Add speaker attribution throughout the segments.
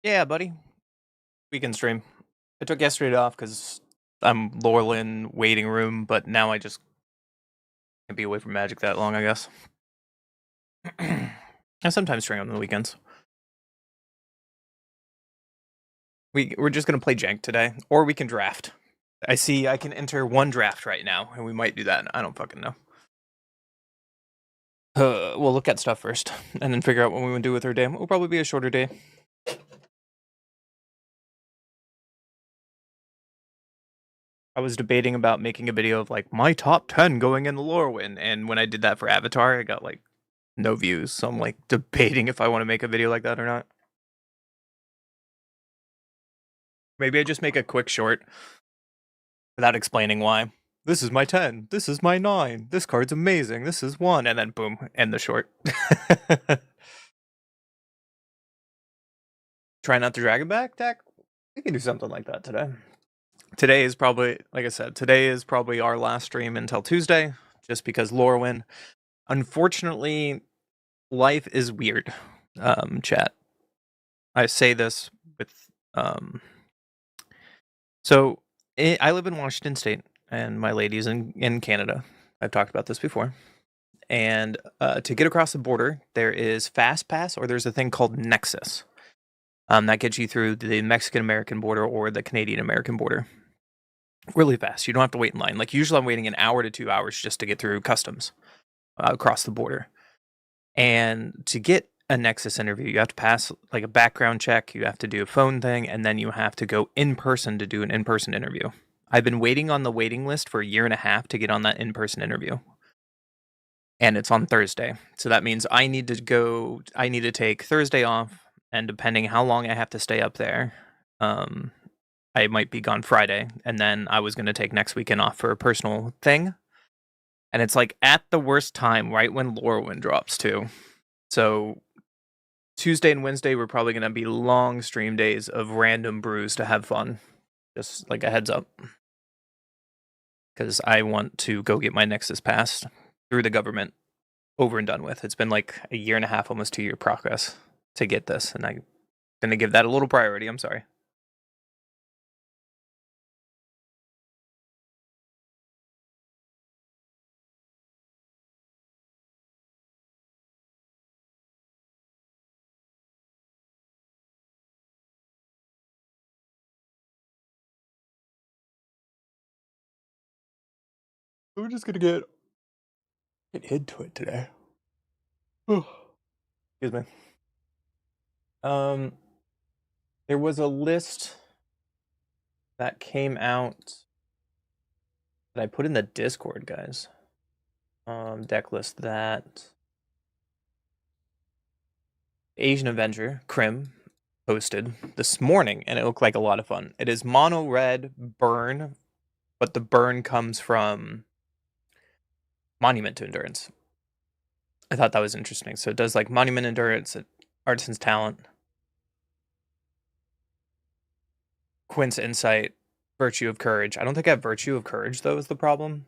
Speaker 1: Yeah, buddy. Weekend stream. I took yesterday off because I'm LORWYN waiting room, but now I just can't be away from Magic that long, I guess. I sometimes stream on the weekends. We're just gonna play Jank today, or we can draft. I see I can enter one draft right now, and we might do that. I don't fucking know. We'll look at stuff first, and then figure out what we want to do with our day. It'll probably be a shorter day. I was debating about making a video of like my top 10 going in the LORWYN, and when I did that for Avatar, I got like no views. So I'm like debating if I want to make a video like that or not. Maybe I just make a quick short without explaining why. This is my 10. This is my 9. This card's amazing. This is 1. And then boom, end the short. Try not to drag it back, Dak? We can do something like that today. Today is probably, like I said, today is probably our last stream until Tuesday, just because LORWYN. Unfortunately, life is weird, chat. I say this with, so I live in Washington State, and my lady's in Canada. I've talked about this before. And to get across the border, there is Fast Pass, or there's a thing called Nexus. That gets you through the Mexican-American border or the Canadian-American border. Really fast. You don't have to wait in line. Like, usually I'm waiting an hour to 2 hours just to get through customs across the border. And to get a Nexus interview, you have to pass like a background check, you have to do a phone thing, and then you have to go in person to do an in-person interview. I've been waiting on the waiting list for a year and a half to get on that in-person interview. And it's on Thursday. So that means I need to take Thursday off, and depending how long I have to stay up there, I might be gone Friday, and then I was going to take next weekend off for a personal thing. And it's like at the worst time, right when LORWYN drops too. So Tuesday and Wednesday we're probably going to be long stream days of random brews to have fun. Just like a heads up. Because I want to go get my Nexus pass through the government over and done with. It's been like a year and a half, almost 2 year progress to get this. And I'm going to give that a little priority. I'm sorry. We're just going to get into it today. Excuse me. There was a list that came out that I put in the Discord, guys. Deck list that Asian Avenger, Krim, posted this morning, and it looked like a lot of fun. It is mono red burn, but the burn comes from Monument to Endurance. I thought that was interesting. So it does like Monument Endurance, Artisan's Talent, Quint's Insight, Virtue of Courage. I don't think I have Virtue of Courage, though, is the problem.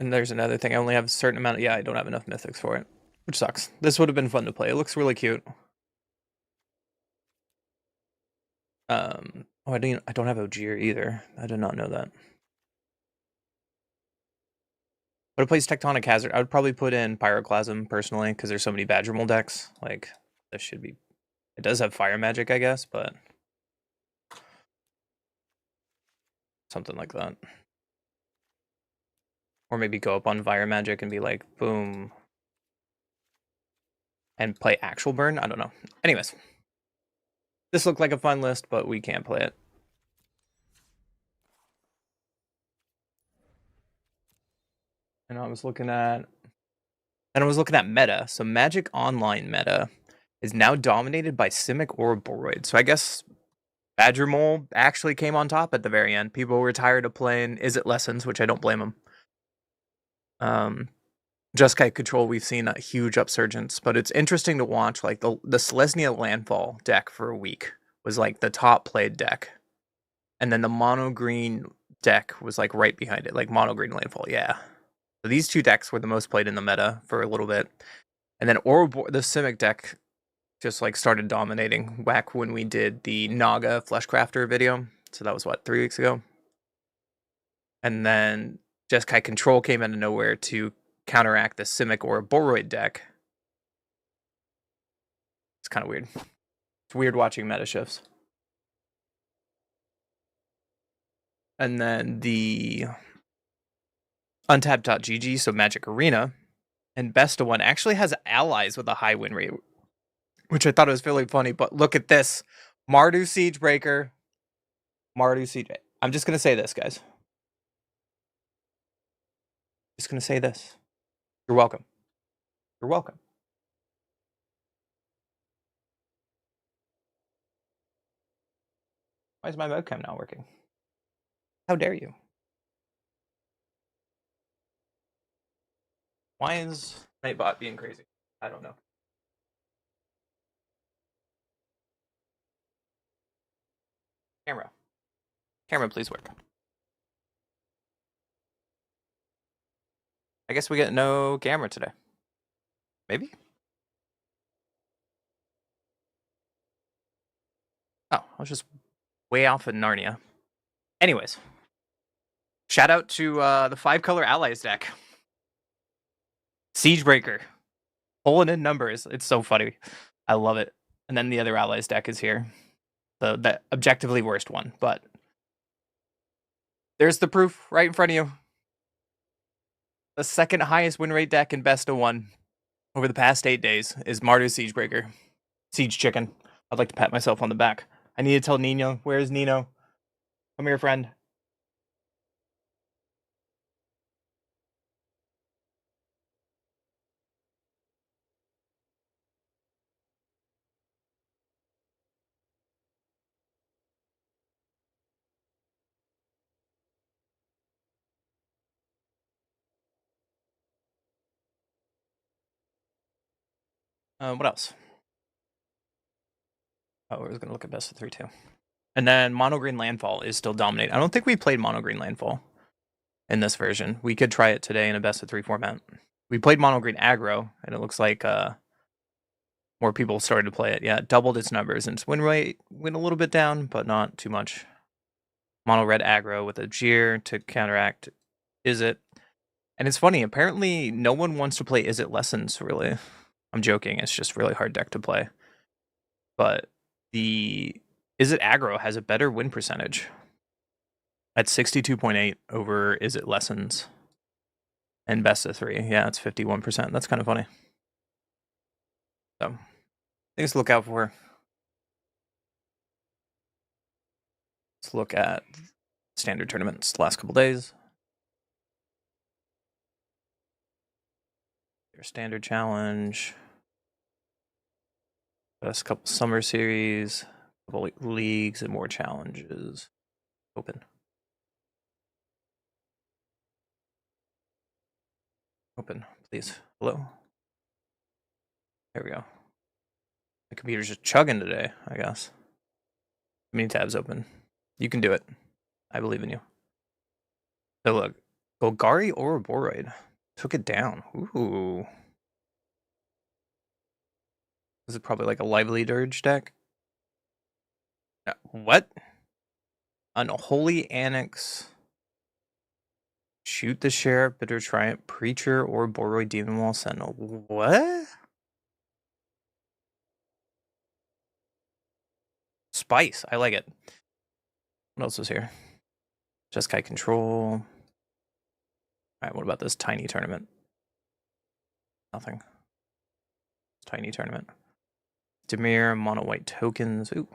Speaker 1: And there's another thing. I only have a certain amount. Yeah, I don't have enough mythics for it, which sucks. This would have been fun to play. It looks really cute. Oh, I don't have Ogier either. I did not know that. But it plays Tectonic Hazard. I would probably put in Pyroclasm personally, because there's so many Badger Mold decks. Like, this should be... It does have Fire Magic, I guess, but... something like that. Or maybe go up on Fire Magic and be like, boom. And play actual burn? I don't know. Anyways. This looked like a fun list, but we can't play it. And I was looking at meta. So Magic Online meta is now dominated by Simic or Boroid. So I guess Badger Mole actually came on top at the very end. People were tired of playing Is It Lessons, which I don't blame them. Jeskai Control, we've seen a huge upsurgence, but it's interesting to watch. Like the Selesnya Landfall deck for a week was like the top played deck, and then the mono green deck was like right behind it, like mono green Landfall. Yeah, so these two decks were the most played in the meta for a little bit, and then the Simic deck just like started dominating back when we did the Naga Fleshcrafter video. So that was what, 3 weeks ago, and then Jeskai Control came out of nowhere to counteract the Simic or Boroid deck. It's kind of weird. It's weird watching meta shifts. And then the untapped.gg, so Magic Arena, and Best of One actually has allies with a high win rate, which I thought was really funny. But look at this. Mardu Siegebreaker. Mardu Siege. I'm just going to say this, guys. Just going to say this. You're welcome. You're welcome. Why is my webcam not working? How dare you? Why is Nightbot being crazy? I don't know. Camera. Camera, please work. I guess we get no camera today. Maybe? Oh, I was just way off in Narnia. Anyways. Shout out to the 5-color allies deck. Siegebreaker. Pulling in numbers. It's so funny. I love it. And then the other allies deck is here. The objectively worst one. But there's the proof right in front of you. The second highest win rate deck in Best of One over the past 8 days is Mardu Siegebreaker. Siege Chicken. I'd like to pat myself on the back. I need to tell Nino. Where's Nino? Come here, friend. What else? Oh, we're going to look at Best of 3 too. And then Mono Green Landfall is still dominating. I don't think we played Mono Green Landfall in this version. We could try it today in a Best of 3 format. We played Mono Green Aggro, and it looks like more people started to play it. Yeah, it doubled its numbers, and its win rate went a little bit down, but not too much. Mono Red Aggro with a Jeer to counteract Izzet. And it's funny, apparently no one wants to play Izzet Lessons, really. I'm joking, it's just really hard deck to play. But the Izzet Aggro has a better win percentage at 62.8 over Izzet Lessons. And Best of 3, yeah, it's 51%. That's kind of funny. So, things to look out for. Let's look at standard tournaments the last couple days. Your standard challenge. Got a couple summer series, a couple leagues, and more challenges. Open. Open, please. Hello. There we go. The computer's just chugging today, I guess. Many tabs open. You can do it. I believe in you. So look, Golgari Ouroboros took it down. Ooh. Is it probably like a Lively Dirge deck? What? Unholy Annex. Shoot the Sheriff, Bitter Triumph, Preacher, or Boroid Demon Wall Sentinel. What? Spice. I like it. What else is here? Jeskai Control. Alright, what about this tiny tournament? Nothing. Tiny tournament. Demir, mono white tokens. Ooh.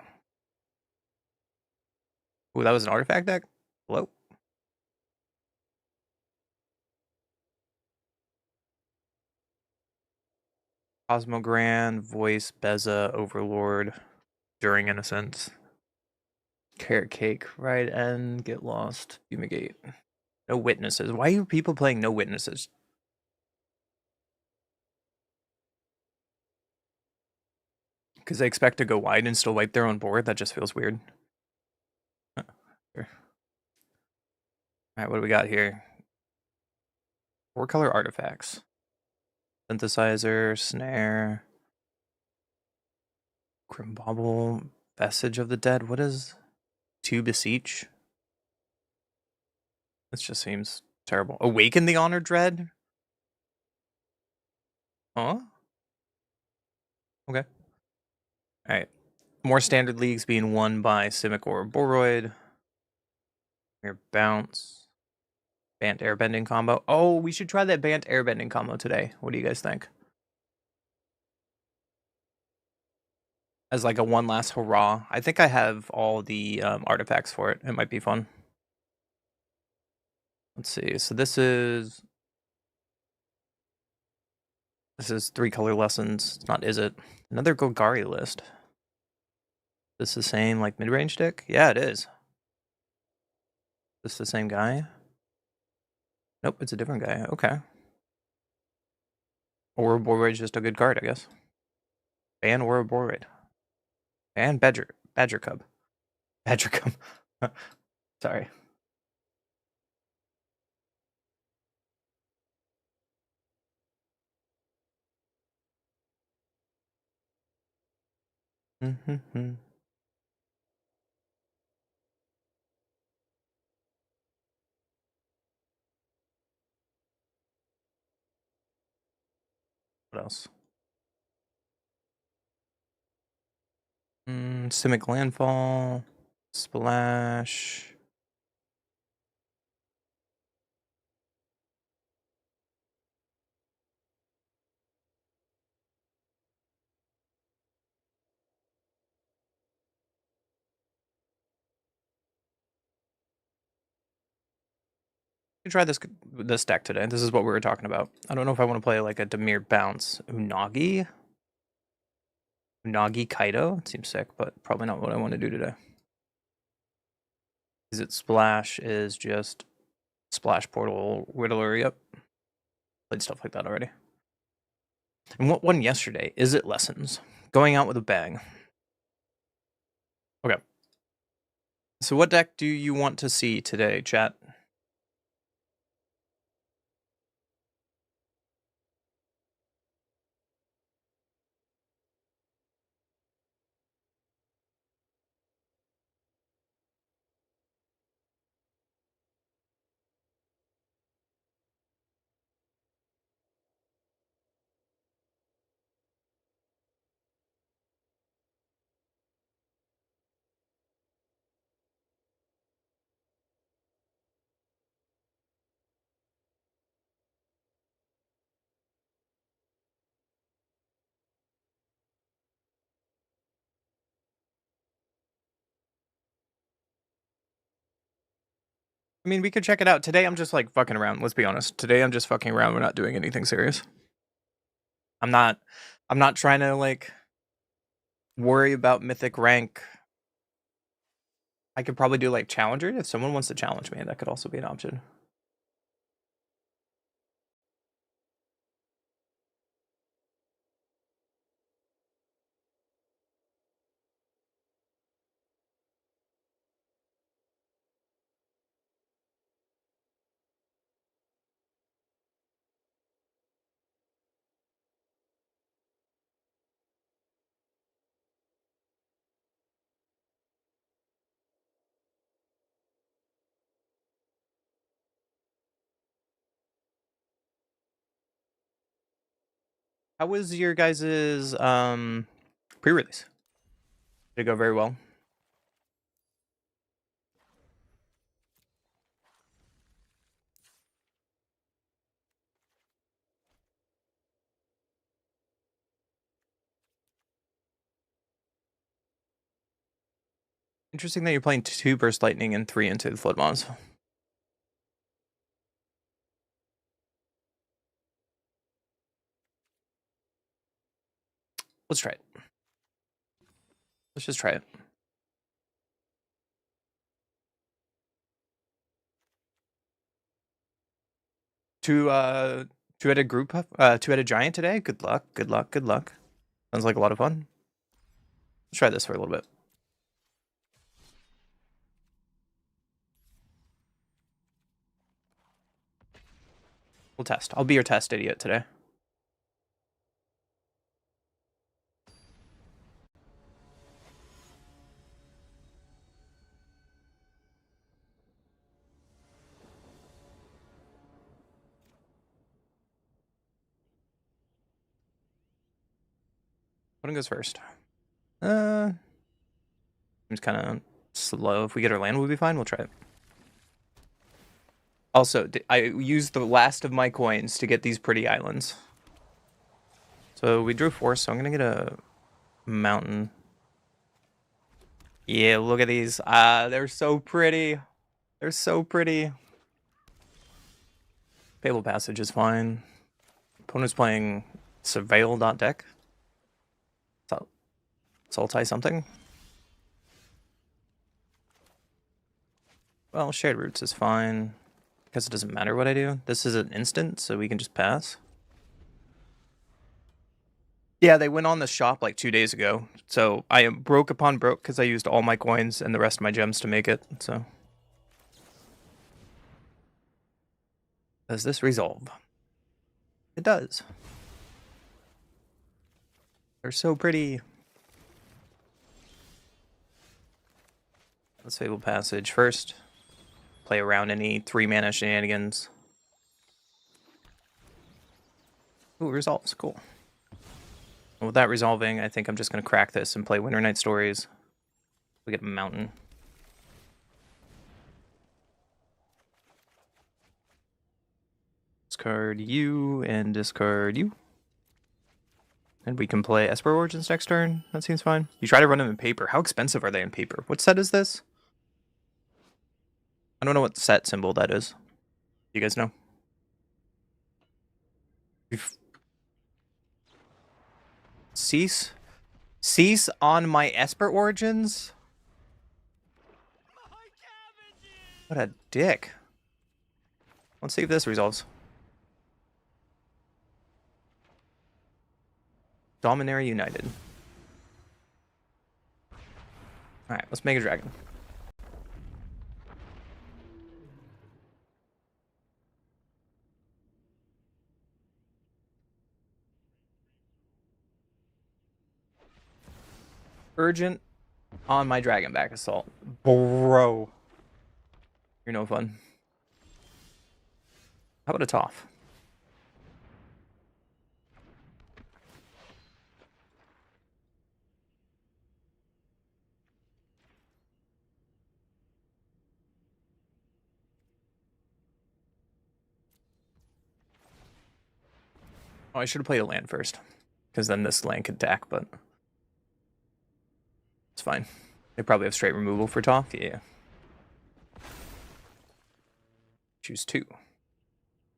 Speaker 1: Ooh, that was an artifact deck? Hello? Cosmogrand, Voice, Beza, Overlord, During Innocence. Carrot Cake, right end, Get Lost, Fumigate. No Witnesses. Why are people playing No Witnesses? because they expect to go wide and still wipe their own board. That just feels weird. Sure. All right, what do we got here? 4-color artifacts. Synthesizer, snare, Grimbauble, Vestige of the Dead. What is 2 Beseech? This just seems terrible. Awaken the Honor Dread? Huh? Okay. Alright. More standard leagues being won by Simic or Boroid. Mere Bounce. Bant Airbending combo. Oh, we should try that Bant Airbending combo today. What do you guys think? As like a one last hurrah. I think I have all the artifacts for it. It might be fun. Let's see. So this is 3-color lessons. It's not, is it? Another Golgari list. This the same like mid-range deck? Yeah, it is. This the same guy? Nope, it's a different guy. Okay. Or Boroid's just a good card, I guess. Ban or Boroid. And Badger Cub. Badger Cub. Sorry. What else? Simic Landfall. Splash. Try this deck today. This is what we were talking about. I don't know if I want to play like a Demir Bounce. Unagi Kaido. It seems sick, but probably not what I want to do today. Is it Splash is just Splash Portal Whittler? Yep. Played stuff like that already. And what won yesterday? Is it Lessons? Going out with a bang. Okay. So what deck do you want to see today, chat? I mean, we could check it out. Today I'm just like fucking around. Let's be honest. Today I'm just fucking around. We're not doing anything serious. I'm not trying to like worry about mythic rank. I could probably do like challenger if someone wants to challenge me. That could also be an option. How was your guys's pre-release? Did it go very well? Interesting that you're playing 2 Burst Lightning and 3 into the Flood Mons. Let's try it. Let's just try it. Two-headed group, two-headed giant today. Good luck. Good luck. Good luck. Sounds like a lot of fun. Let's try this for a little bit. We'll test. I'll be your test idiot today. What goes first? Seems kind of slow. If we get our land, we'll be fine. We'll try it. Also, I used the last of my coins to get these pretty islands. So we drew 4, so I'm going to get a mountain. Yeah, look at these. They're so pretty. They're so pretty. Fable Passage is fine. Opponent's playing Surveil.deck. Sultai something. Well, Shared Roots is fine. Because it doesn't matter what I do. This is an instant, so we can just pass. Yeah, they went on the shop like 2 days ago. So I am broke upon broke because I used all my coins and the rest of my gems to make it. So does this resolve? It does. They're so pretty. Let's Fable Passage first. Play around any 3-mana shenanigans. Ooh, resolves. Cool. Well, with that resolving, I think I'm just going to crack this and play Winter Night Stories. We get a mountain. Discard you and discard you. And we can play Esper Origins next turn. That seems fine. You try to run them in paper. How expensive are they in paper? What set is this? I don't know what set symbol that is. You guys know? Cease on my Esper Origins? What a dick. Let's see if this resolves. Dominary United. Alright, let's make a dragon. Urgent on my Dragonback Assault. Bro. You're no fun. How about a Toph? Oh, I should have played a land first. Because then this land could attack, but it's fine. They probably have straight removal for Toph. Yeah. Choose 2.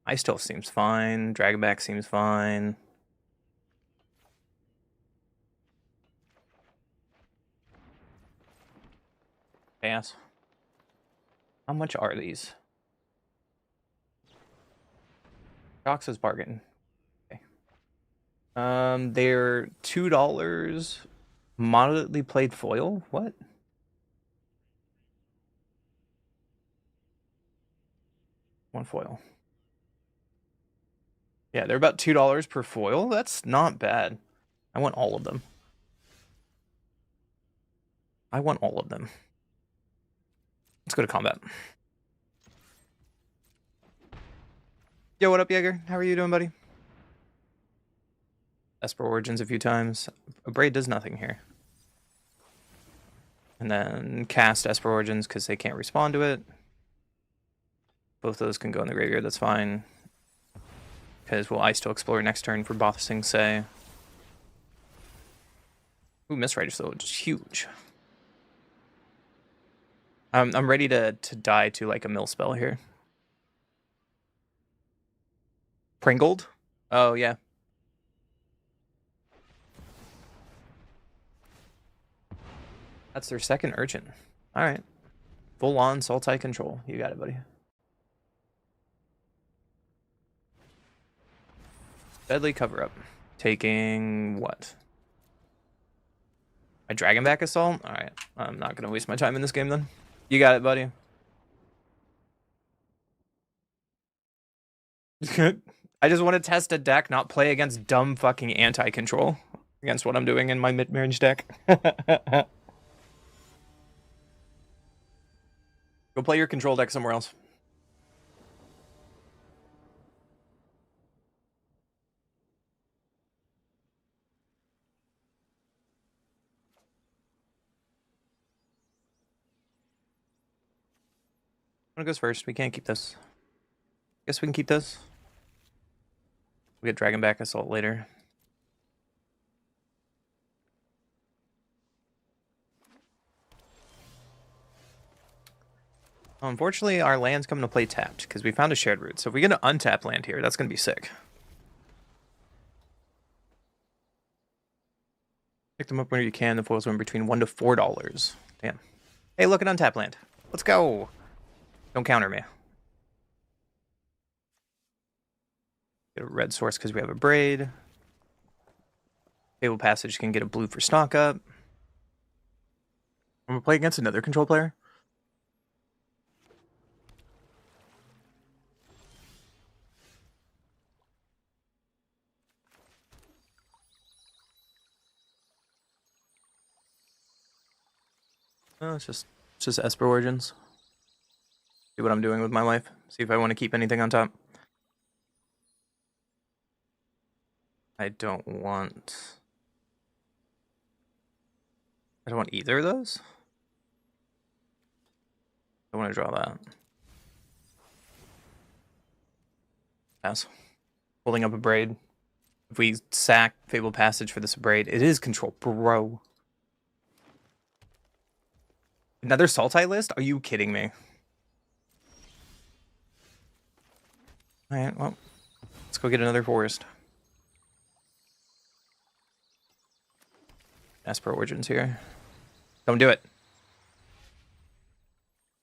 Speaker 1: Ice still seems fine. Dragonback seems fine. Pass. How much are these? Dox's bargain. Okay. They're $2. Moderately played foil? What? One foil. Yeah, they're about $2 per foil. That's not bad. I want all of them. I want all of them. Let's go to combat. Yo, what up, Jaeger? How are you doing, buddy? Esper Origins a few times. Braid does nothing here. And then cast Esper Origins because they can't respond to it. Both those can go in the graveyard, that's fine. Because we'll Ice to Explore next turn for Ba Sing Se. Ooh, Miswriter though, just huge. I'm ready to die to like a mill spell here. Pringled? Oh, yeah. That's their second Urchin. Alright. Full on Sultai control. You got it, buddy. Deadly cover up. Taking what? My Dragonback Assault? Alright, I'm not gonna waste my time in this game then. You got it, buddy. I just want to test a deck, not play against dumb fucking anti-control. Against what I'm doing in my mid-range deck. Go play your control deck somewhere else. One goes first. We can't keep this. Guess we can keep this. We'll get Dragonback Assault later. Unfortunately, our land's coming to play tapped because we found a shared route. So if we get an untapped land here, that's going to be sick. Pick them up whenever you can. The foils win between $1 to $4. Damn. Hey, look, an untapped land. Let's go. Don't counter me. Get a red source because we have a braid. Fable Passage can get a blue for stock up. I'm going to play against another control player. Oh, it's just Esper Origins. See what I'm doing with my life. See if I want to keep anything on top. I don't want either of those. I want to draw that. Pass. Holding up a braid. If we sack Fable Passage for this braid, it is control, bro. Another Sultai list? Are you kidding me? Alright, well, let's go get another forest. Esper Origins here. Don't do it.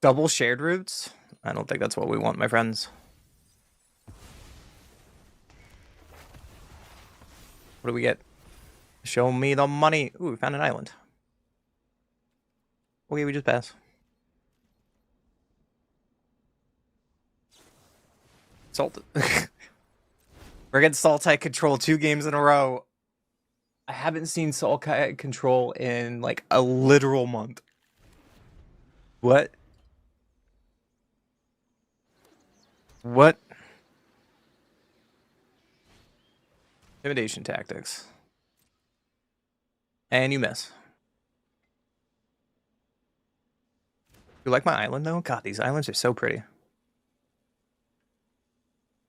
Speaker 1: Double shared routes? I don't think that's what we want, my friends. What do we get? Show me the money. Ooh, we found an island. Okay, we just pass. Salt. We're against Sultai Control 2 games in a row. I haven't seen Sultai Control in like a literal month. What? What? Intimidation tactics. And you miss. You like my island though? God, these islands are so pretty.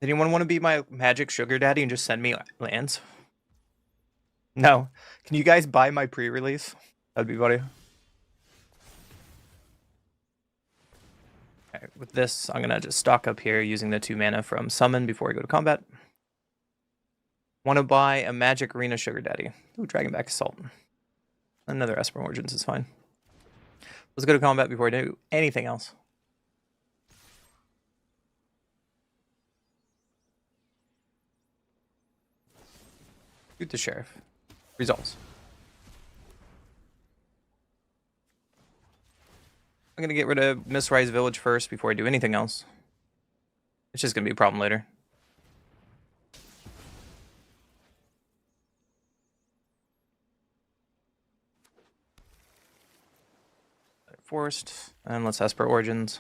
Speaker 1: Anyone want to be my magic sugar daddy and just send me lands? No. Can you guys buy my pre-release? That'd be funny. Alright, with this, I'm gonna just stock up here using the 2 mana from summon before I go to combat. Want to buy a magic arena sugar daddy. Ooh, Dragonback Assault. Another Esper Origins is fine. Let's go to combat before I do anything else. Shoot the sheriff. Results. I'm going to get rid of Mistrise Village first before I do anything else. It's just going to be a problem later. Forest. And let's Esper Origins.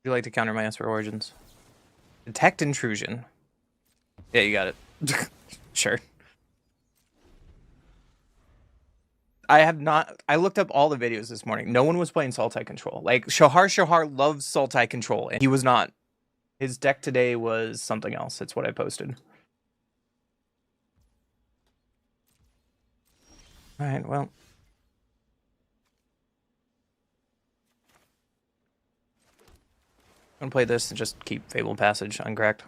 Speaker 1: Would you like to counter my Esper Origins? Detect Intrusion. Yeah, you got it. Sure. I looked up all the videos this morning. No one was playing Sultai Control. Like, Shahar loves Sultai Control, and he was not. His deck today was something else. It's what I posted. Alright, well. I'm gonna play this and just keep Fable Passage uncracked.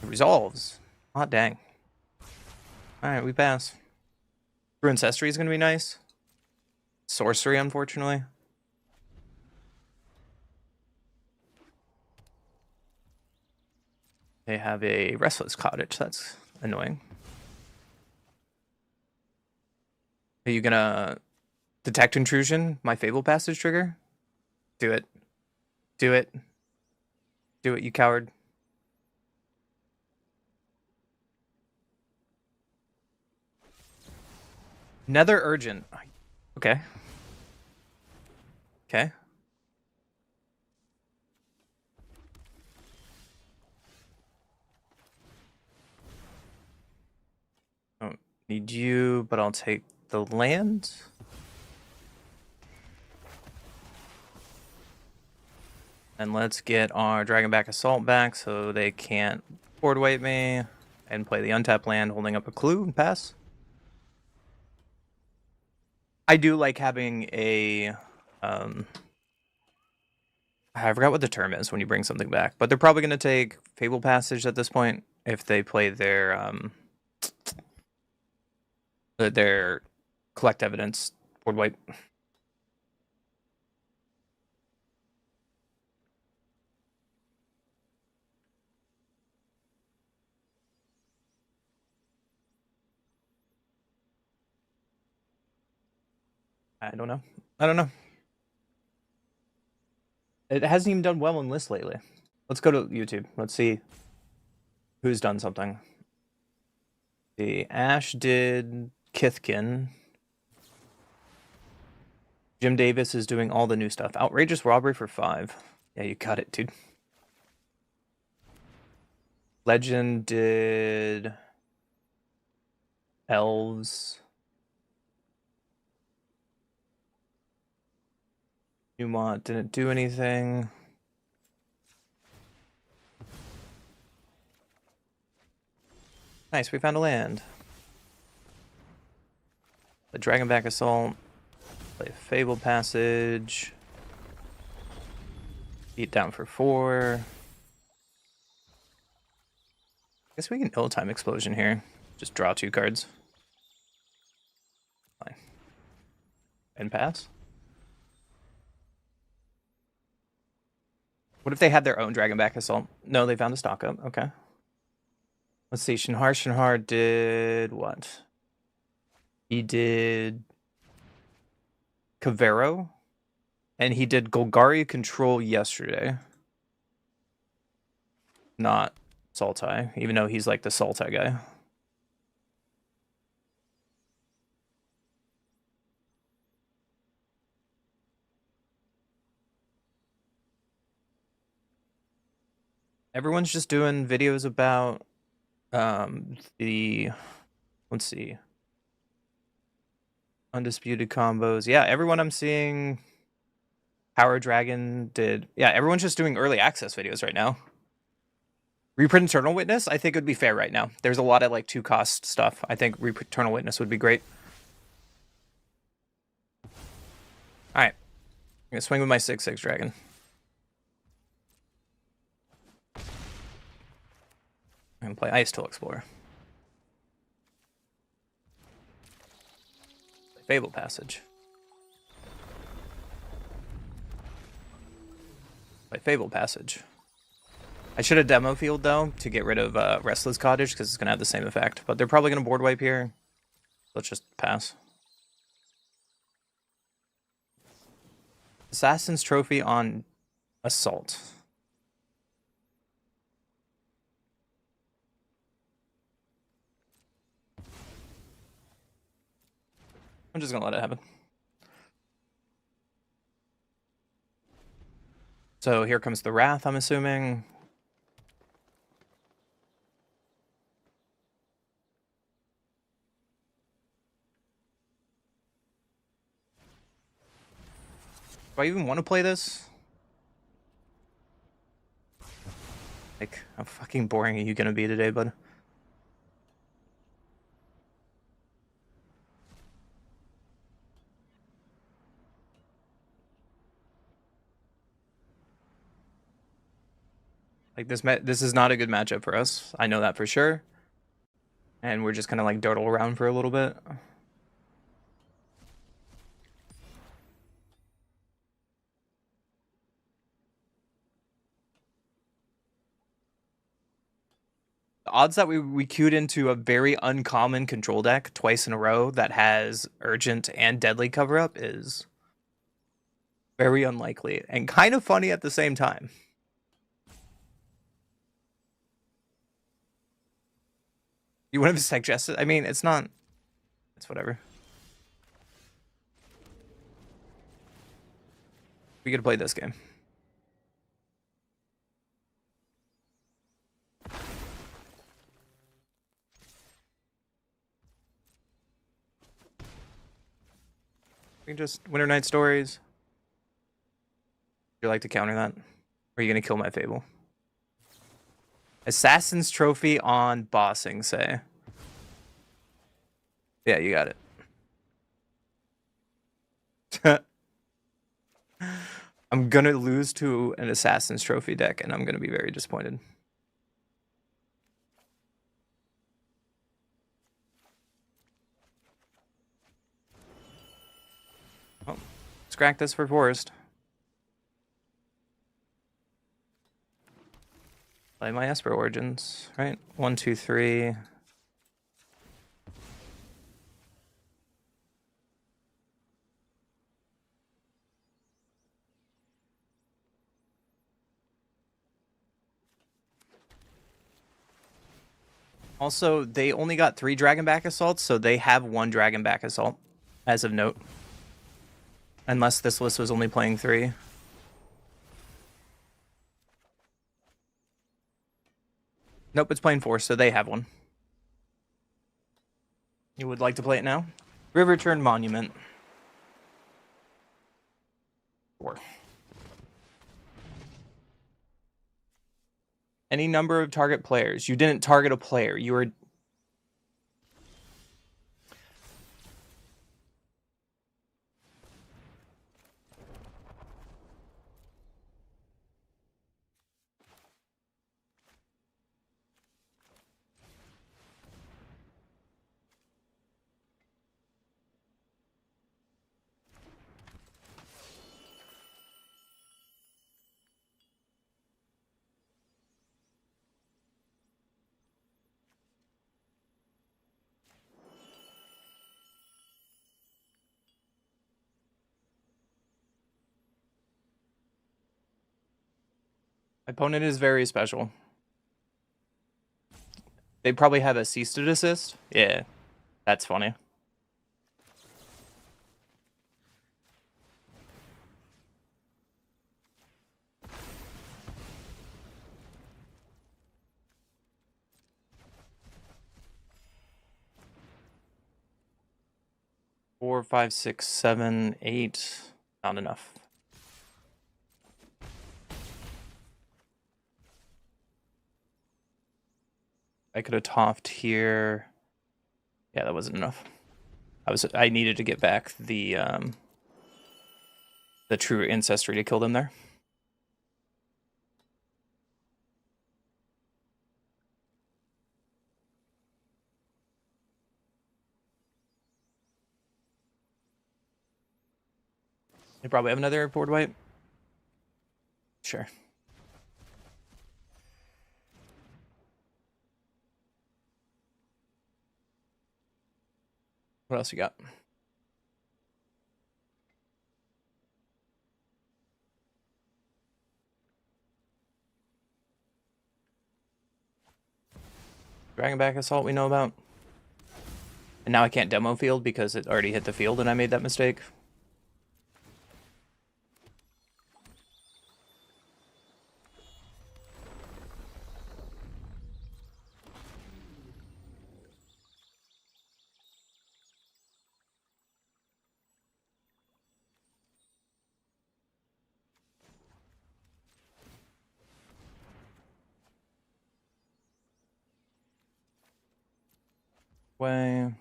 Speaker 1: It resolves. Hot dang. Alright, we pass. True Ancestry is gonna be nice. Sorcery, unfortunately. They have a Restless Cottage. That's annoying. Are you gonna detect intrusion? My Fable Passage trigger? Do it. Do it. Do it, you coward. Nether Urgent. Okay. Okay. Don't need you, but I'll take the land. And let's get our Dragonback Assault back so they can't board wipe me and play the untapped land, holding up a clue and pass. I do like having a I forgot what the term is when you bring something back, but they're probably going to take Fable Passage at this point if they play their collect evidence board wipe. I don't know. I don't know. It hasn't even done well in lists lately. Let's go to YouTube. Let's see who's done something. The Ash did Kithkin. Jim Davis is doing all the new stuff. Outrageous Robbery for 5. Yeah, you got it, dude. Legend did Elves. Newmont didn't do anything. Nice, we found a land. The Dragonback Assault. Play Fable Passage. Beat down for 4. Guess we can Ill-Time Explosion here. Just draw 2 cards. Fine. And pass. What if they had their own Dragonback Assault? No, they found a stock up. Okay. Let's see. Shinhar did what? He did Cavero. And he did Golgari Control yesterday. Not Sultai, even though he's like the Sultai guy. Everyone's just doing videos about let's see, undisputed combos. Yeah, everyone I'm seeing. Power Dragon did. Yeah, everyone's just doing early access videos right now. Reprint Eternal Witness, I think it would be fair right now. There's a lot of like 2-cost stuff. I think Reprint Eternal Witness would be great. All right, I'm gonna swing with my 6/6 dragon. I'm gonna play Ice Tool Explorer. Play Fable Passage. Play Fable Passage. I should have demo field though to get rid of Restless Cottage because it's gonna have the same effect. But they're probably gonna board wipe here. Let's just pass. Assassin's Trophy on Assault. I'm just gonna let it happen. So here comes the Wrath, I'm assuming. Do I even want to play this? Like, how fucking boring are you gonna be today, bud? Like, this is not a good matchup for us. I know that for sure. And we're just gonna, like, dawdle around for a little bit. odds that we queued into a very uncommon control deck twice in a row that has urgent and deadly cover up is very unlikely and kind of funny at the same time. You would have suggested? I mean, it's not. It's whatever. We could play this game. We can just Winter Night Stories. Would you like to counter that? Or are you going to kill my Fable? Assassin's Trophy on bossing, say. Yeah, you got it. I'm going to lose to an Assassin's Trophy deck, and I'm going to be very disappointed. Oh, let's crack this for Forest. Play my Esper Origins, right? 1, 2, 3. Also, they only got 3 Dragonback Assaults, so they have 1 Dragonback Assault, as of note. Unless this list was only playing 3. Nope, it's playing 4, so they have 1. You would like to play it now? Riverturn Monument. 4. Any number of target players. You didn't target a player. You were... My opponent is very special. They probably have a cease to desist. Yeah, that's funny. Four, 5, 6, 7, 8. Not enough. I could have topped here. Yeah, that wasn't enough. I needed to get back the true ancestry to kill them there. They probably have another board wipe. Sure. What else you got? Dragonback Assault we know about. And now I can't demo field because it already hit the field and I made that mistake. Way.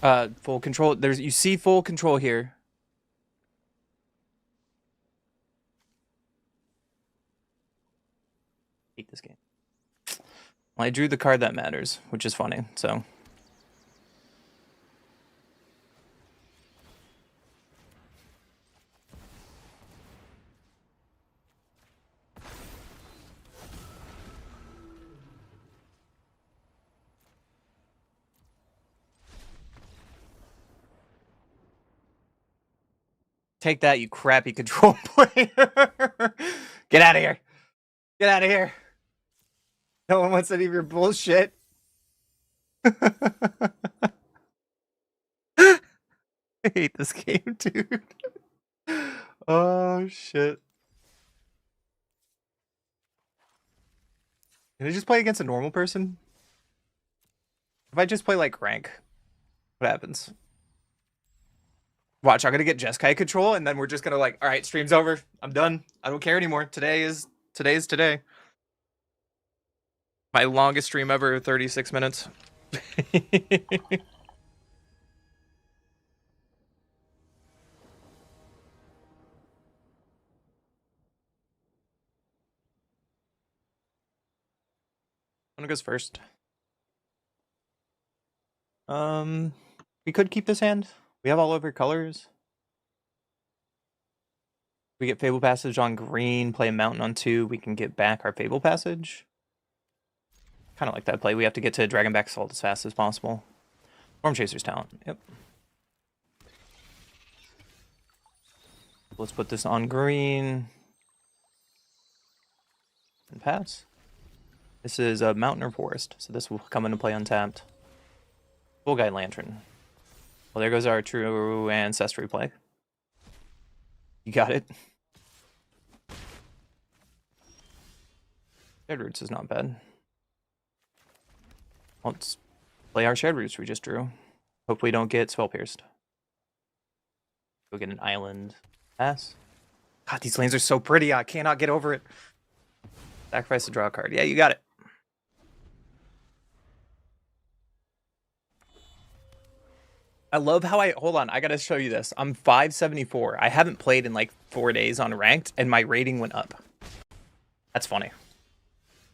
Speaker 1: Full control. You see full control here. Hate this game. Well, I drew the card that matters, which is funny, so. Take that, you crappy control player. Get out of here. Get out of here. No one wants any of your bullshit. I hate this game, dude. Oh, shit. Can I just play against a normal person? If I just play like rank, what happens? Watch, I'm gonna get Jeskai control, and then we're just gonna like, all right, stream's over. I'm done. I don't care anymore. Today is today. My longest stream ever, 36 minutes. One goes first. We could keep this hand. We have all over colors. We get Fable Passage on green, play a Mountain on 2. We can get back our Fable Passage. Kind of like that play. We have to get to Dragonback Assault as fast as possible. Storm Chaser's talent. Yep. Let's put this on green. And pass. This is a Mountain or Forest, so this will come into play untapped. Full Guide Lantern. Well, there goes our true Ancestry play. You got it. Shared Roots is not bad. Let's play our Shared Roots we just drew. Hope we don't get Spell Pierced. Go get an island. Pass. God, these lanes are so pretty. I cannot get over it. Sacrifice to draw a card. Yeah, you got it. I love how hold on, I gotta show you this. I'm 574. I haven't played in like 4 days on ranked, and my rating went up. That's funny.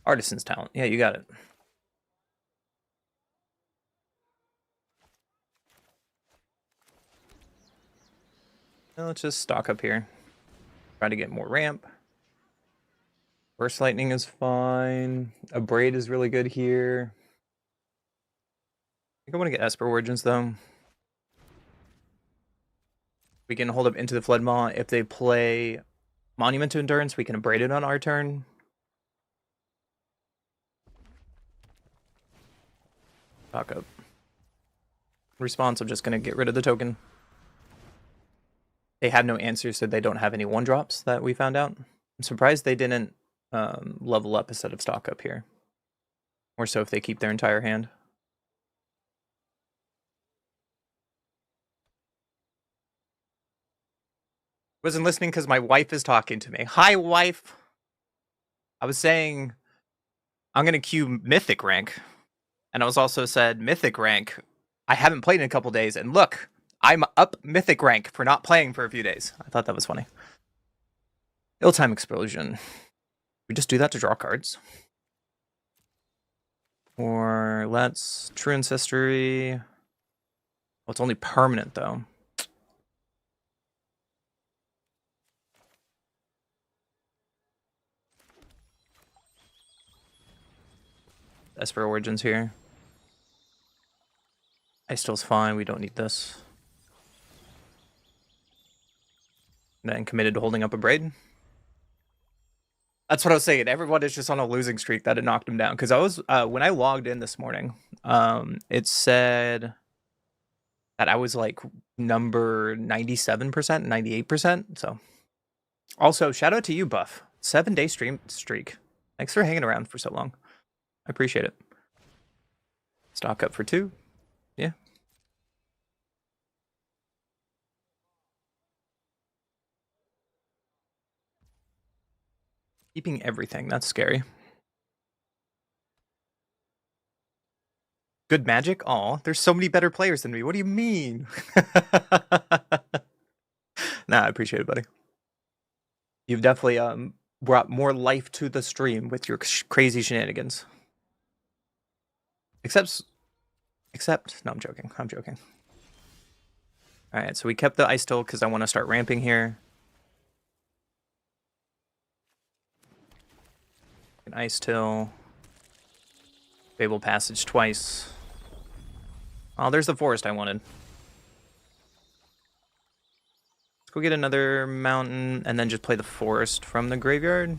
Speaker 1: Artisan's talent. Yeah, you got it. Now let's just stock up here. Try to get more ramp. Burst Lightning is fine. A Braid is really good here. I think I want to get Esper Origins though. We can hold up into the Flood Maw. If they play Monument to Endurance, we can Braid it on our turn. Stock up. Response, I'm just going to get rid of the token. They have no answers, so they don't have any 1-drops that we found out. I'm surprised they didn't level up instead of stock up here. Or so if they keep their entire hand. Wasn't listening because my wife is talking to me. Hi, wife. I was saying I'm going to queue Mythic rank. And I was also said Mythic rank. I haven't played in a couple days. And look, I'm up Mythic rank for not playing for a few days. I thought that was funny. Ill-Time Explosion. We just do that to draw cards. Or let's True Ancestry. Well, it's only permanent though. Esper Origins here. Istill's fine, we don't need this. And then committed to holding up a Braid. That's what I was saying. Everyone is just on a losing streak that it knocked him down. Because I was when I logged in this morning, it said that I was like number 97%, 98%. So also shout out to you, Buff. 7-day stream streak. Thanks for hanging around for so long. I appreciate it. Stock up for 2. Yeah. Keeping everything. That's scary. Good Magic? Aw, there's so many better players than me. What do you mean? Nah, I appreciate it, buddy. You've definitely brought more life to the stream with your crazy shenanigans. Except, no, I'm joking. I'm joking. All right, so we kept the Ice Till because I want to start ramping here. An Ice Till. Fable Passage twice. Oh, there's the forest I wanted. Let's go get another mountain and then just play the forest from the graveyard.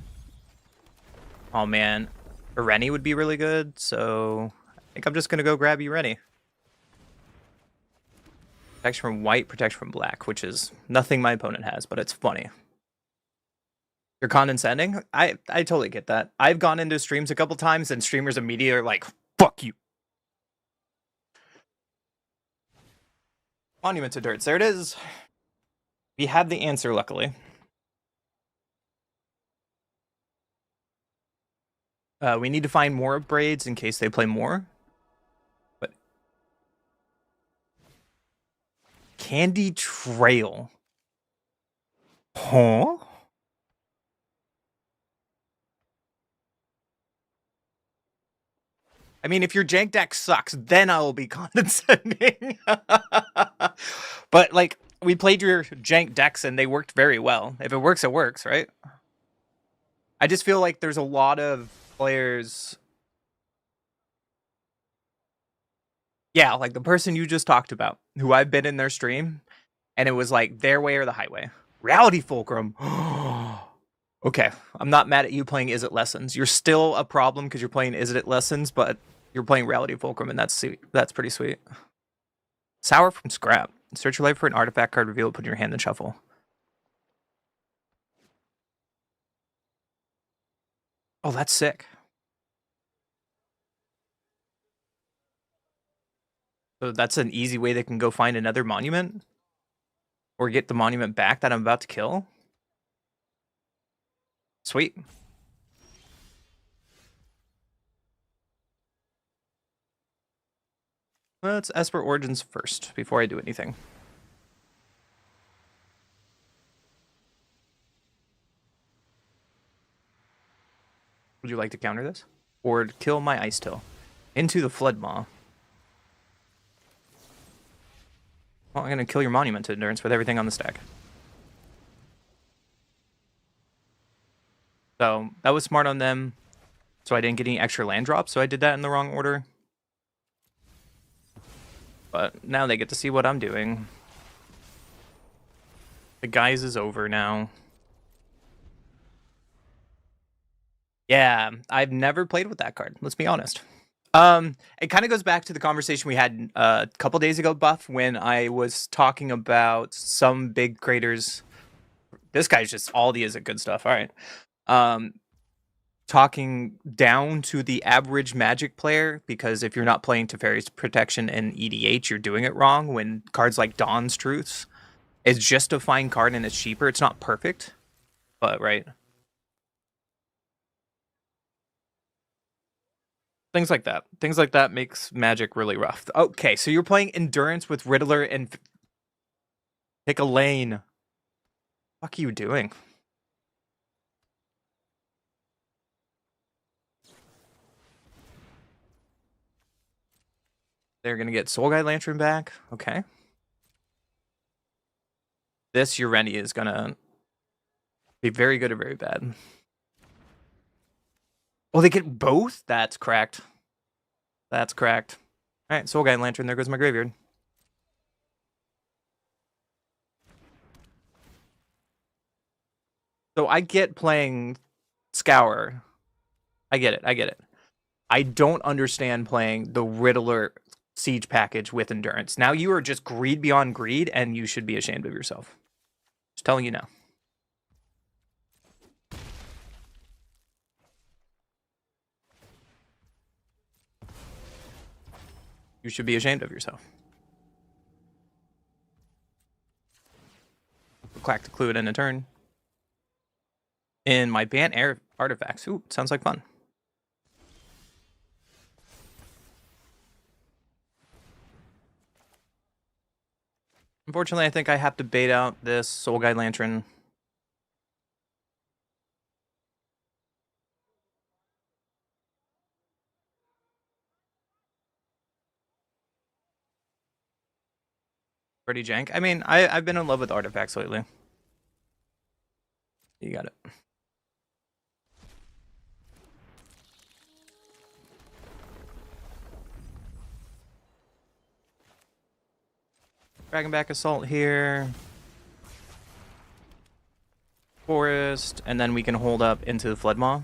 Speaker 1: Oh man, a Rennie would be really good, so I think I'm just gonna go grab you Rennie. Protection from white, protection from black, which is nothing my opponent has, but it's funny. You're condescending? I totally get that. I've gone into streams a couple times and streamers immediately are like, fuck you. Monument to Dirts, there it is. We had the answer, luckily. We need to find more braids in case they play more. But Candy Trail. Huh? I mean, if your jank deck sucks, then I will be condescending. But, like, we played your jank decks and they worked very well. If it works, it works, right? I just feel like there's a lot of players... Yeah, like the person you just talked about, who I've been in their stream, and it was like their way or the highway. Reality Fulcrum. Okay, I'm not mad at you playing Is It Lessons. You're still a problem because you're playing Is It Lessons, but you're playing Reality Fulcrum, and that's pretty sweet. Sour from Scrap. Search your life for an artifact card, reveal it, put it in your hand, and shuffle. Oh, that's sick. So that's an easy way they can go find another monument? Or get the monument back that I'm about to kill? Sweet. Let's Esper Origins first, before I do anything. Would you like to counter this? Or kill my Ice Tail? Into the Flood Maw. Well, I'm going to kill your Monument to Endurance with everything on the stack. So, that was smart on them. So I didn't get any extra land drops, so I did that in the wrong order. But now they get to see what I'm doing. The guise is over now. Yeah, I've never played with that card, let's be honest. It kind of goes back to the conversation we had a couple days ago, Buff, when I was talking about some big creators. This guy's just Aldi is a good stuff. All right. Talking down to the average Magic player, because if you're not playing Teferi's Protection and EDH, you're doing it wrong. When cards like Dawn's Truths, it's just a fine card and it's cheaper. It's not perfect, but right. Things like that. Things like that makes Magic really rough. Okay, so you're playing Endurance with Riddler and pick a lane. What are you doing? They're going to get Soul Guide Lantern back. Okay. This Ureni is going to be very good or very bad. Oh, they get both? That's cracked. That's cracked. All right, Soul Guide Lantern. There goes my graveyard. So I get playing Scour. I get it. I get it. I don't understand playing the Riddler Siege package with Endurance. Now you are just greed beyond greed, and you should be ashamed of yourself. Just telling you now. You should be ashamed of yourself. Clack to clue it in a turn. In my ban air artifacts. Ooh, sounds like fun. Unfortunately, I think I have to bait out this Soul Guide Lantern. Pretty jank. I mean, I've been in love with artifacts lately. You got it. Dragonback Assault here. Forest, and then we can hold up into the Flood Maw.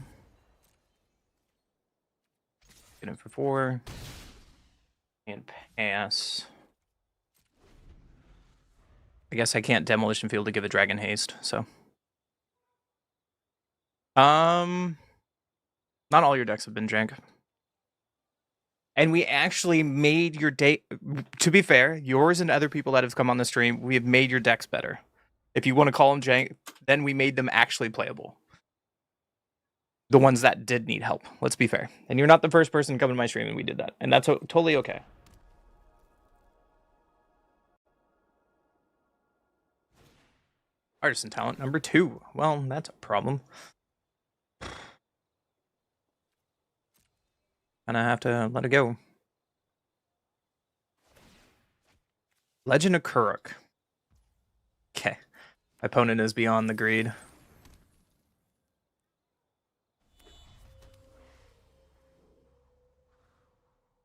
Speaker 1: Get in for 4. And pass. I guess I can't Demolition Field to give a Dragon Haste, so. Not all your decks have been jank. And we actually made your day. To be fair, yours and other people that have come on the stream, we have made your decks better. If you want to call them jank, then we made them actually playable. The ones that did need help, let's be fair. And you're not the first person to come to my stream and we did that. And that's totally okay. Artisan talent number 2. Well, that's a problem. And I have to let it go. Legend of Kuruk. Okay. My opponent is beyond the greed.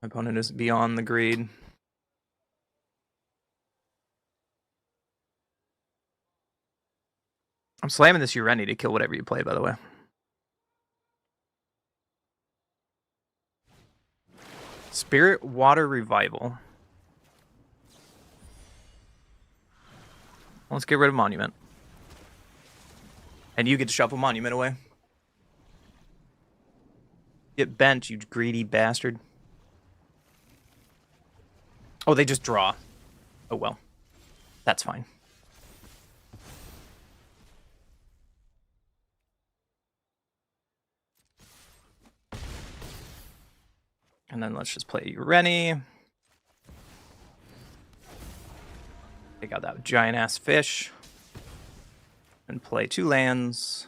Speaker 1: My opponent is beyond the greed. I'm slamming this Ureni to kill whatever you play, by the way. Spirit Water Revival. Let's get rid of Monument. And you get to shuffle Monument away. Get bent, you greedy bastard. Oh, they just draw. Oh, well. That's fine. And then let's just play Ureni. Take out that giant-ass fish. And play 2 lands.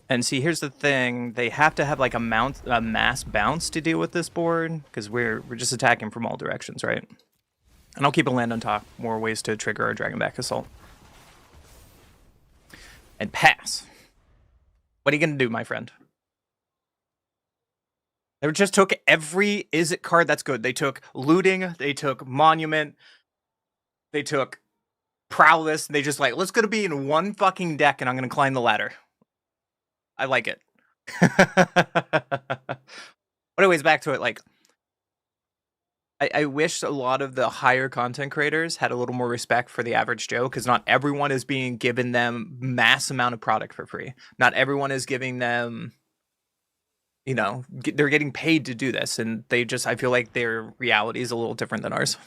Speaker 1: And see, here's the thing. They have to have like a mass bounce to deal with this board. Because we're just attacking from all directions, right? And I'll keep a land on top. More ways to trigger our Dragonback Assault. And pass. What are you going to do, my friend? They just took every Izzet card that's good. They took Looting. They took Monument. They took Prowess. They just like, let's gonna be in one fucking deck and I'm going to climb the ladder. I like it. But anyways, back to it. Like, I wish a lot of the higher content creators had a little more respect for the average Joe, because not everyone is being given them mass amount of product for free. Not everyone is giving them, you know, they're getting paid to do this, and they just, I feel like their reality is a little different than ours.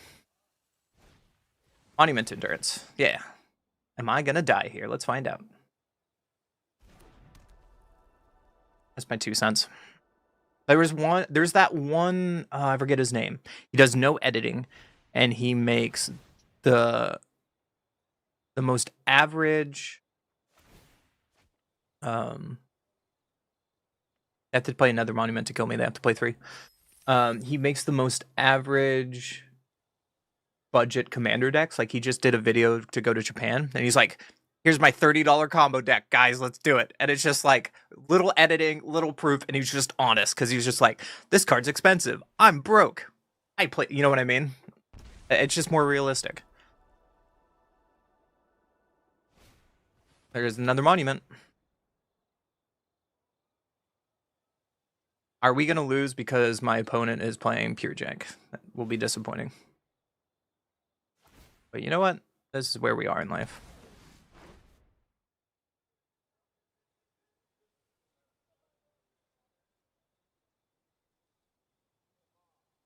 Speaker 1: Monument Endurance. Yeah. Am I gonna die here? Let's find out. That's my 2 cents. There's that one, I forget his name. He does no editing, and he makes the most average, I have to play another Monument to kill me. They have to play 3. He makes the most average budget commander decks. Like, he just did a video to go to Japan, and he's like, here's my $30 combo deck, guys, let's do it. And it's just like little editing, little proof, and he's just honest, because he's just like, this card's expensive. I'm broke. I play, you know what I mean? It's just more realistic. There's another Monument. Are we going to lose because my opponent is playing pure jank? That will be disappointing. But you know what? This is where we are in life.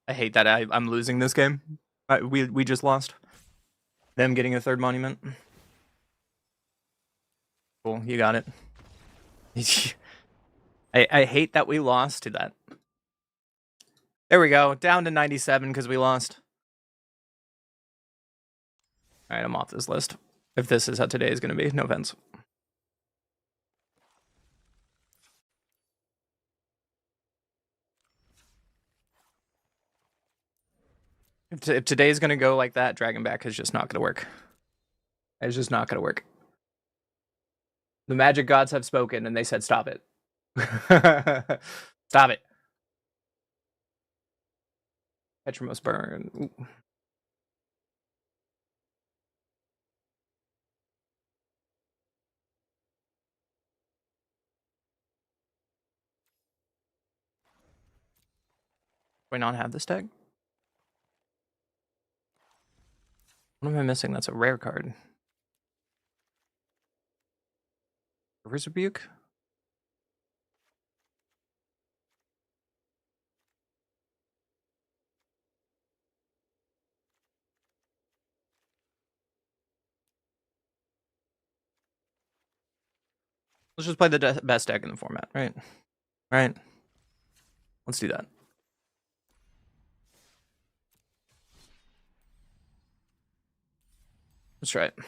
Speaker 1: I hate that I'm losing this game. We just lost. Them getting a 3rd Monument. Cool, you got it. I hate that we lost to that. There we go. Down to 97 because we lost. Alright, I'm off this list. If this is how today is going to be. No offense. If today's going to go like that, Dragonback is just not going to work. It's just not going to work. The magic gods have spoken, and they said, stop it. Stop it. Petramos burn. Ooh. I not have this deck? What am I missing? That's a rare card. Reverse Rebuke? Let's just play the best deck in the format, right? Right. Let's do that. Let's try it.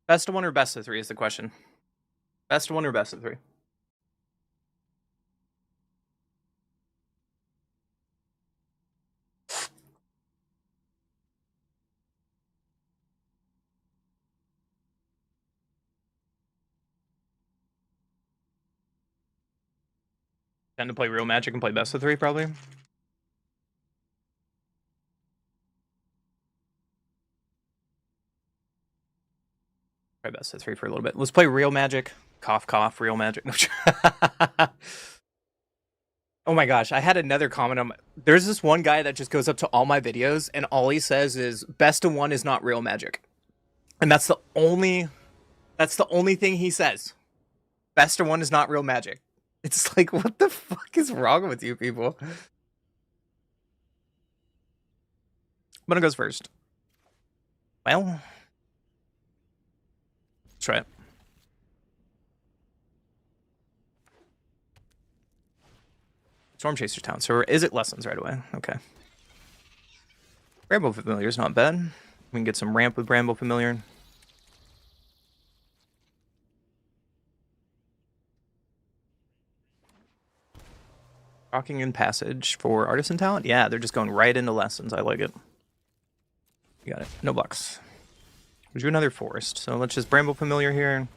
Speaker 1: Best of one or best of three is the question. Best of one or best of three? Tend to play real Magic and play best of three, probably. Play best of three for a little bit. Let's play real Magic. Cough, cough, real Magic. Oh my gosh, I had another comment on there's this one guy that just goes up to all my videos and all he says is best of one is not real Magic. And that's the only thing he says. Best of one is not real Magic. It's like, what the fuck is wrong with you people? One goes first. Well, let's try it. Storm Chaser's Town. So is it lessons right away? Okay. Bramble Familiar is not bad. We can get some ramp with Bramble Familiar. Rocking in Passage for Artisan Talent? Yeah, they're just going right into lessons. I like it. You got it. No blocks. We'll do another Forest. So let's just Bramble Familiar here.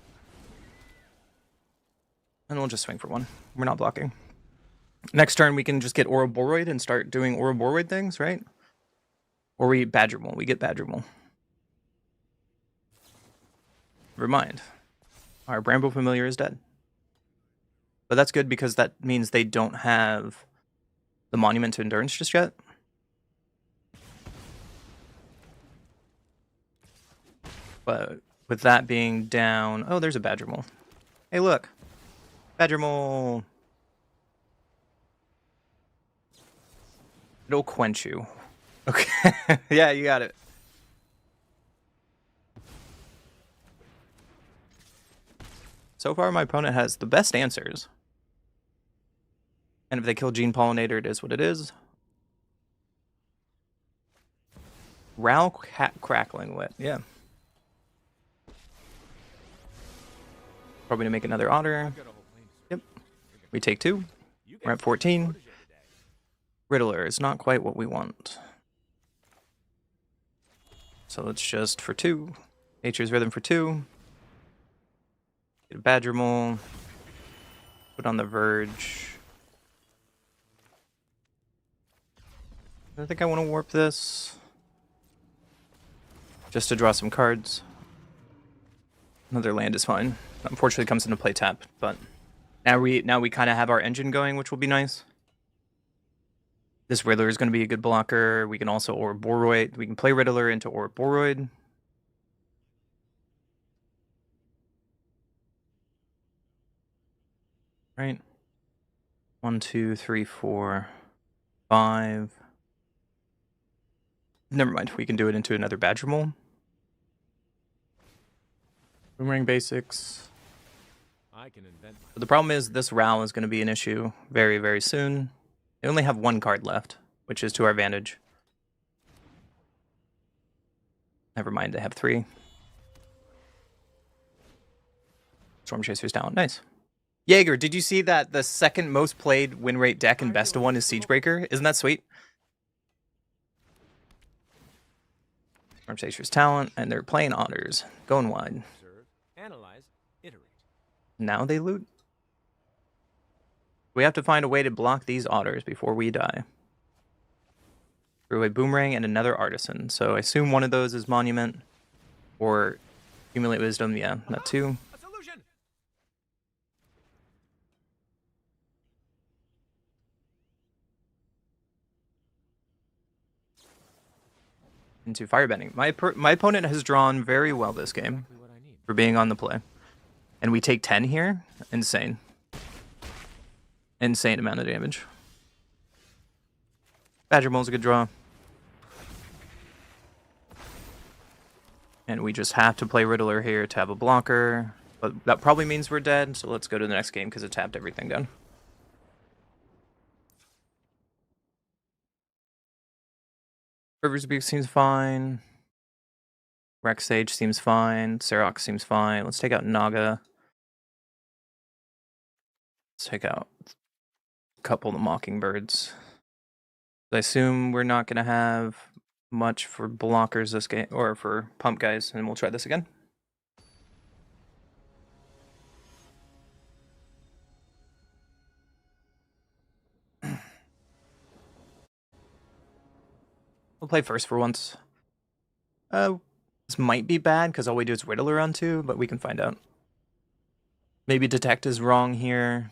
Speaker 1: And we'll just swing for one. We're not blocking. Next turn, we can just get Ouroboros and start doing Ouroboros things, right? Or we Badger Mole. We get Badger Mole. Never mind. Our Bramble Familiar is dead. But that's good because that means they don't have the Monument to Endurance just yet. But with that being down... Oh, there's a Badger Mole. Hey, look. Badger Mole. It'll quench you. Okay. Yeah, you got it. So far, my opponent has the best answers. And if they kill Gene Pollinator, it is what it is. Ral Crackling Wit, yeah. Probably to make another otter. Yep. We take 2. We're at 14. Riddler is not quite what we want. So let's just, for 2. Nature's Rhythm for 2. Get a Badger Mole. Put on the Verge. I think I want to warp this. Just to draw some cards. Another land is fine. Unfortunately, it comes into play tap, but now we kind of have our engine going, which will be nice. This Riddler is going to be a good blocker. We can also Ouroboros. We can play Riddler into Ouroboros. Right. 1, 2, 3, 4, 5. Never mind. We can do it into another Badger Mole. Boomerang Basics. But the problem is this Ral is going to be an issue very, very soon. They only have 1 card left, which is to our advantage. Never mind, they have 3. Storm Chaser's down. Nice. Jaeger, did you see that the second most played win rate deck in Best of 1 is Siegebreaker? Isn't that sweet? Storm Chaser's Talent, and they're playing Otters. Going wide.
Speaker 2: Analyze, iterate.
Speaker 1: Now they loot. We have to find a way to block these Otters before we die. Threw a Boomerang and another Artisan. So I assume one of those is Monument or Accumulate Wisdom. Yeah, that too.
Speaker 2: A solution.
Speaker 1: Into Firebending. My opponent has drawn very well this game
Speaker 2: Exactly what I need.
Speaker 1: for being on the play. And we take 10 here. Insane. Insane amount of damage. Badger Mole's a good draw. And we just have to play Riddler here to have a blocker. But that probably means we're dead, so let's go to the next game because it tapped everything down. River's Rebuke seems fine. Rex Sage seems fine. Serok seems fine. Let's take out Naga. Let's take out a couple of the Mockingbirds. I assume we're not going to have much for blockers this game, or for pump guys, and we'll try this again. We'll play first for once. This might be bad because all we do is Riddler on 2, but we can find out. Maybe Detect is wrong here.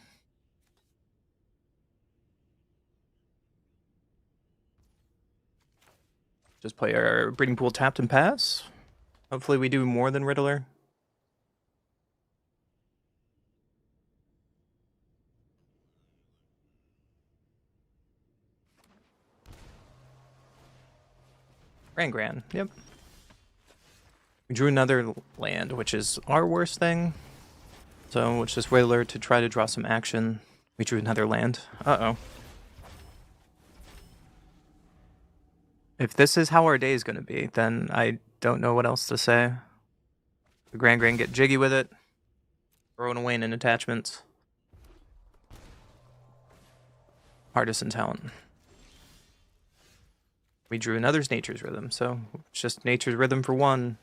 Speaker 1: Just play our Breeding Pool tapped and pass. Hopefully we do more than Riddler. Gran. Yep. We drew another land, which is our worst thing. So it's just Riddler to try to draw some action. We drew another land. Uh-oh. If this is how our day is going to be, then I don't know what else to say. The Gran get jiggy with it. Throwing away in attachments. Artisan Talent. We drew another's Nature's Rhythm, so it's just Nature's Rhythm for 1.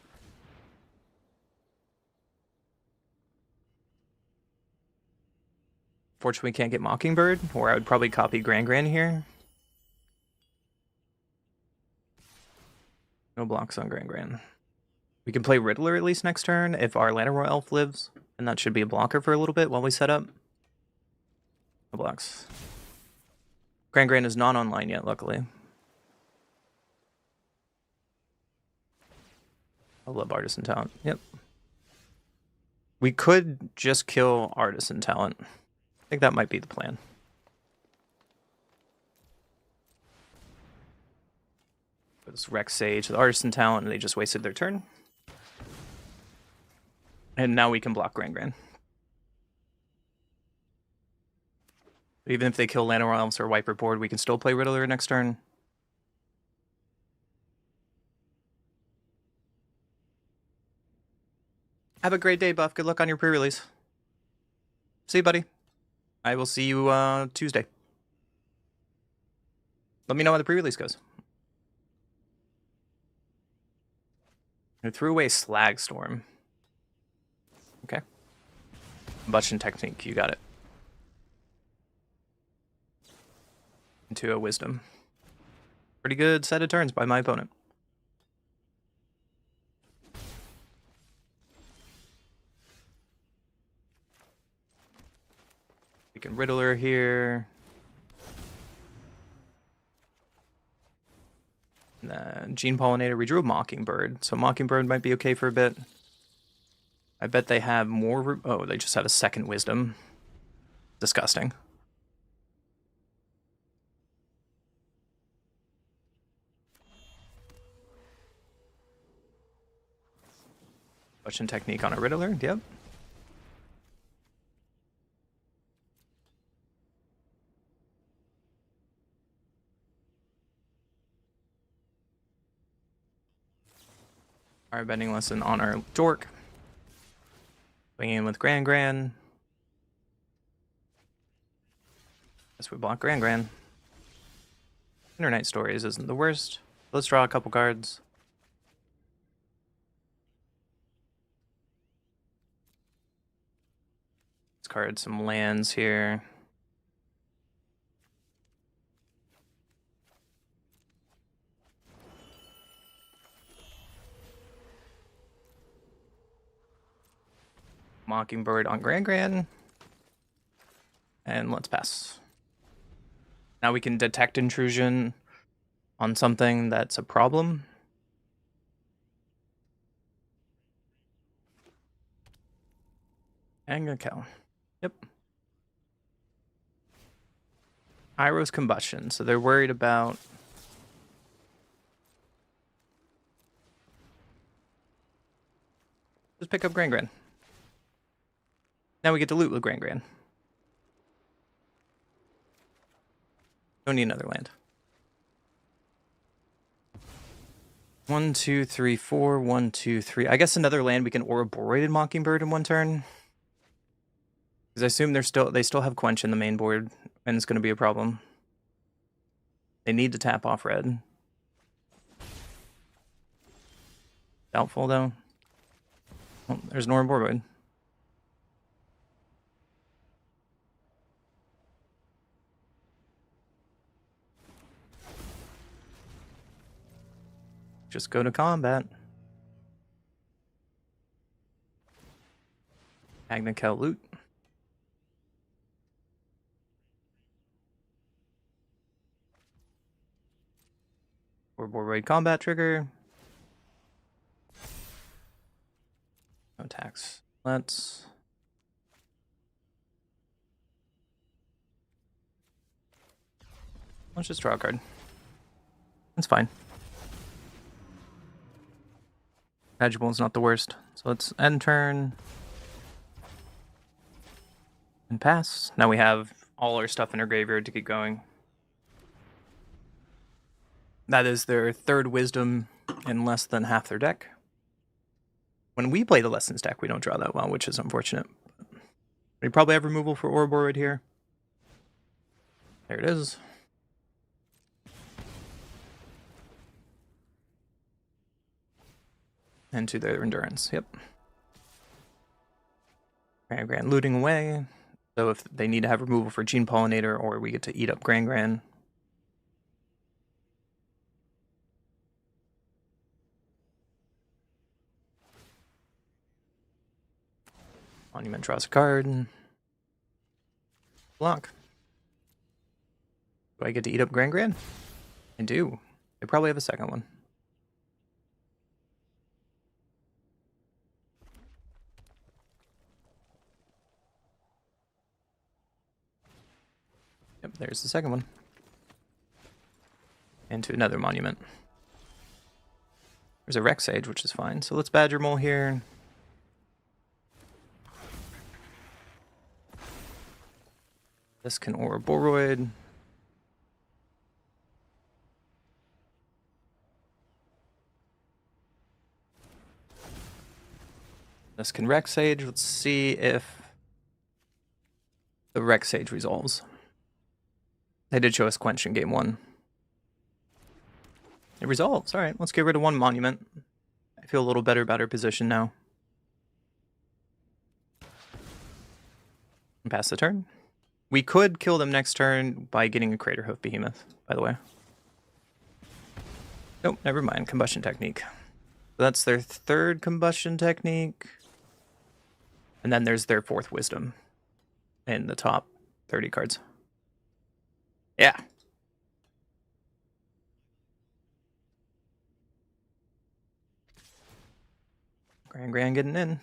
Speaker 1: Fortunately, we can't get Mockingbird, or I would probably copy Gran here. No blocks on Gran. We can play Riddler at least next turn if our Llanowar Elf lives, and that should be a blocker for a little bit while we set up. No blocks. Gran is not online yet, luckily. I love Artisan Talent. Yep. We could just kill Artisan Talent. I think that might be the plan. It's Rex Sage, the Artisan Talent, and they just wasted their turn. And now we can block Gran. Even if they kill Llanowar Elves or wipe our board, we can still play Riddler next turn. Have a great day, Buff. Good luck on your pre-release. See you, buddy. I will see you Tuesday. Let me know how the pre-release goes. I threw away Slag Storm. Okay. Combustion Technique, you got it. Into a Wisdom. Pretty good set of turns by my opponent. We can Riddler here. Gene Pollinator, we drew a Mockingbird, so Mockingbird might be okay for a bit. I bet they have more... Oh, they just have a second Wisdom. Disgusting. Combustion Technique on a Riddler, yep. Our bending lesson on our Dork. Going in with Gran. Guess we block Gran. Internight Stories isn't the worst. Let's draw a couple cards. Let's card some lands here. Mockingbird on Gran. And let's pass. Now we can detect intrusion on something that's a problem. Anger cow. Yep. Iro's combustion. So they're worried about... Just pick up Gran. Now we get to loot with Gran. Don't need another land. 1, 2, 3, 4. 1, 2, 3. I guess another land we can Ouroboros Mockingbird in one turn. Because I assume they still have Quench in the main board, and it's going to be a problem. They need to tap off red. Doubtful though. Oh, there's an Ouroboros. Just go to combat. Agnikel loot. Ouroboros combat trigger. No attacks. Let's just draw a card. That's fine. Magible's not the worst. So let's end turn. And pass. Now we have all our stuff in our graveyard to keep going. That is their third wisdom in less than half their deck. When we play the Lessons deck, we don't draw that well, which is unfortunate. We probably have removal for Ouroboros here. There it is. And to their endurance, yep. Gran looting away. So if they need to have removal for Gene Pollinator, or we get to eat up Gran. Monument draws a card. Block. Do I get to eat up Gran? I do. They probably have a second one. Yep, there's the second one. And to another monument. There's a Rex Sage, which is fine. So let's Badger Mole here. This can Ouroboros. This can Rex Sage. Let's see if the Rex Sage resolves. They did show us Quench in game 1. It resolves. All right, let's get rid of one monument. I feel a little better about our position now. And pass the turn. We could kill them next turn by getting a Craterhoof Behemoth, by the way. Nope, never mind. Combustion Technique. So that's their third Combustion Technique. And then there's their fourth Wisdom in the top 30 cards. Yeah. Gran getting in.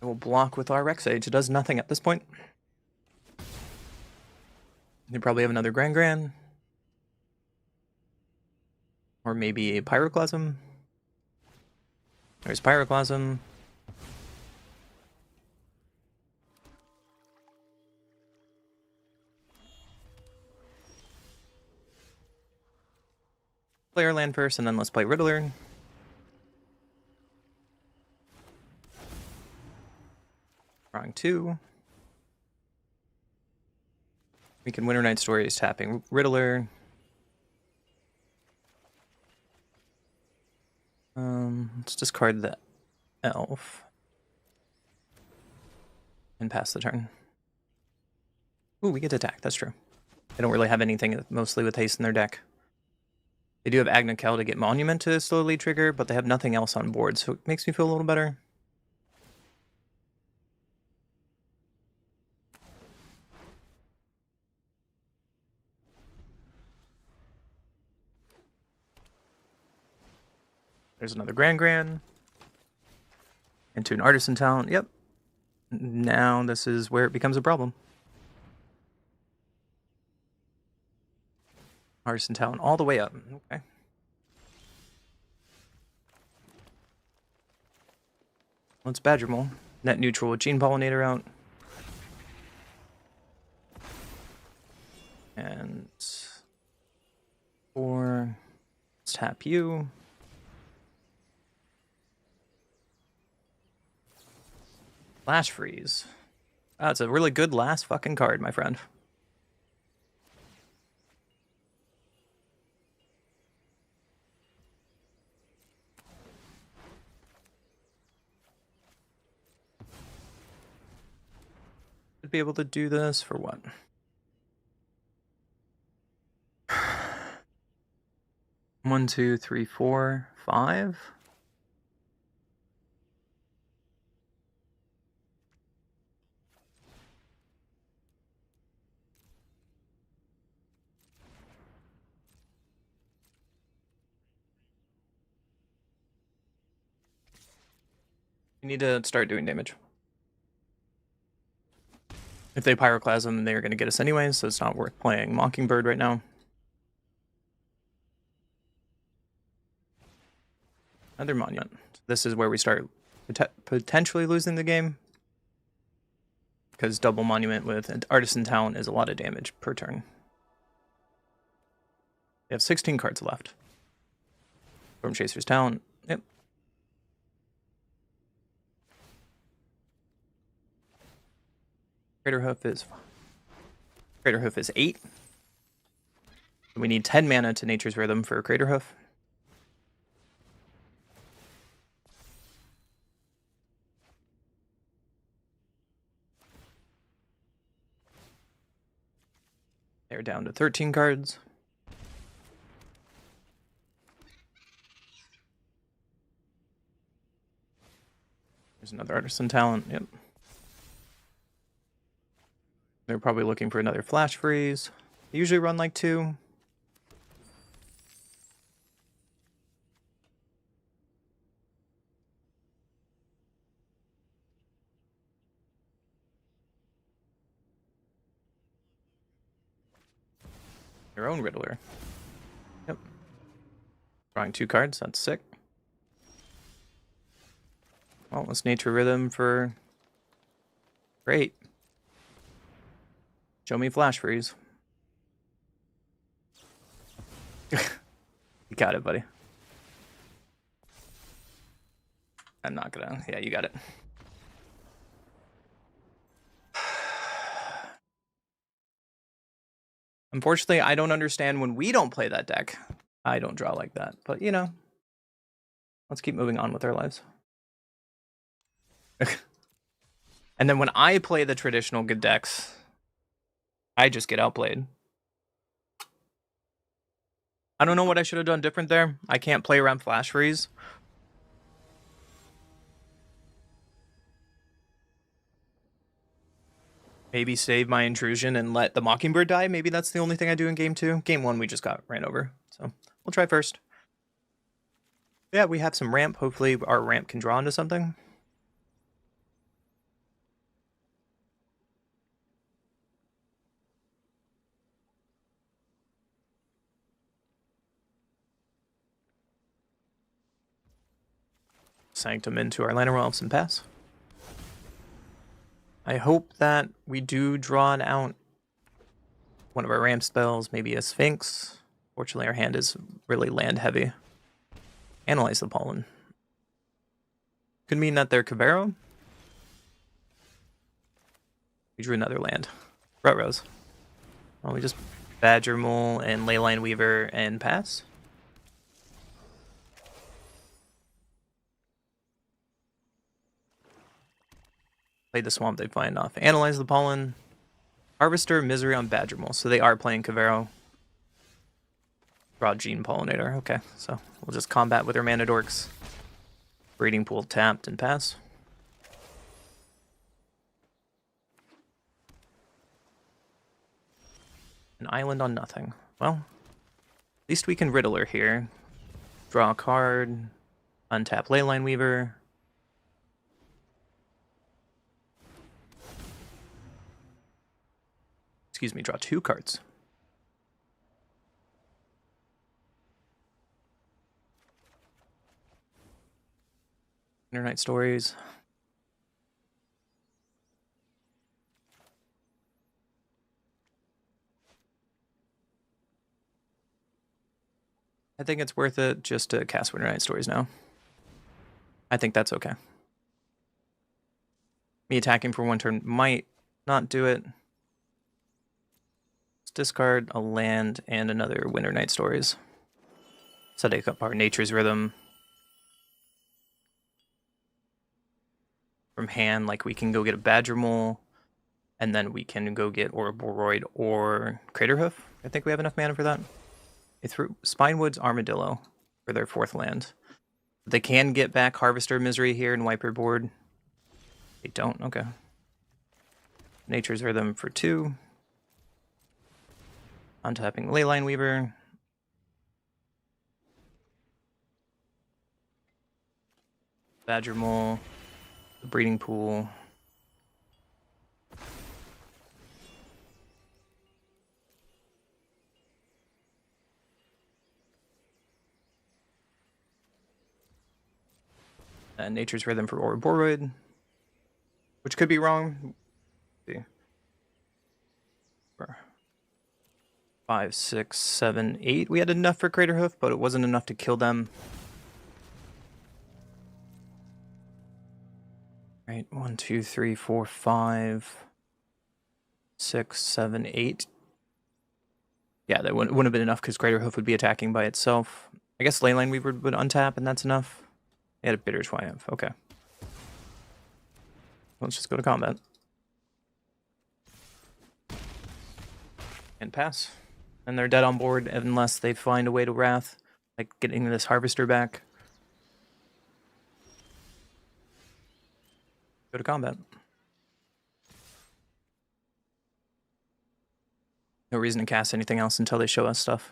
Speaker 1: We'll block with our Rex Sage. It does nothing at this point. They probably have another Gran. Or maybe a Pyroclasm. There's Pyroclasm. Play our land first, and then let's play Riddler. Drawing 2. We can Winter Night Stories tapping Riddler. Let's discard the Elf. And pass the turn. Ooh, we get to attack. That's true. They don't really have anything mostly with haste in their deck. They do have Agnakel to get Monument to slowly trigger, but they have nothing else on board, so it makes me feel a little better. There's another Grand. Into an Artisan Talent. Yep. Now this is where it becomes a problem. Artisan Talent all the way up. Okay. Let's Badger Mole. Net neutral with Gene Pollinator out. And 4. Let's tap you. Flash Freeze. That's a really good last fucking card, my friend. Should be able to do this for what? One, two, three, four, 5. You need to start doing damage. If they Pyroclasm, they're going to get us anyway, so it's not worth playing Mockingbird right now. Another Monument. This is where we start potentially losing the game. Because double Monument with an Artisan Talent is a lot of damage per turn. They have 16 cards left. Storm Chaser's Talent. Yep. Craterhoof is 8. We need 10 mana to Nature's Rhythm for Craterhoof. They're down to 13 cards. There's another Artisan Talent. Yep. They're probably looking for another Flash Freeze. They usually run like 2. Your own Riddler. Yep. Drawing 2 cards. That's sick. Well, let's Nature Rhythm for... Great. Show me Flash Freeze. You got it, buddy. I'm not gonna... Yeah, you got it. Unfortunately, I don't understand when we don't play that deck. I don't draw like that. But, you know. Let's keep moving on with our lives. And then when I play the traditional good decks, I just get outplayed. I don't know what I should have done different there. I can't play around Flash Freeze. Maybe save my intrusion and let the Mockingbird die. Maybe that's the only thing I do in game 2. Game 1, we just got ran over. So we'll try first. Yeah, we have some ramp. Hopefully our ramp can draw into something. Sanctum into our Llanowar Elves and pass. I hope that we do draw out one of our ramp spells, maybe a Sphinx. Fortunately, our hand is really land heavy. Analyze the Pollen. Could mean that they're Cabarro. We drew another land. Rutrose. Well, we just Badger Mole and Leyline Weaver and pass. Play the Swamp, they find off. Analyze the Pollen. Harvester, Misery on Badgermole. So they are playing Kavero. Draw Gene Pollinator. Okay, so we'll just combat with our mana dorks. Breeding Pool tapped and pass. An island on nothing. Well, at least we can Riddler here. Draw a card. Untap Leyline Weaver. Excuse me, draw 2 cards. Internight Stories. I think it's worth it just to cast Winternight Stories now. I think that's okay. Me attacking for 1 turn might not do it. Let's discard a land and another Winternight Stories. Setting up our Nature's Rhythm. From hand, like we can go get a Badgermole, and then we can go get Ouroboros or Craterhoof. I think we have enough mana for that. They threw Spinewood's Armadillo for their 4th land. They can get back Harvester Misery here and wipe your board. They don't, okay. Nature's Rhythm for 2. Untapping Leyline Weaver. Badgermole. The Breeding Pool. And Nature's Rhythm for Ouroboros, which could be wrong. Let's see. 5, 6, 7, 8. We had enough for Craterhoof, but it wasn't enough to kill them. Right, 1, 2, 3, 4, 5, 6, 7, 8. Yeah, that wouldn't have been enough because Craterhoof would be attacking by itself. I guess Leyline Weaver would untap, and that's enough. They had a Bitter Triumph. Okay. Let's just go to combat. And pass. And they're dead on board unless they find a way to Wrath, like getting this Harvester back. Go to combat. No reason to cast anything else until they show us stuff.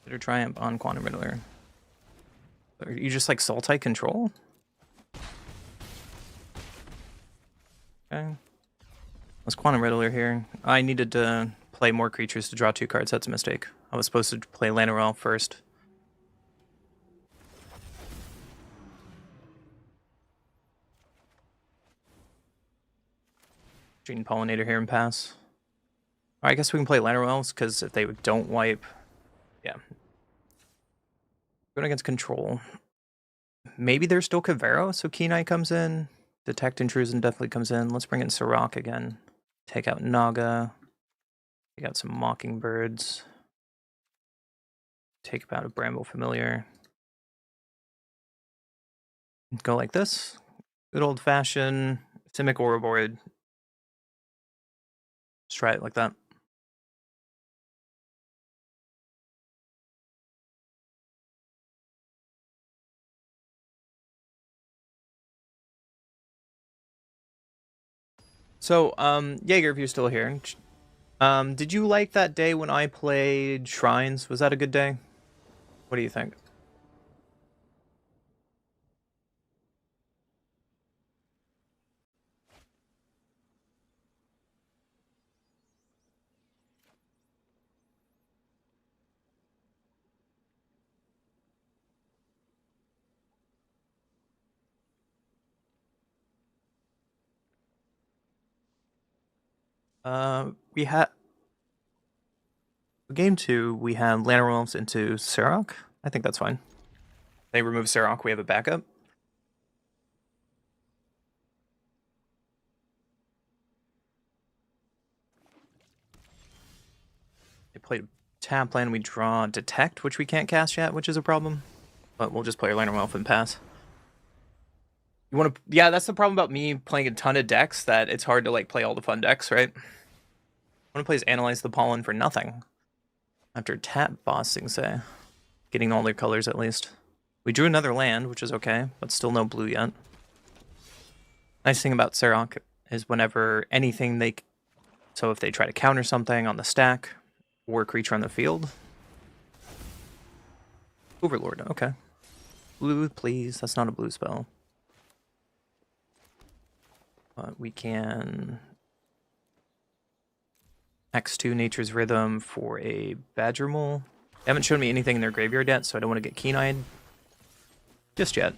Speaker 1: Bitter Triumph on Quantum Riddler. Are you just like Sultai control? Okay. Let's Quantum Riddler here. I needed to play more creatures to draw 2 cards. That's a mistake. I was supposed to play Llanowar first. Gene Pollinator here and pass. I guess we can play Llanowar because if they don't wipe... Yeah. Going against control. Maybe there's still Kavero, so Kenai comes in. Detect Intrusion definitely comes in. Let's bring in Sirach again. Take out Naga. Take out some Mockingbirds. Take out a Bramble Familiar. Go like this. Good old-fashioned Simic Ouroboros. Let's try it like that. So, Jaeger, if you're still here, did you like that day when I played Shrines? Was that a good day? What do you think? We had game 2. We had Llanowar into Sirach. I think that's fine. They remove Sirach. We have a backup. They played Tap land, we draw Detect, which we can't cast yet, which is a problem. But we'll just play our Lantern Elf and pass. You want to? Yeah, that's the problem about me playing a ton of decks, that it's hard to like play all the fun decks, right? One plays Analyze the Pollen for nothing. After tap bossing, say. Getting all their colors at least. We drew another land, which is okay, but still no blue yet. Nice thing about Serok is whenever anything they... So if they try to counter something on the stack, or creature on the field. Overlord, okay. Blue, please. That's not a blue spell. But we can... X2 Nature's Rhythm for a Badger Mole. They haven't shown me anything in their graveyard yet, so I don't want to get keen-eyed just yet.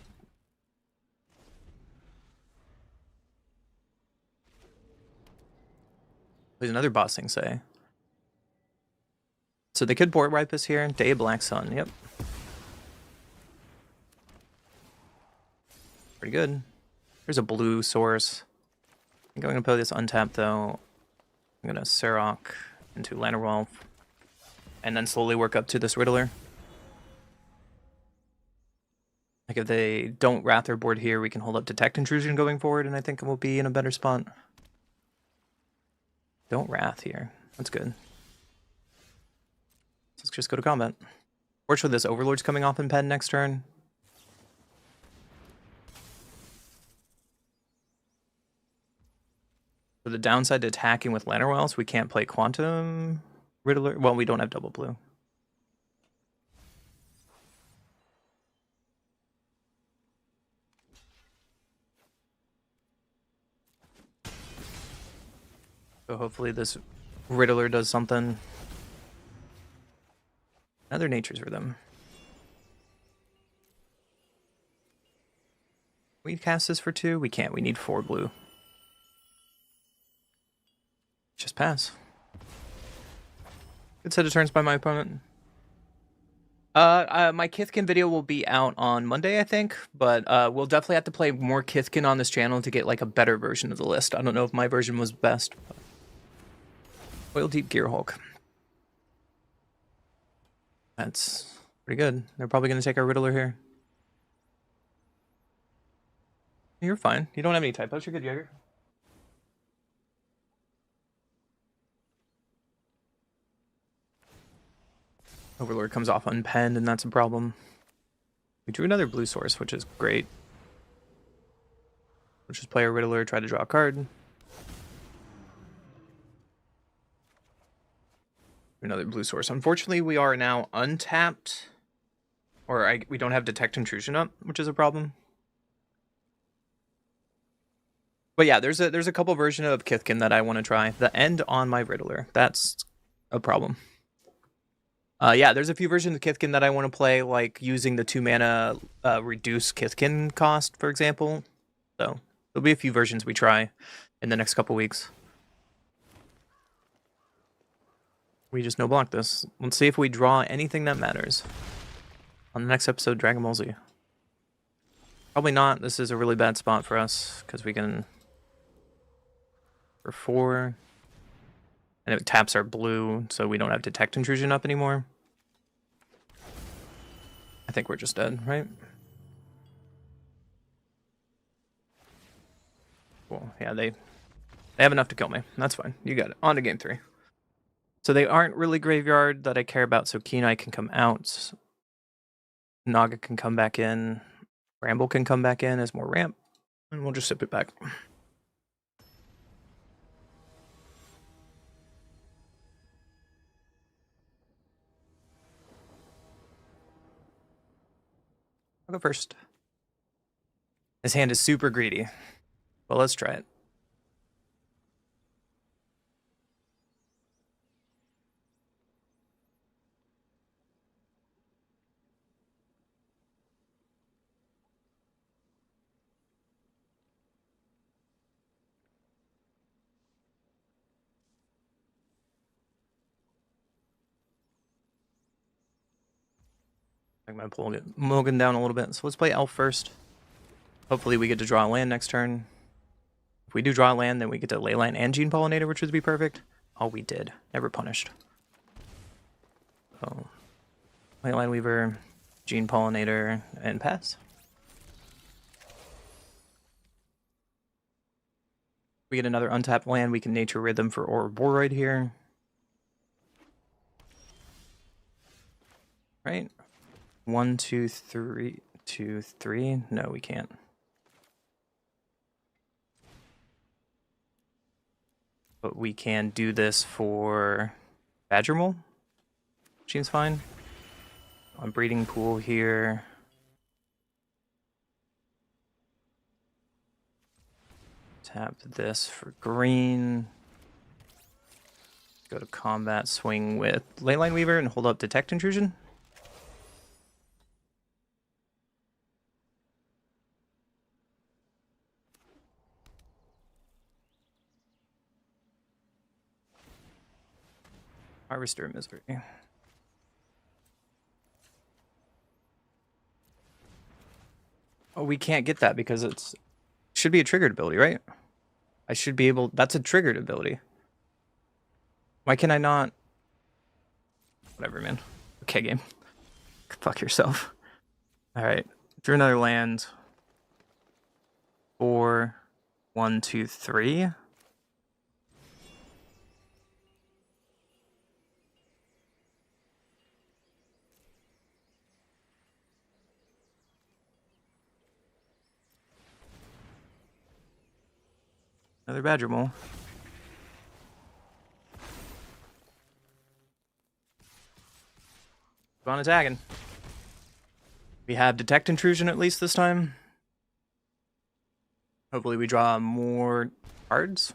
Speaker 1: There's another bossing, say. So they could board wipe us here. Day of Black Sun, yep. Pretty good. There's a blue source. I think I'm going to play this untapped, though. I'm going to Serok into Lantern Elf, and then slowly work up to this Riddler. Like if they don't Wrath their board here, we can hold up Detect Intrusion going forward, and I think we'll be in a better spot. Don't Wrath here. That's good. Let's just go to combat. Fortunately, this Overlord's coming off in pen next turn. So the downside to attacking with Lantern Wells, we can't play Quantum Riddler. Well, we don't have double blue. So hopefully this Riddler does something. Another Nature's Rhythm. We cast this for 2? We can't. We need 4 blue. Just pass. Good set of turns by my opponent. My Kithkin video will be out on Monday, I think, but we'll definitely have to play more Kithkin on this channel to get like a better version of the list. I don't know if my version was best. But... Oil Deep Gearhulk. That's pretty good. They're probably going to take our Riddler here. You're fine. You don't have any typos. You're good, Jaeger. Overlord comes off unpenned, and that's a problem. We drew another blue source, which is great. We'll just play a Riddler, try to draw a card. Another blue source. Unfortunately, we are now untapped. Or we don't have Detect Intrusion up, which is a problem. But yeah, there's a couple versions of Kithkin that I want to try. The end on my Riddler. That's a problem. Yeah, there's a few versions of Kithkin that I want to play, like using the 2 mana reduce Kithkin cost, for example. So there'll be a few versions we try in the next couple weeks. We just no-block this. Let's see if we draw anything that matters. On the next episode, Dragon Ball Z. Probably not. This is a really bad spot for us, because we can... For 4... And it taps our blue, so we don't have Detect Intrusion up anymore. I think we're just dead, right? Cool. Yeah, they have enough to kill me. That's fine. You got it. On to game 3. So they aren't really graveyard that I care about, so Keen-Eye can come out. Naga can come back in. Bramble can come back in as more ramp. And we'll just sip it back. I'll go first. This hand is super greedy. Well, let's try it. I might pull Mulligan down a little bit. So let's play Elf first. Hopefully we get to draw a land next turn. If we do draw a land, then we get to Leyline and Gene Pollinator, which would be perfect. Oh, we did. Never punished. So, Leyline Weaver, Gene Pollinator, and pass. We get another untapped land, we can Nature Rhythm for Ouroboros here. Right? 1, 2, 3, 2, 3. No, we can't. But we can do this for Badgermole. Seems fine. A breeding pool here. Tap this for green. Go to combat, swing with Leyline Weaver, and hold up Detect Intrusion. Harvester of Misery. Oh, we can't get that because it's should be a triggered ability, right? I should be able. That's a triggered ability. Why can I not? Whatever, man. Okay, game. Fuck yourself. All right, drew another land. 4, 1, 2, 3. Another Badgermole. Keep on attacking. We have Detect Intrusion at least this time. Hopefully we draw more cards.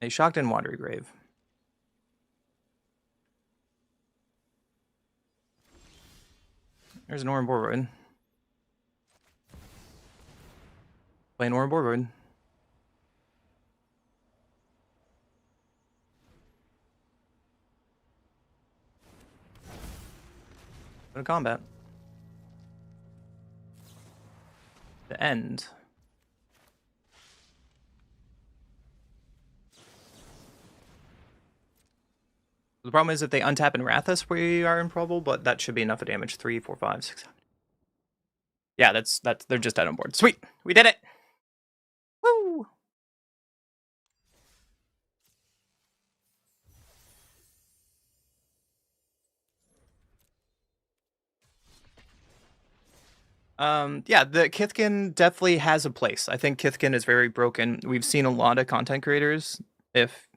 Speaker 1: A Shocked and Watery Grave. There's an Ouroboros. Play an Ouroboros. Go to combat. The end. The problem is if they untap and wrath us, we are in trouble, but that should be enough of damage. 3, 4, 5, 6, 7. Yeah, that's they're just dead on board. Sweet, we did it. Woo! Yeah, the Kithkin definitely has a place. I think Kithkin is very broken. We've seen a lot of content creators, if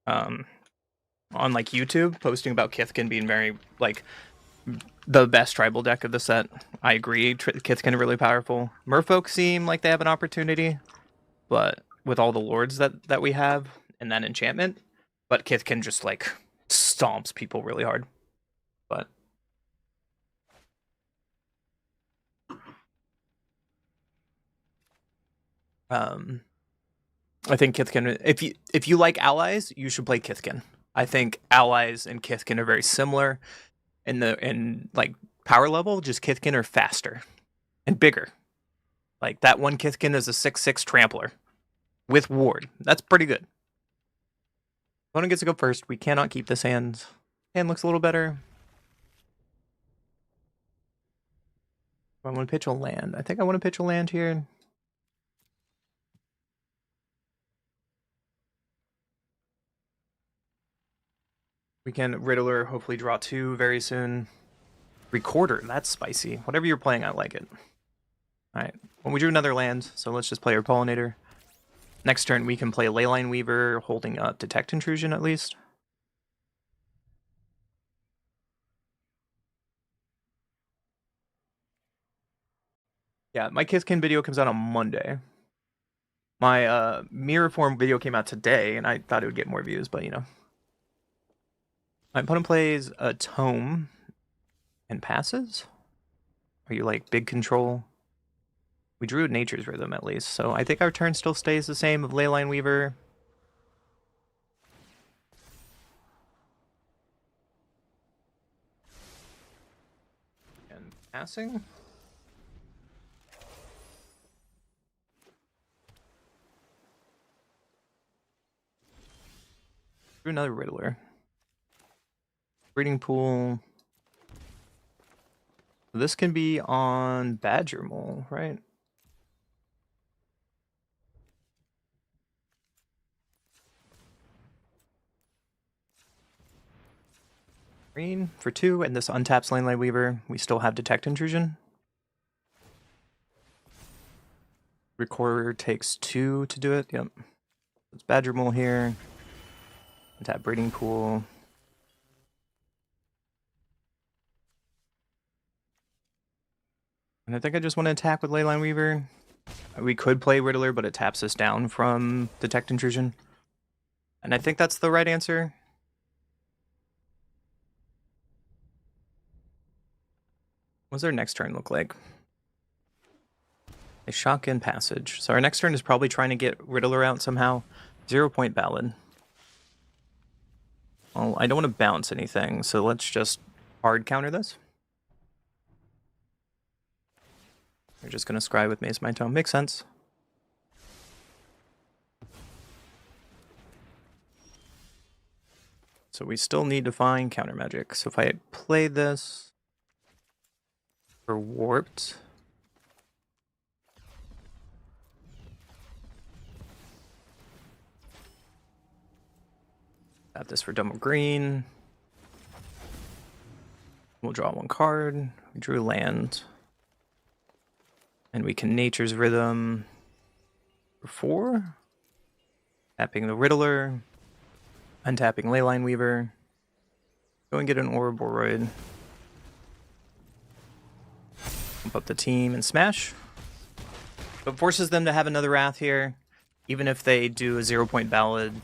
Speaker 1: on like YouTube, posting about Kithkin being very like the best tribal deck of the set. I agree. Kithkin are really powerful. Merfolk seem like they have an opportunity, but with all the lords that we have and that enchantment, but Kithkin just like stomps people really hard. But I think Kithkin. If you like allies, you should play Kithkin. I think allies and Kithkin are very similar in like power level. Just Kithkin are faster and bigger. Like that one Kithkin is a 6/6 trampler with ward. That's pretty good. Opponent gets to go first. We cannot keep this hand. Hand looks a little better. I want to pitch a land. I think I want to pitch a land here. We can Riddler, hopefully draw 2 very soon. Recorder, that's spicy. Whatever you're playing, I like it. Alright, well, we drew another land, so let's just play our Pollinator. Next turn, we can play Leyline Weaver, holding up Detect Intrusion at least. Yeah, my Kithkin video comes out on Monday. My Mirror Form video came out today, and I thought it would get more views, but you know. My opponent plays a Tome and passes. Are you like big control? We drew Nature's Rhythm at least, so I think our turn still stays the same of Leyline Weaver. And passing. Do another Riddler. Breeding pool. This can be on Badger Mole, right? Green for 2, and this untaps Leyline Weaver. We still have Detect Intrusion. Recorder takes 2 to do it. Yep. It's Badger Mole here. Untap Breeding Pool. And I think I just want to attack with Leyline Weaver. We could play Riddler, but it taps us down from Detect Intrusion. And I think that's the right answer. What does our next turn look like? A Shotgun Passage. So our next turn is probably trying to get Riddler out somehow. 0-point Ballad. Well, I don't want to bounce anything, so let's just hard counter this. We're just going to scry with Maze Mind Tome. Makes sense. So we still need to find counter magic. So if I play this for Warped, got this for double green. We'll draw 1 card. We drew land. And we can Nature's Rhythm for 4. Tapping the Riddler. Untapping Leyline Weaver. Go and get an Ouroboros. Pump up the team and smash. But forces them to have another Wrath here. Even if they do a 0-point Ballad,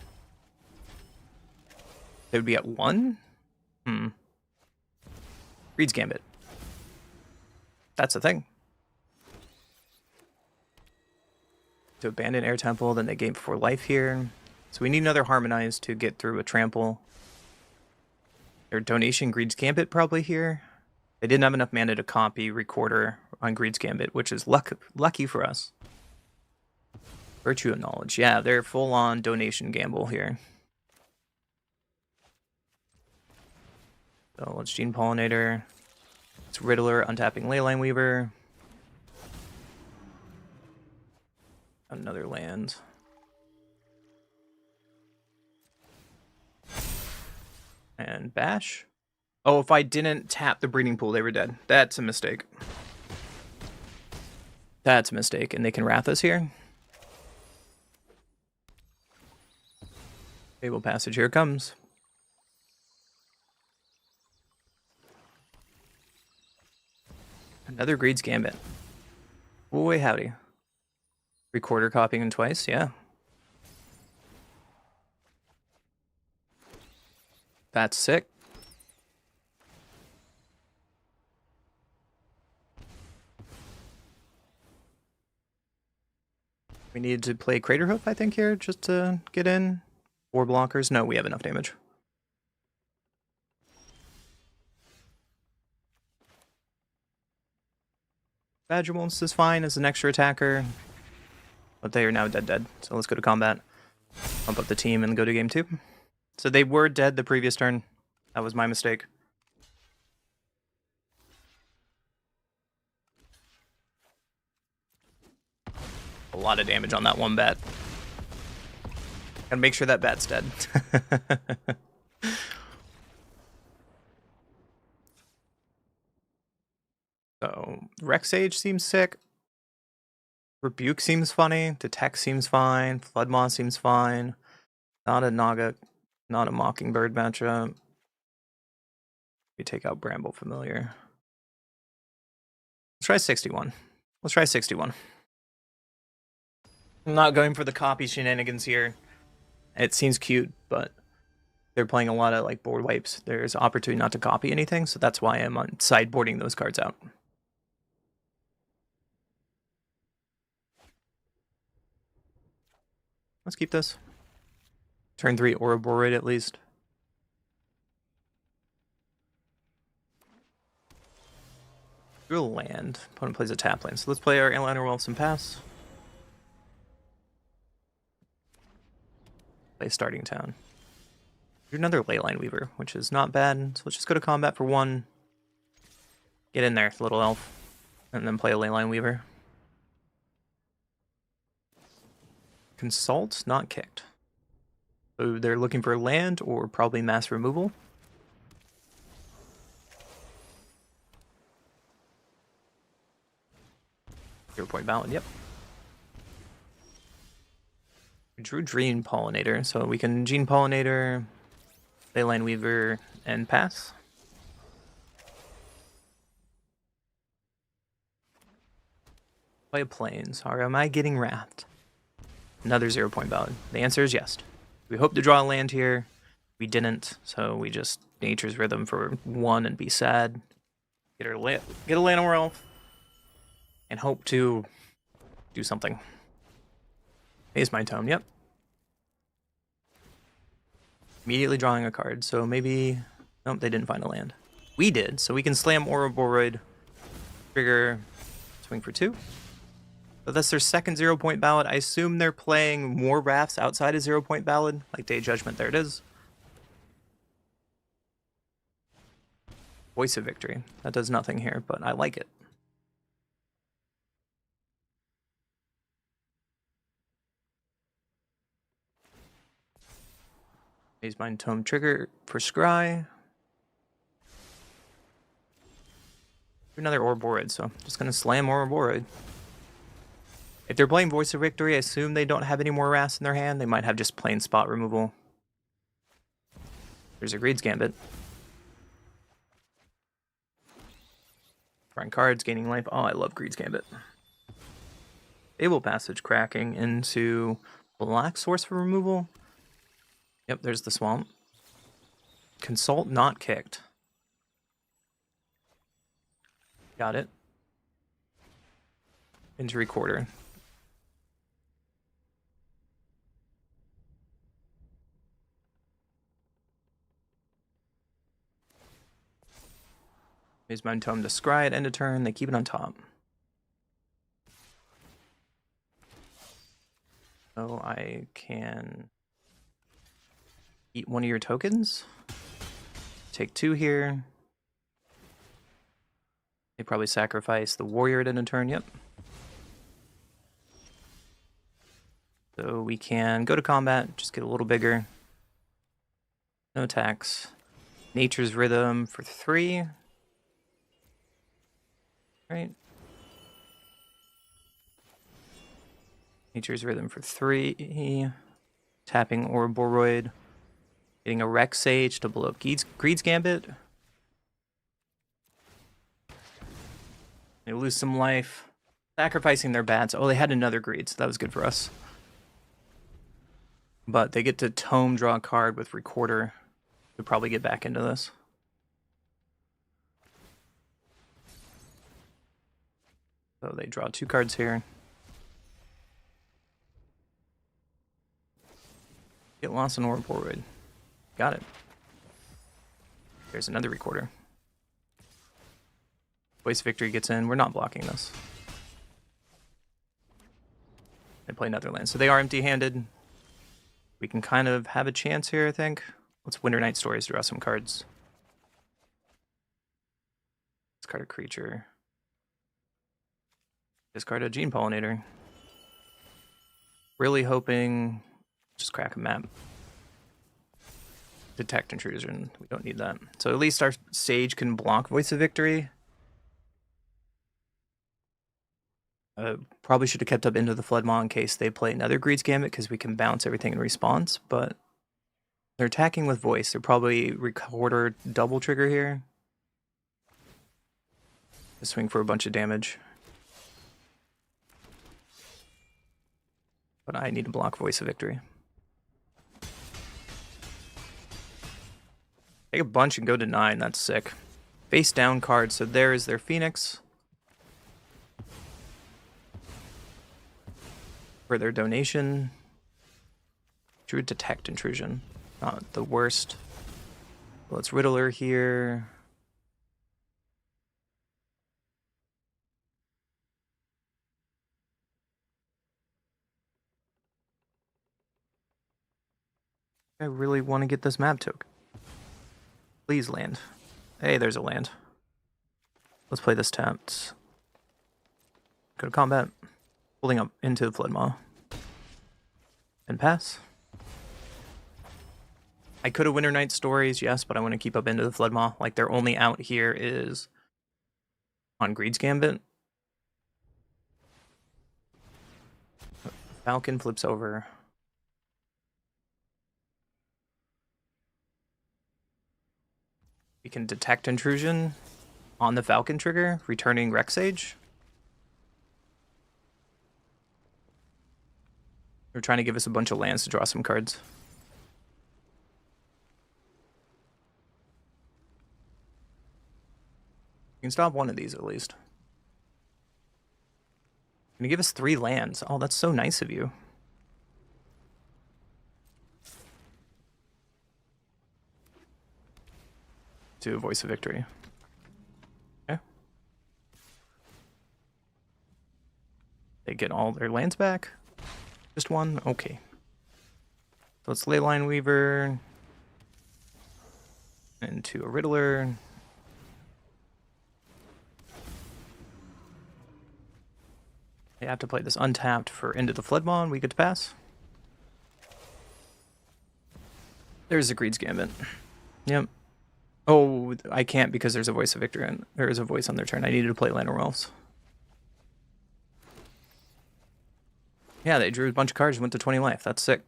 Speaker 1: they would be at 1? Reed's Gambit. That's the thing. To abandon Air Temple, then they gain 4 life here. So we need another Harmonize to get through a Trample. Their Donation Greed's Gambit probably here. They didn't have enough mana to copy Recorder on Greed's Gambit, which is lucky for us. Virtue of Knowledge. Yeah, they're full-on Donation Gamble here. So let's Gene Pollinator. It's Riddler, untapping Leyline Weaver. Another land. And bash. Oh, if I didn't tap the breeding pool, they were dead. That's a mistake. That's a mistake. And they can Wrath us here. Fable Passage, here it comes. Another Greed's Gambit. Boy, howdy. Recorder copying him twice, yeah. That's sick. We need to play Craterhoof, I think, here, just to get in. 4 blockers. No, we have enough damage. Badger Wolves is fine as an extra attacker. But they are now dead. So let's go to combat. Pump up the team and go to game 2. So they were dead the previous turn. That was my mistake. A lot of damage on that one bat. Gotta make sure that bat's dead. So, Rex Age seems sick. Rebuke seems funny. Detect seems fine. Floodmaw seems fine. Not a Naga, not a Mockingbird matchup. We take out Bramble Familiar. Let's try 61. Let's try 61. I'm not going for the copy shenanigans here. It seems cute, but they're playing a lot of like board wipes. There's opportunity not to copy anything, so that's why I'm on sideboarding those cards out. Let's keep this. Turn 3 Ouroboros at least. Drew a land. Opponent plays a tap land. So let's play our Airliner Wolves and pass. Play Starting Town. Another Leyline Weaver, which is not bad. So let's just go to combat for one. Get in there, little elf. And then play a Leyline Weaver. Consult, not kicked. So they're looking for land or probably mass removal. Point ballad, yep. We drew Gene Pollinator, so we can Gene Pollinator, Leyline Weaver, and pass. Play a Plains. Or am I getting wrapped? Another 0-point ballad. The answer is yes. We hope to draw a land here. We didn't, so we just Nature's Rhythm for one and be sad. Get a Llanowar Elf, and hope to do something. Phase my tone, yep. Immediately drawing a card, so maybe... Nope, they didn't find a land. We did, so we can slam Ouroboros, trigger, swing for 2. But that's their second 0-point ballad. I assume they're playing more Wraths outside of 0-point ballad, like Day Judgment, there it is. Voice of Victory. That does nothing here, but I like it. Phase Mind Tome trigger for Scry. Another Ouroboros, so I'm just gonna slam Ouroboros. If they're playing Voice of Victory, I assume they don't have any more Wraths in their hand. They might have just plain spot removal. There's a Greed's Gambit. Drawing cards, gaining life. Oh, I love Greed's Gambit. Fable Passage cracking into Black Source for removal. Yep, there's the Swamp. Consult not kicked. Got it. Into Recorder. Phase Mind Tome to scry at end of turn. They keep it on top. So I can eat one of your tokens. Take 2 here. They probably sacrifice the warrior at end of turn. Yep. So we can go to combat, just get a little bigger. No attacks. Nature's Rhythm for 3. Right. Nature's Rhythm for 3. Tapping Ouroboros. Getting a Rex Sage to blow up Greed's Gambit. They lose some life. Sacrificing their bats. Oh, they had another Greed, so that was good for us. But they get to Tome, draw a card with Recorder. We'll probably get back into this. So they draw 2 cards here. Get lost in Ouroboros. Got it. There's another Recorder. Voice of Victory gets in. We're not blocking this. They play Netherlands. So they are empty-handed. We can kind of have a chance here, I think. Let's Winter Night Stories, draw some cards. Discard a creature. Discard a Gene Pollinator. Really hoping... Just crack a map. Detect Intrusion. We don't need that. So at least our Sage can block Voice of Victory. Probably should have kept up into the Floodmaw in case they play another Greed's Gambit, because we can bounce everything in response, but they're attacking with Voice. They're probably Recorder double trigger here. Swing for a bunch of damage. But I need to block Voice of Victory. Take a bunch and go to 9, that's sick. Face down card, so there is their Phoenix. For their donation. Drew Detect Intrusion. Not the worst. Let's Riddler here. I really want to get this map token. Please land. Hey, there's a land. Let's play this tapped. Go to combat. Holding up into the Flood Maw. And pass. I could have Winter Night Stories, yes, but I want to keep up into the Flood Maw. Like, their only out here is on Greed's Gambit. Falcon flips over. We can detect intrusion on the Falcon trigger, returning Rex Sage. They're trying to give us a bunch of lands to draw some cards. You can stop one of these at least. Can you give us 3 lands? Oh, that's so nice of you. To Voice of Victory. Okay. They get all their lands back. Just one? Okay. So it's Leyline Weaver. Into a Riddler. They have to play this untapped for Into the Flood Maw, and we get to pass. There's the Greed's Gambit. Yep. Oh, I can't because there's a Voice of Victory and there is a voice on their turn. I needed to play Land of Realms. Yeah, they drew a bunch of cards and went to 20 life. That's sick.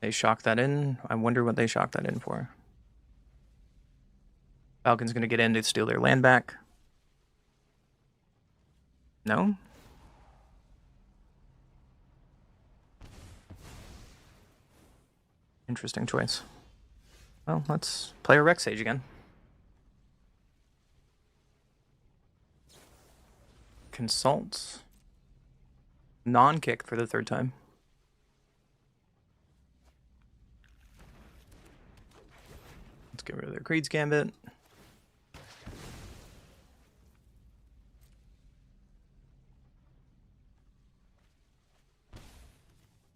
Speaker 1: They shocked that in. I wonder what they shocked that in for. Falcon's going to get in to steal their land back. No? Interesting choice. Well, let's play a Rex Sage again. Consult. Non-kick for the 3rd time. Let's get rid of their Greed's Gambit.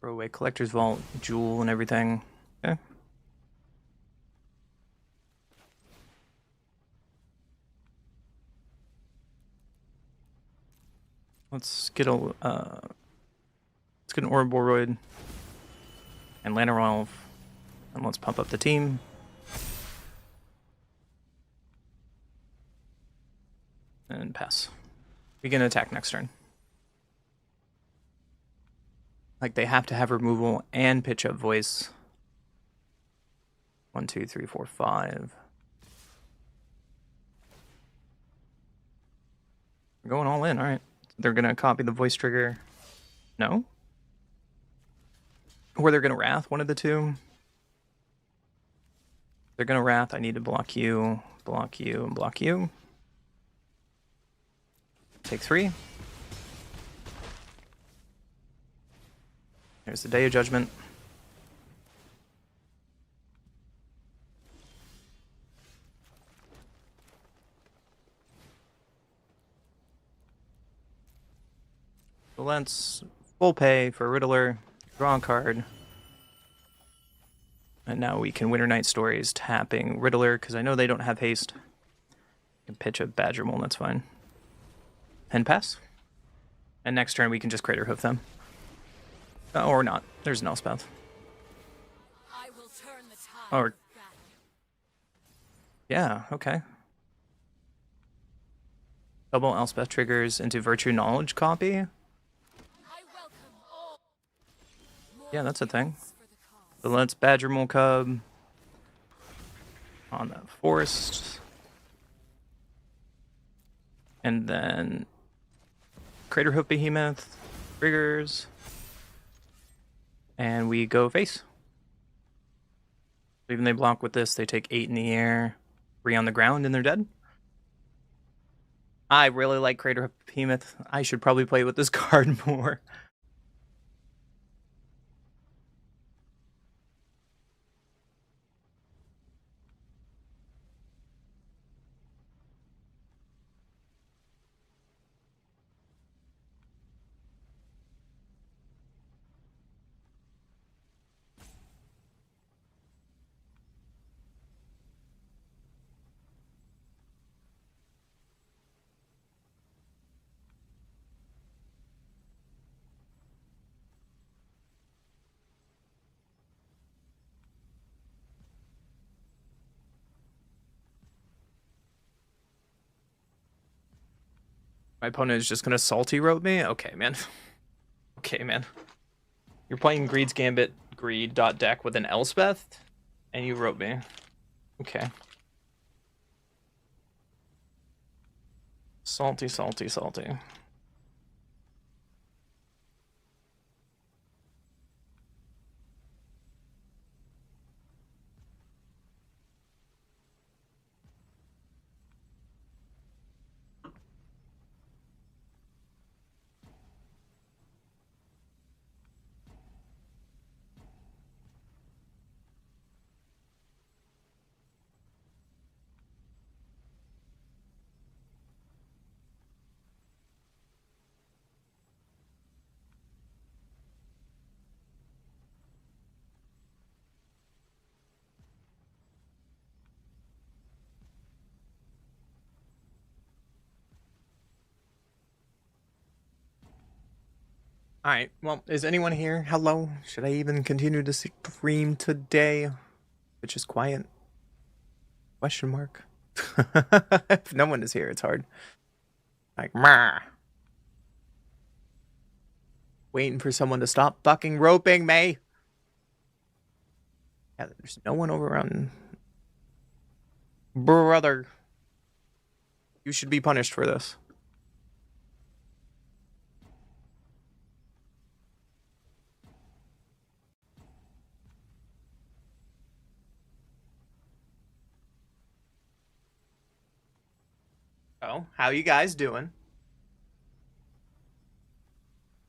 Speaker 1: Throw away Collector's Vault, Jewel, and everything. Okay. Let's get an Ouroboros and Lanarolf, and let's pump up the team. And pass. We can attack next turn. Like, they have to have removal and pitch up voice. 1, 2, 3, 4, 5. We're going all in, alright. They're gonna copy the voice trigger. No? Or they're gonna Wrath, one of the two. They're gonna Wrath, I need to block you, and block you. Take 3. There's the Day of Judgment. So let's full pay for Riddler, draw a card. And now we can Winter Night Stories tapping Riddler, because I know they don't have haste. I can pitch a Badger Mole, that's fine. And pass. And next turn we can just Crater Hoof them. Or not. There's an Elspeth.
Speaker 3: I will turn the tide
Speaker 1: Or
Speaker 3: of battle.
Speaker 1: yeah, okay. Double Elspeth triggers into Virtue Knowledge copy.
Speaker 3: I welcome all.
Speaker 1: Yeah, that's a thing.
Speaker 3: For the cause.
Speaker 1: So let's Badger Mole Cub on the Forest. And then Crater Hoof Behemoth triggers. And we go face. Even they block with this, they take 8 in the air, 3 on the ground, and they're dead. I really like Crater Hoof Behemoth. I should probably play with this card more. My opponent is just gonna salty rope me? Okay, man. Okay, man. You're playing Greed's Gambit Greed.deck with an Elspeth, and you rope me. Okay. Salty, salty, salty. Alright, well, is anyone here? Hello? Should I even continue to stream today? Which is quiet. Question mark. If no one is here, it's hard. Like, meh. Waiting for someone to stop fucking roping me. Yeah, there's no one over on... Brother. You should be punished for this. Oh, how you guys doing?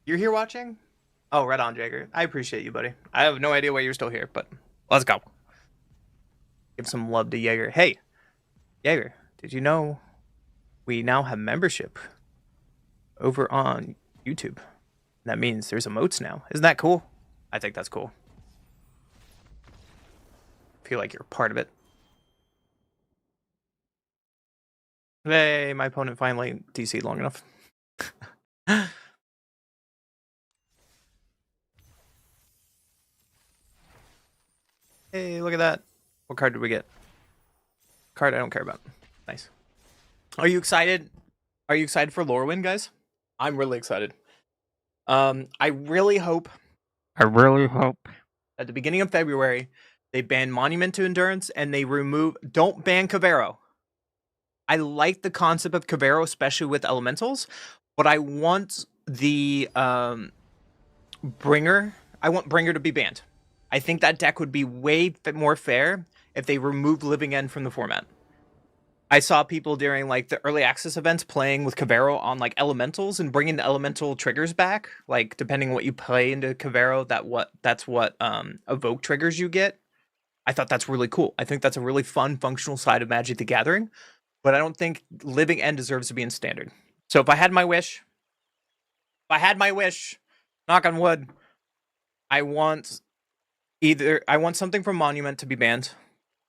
Speaker 1: You're here watching? Oh, right on, Jagger. I appreciate you, buddy. I have no idea why you're still here, but let's go. Give some love to Jaeger. Hey, Jaeger, did you know we now have membership over on YouTube? That means there's emotes now. Isn't that cool? I think that's cool. Feel like you're a part of it. Hey, my opponent finally DC'd long enough. Hey, look at that. What card did we get? Card I don't care about. Nice. Are you excited? Are you excited for LORWYN, guys? I'm really excited. I really hope at the beginning of February they ban Monument to Endurance and they don't ban Cavero. I like the concept of Cavero, especially with elementals, but I want the Bringer. I want Bringer to be banned. I think that deck would be way more fair if they removed Living End from the format. I saw people during like the early access events playing with Cavero on like elementals and bringing the elemental triggers back. Like depending on what you play into Cavero, that's what evoke triggers you get. I thought that's really cool. I think that's a really fun functional side of Magic the Gathering, but I don't think Living End deserves to be in standard. So if I had my wish, knock on wood, I want something from Monument to be banned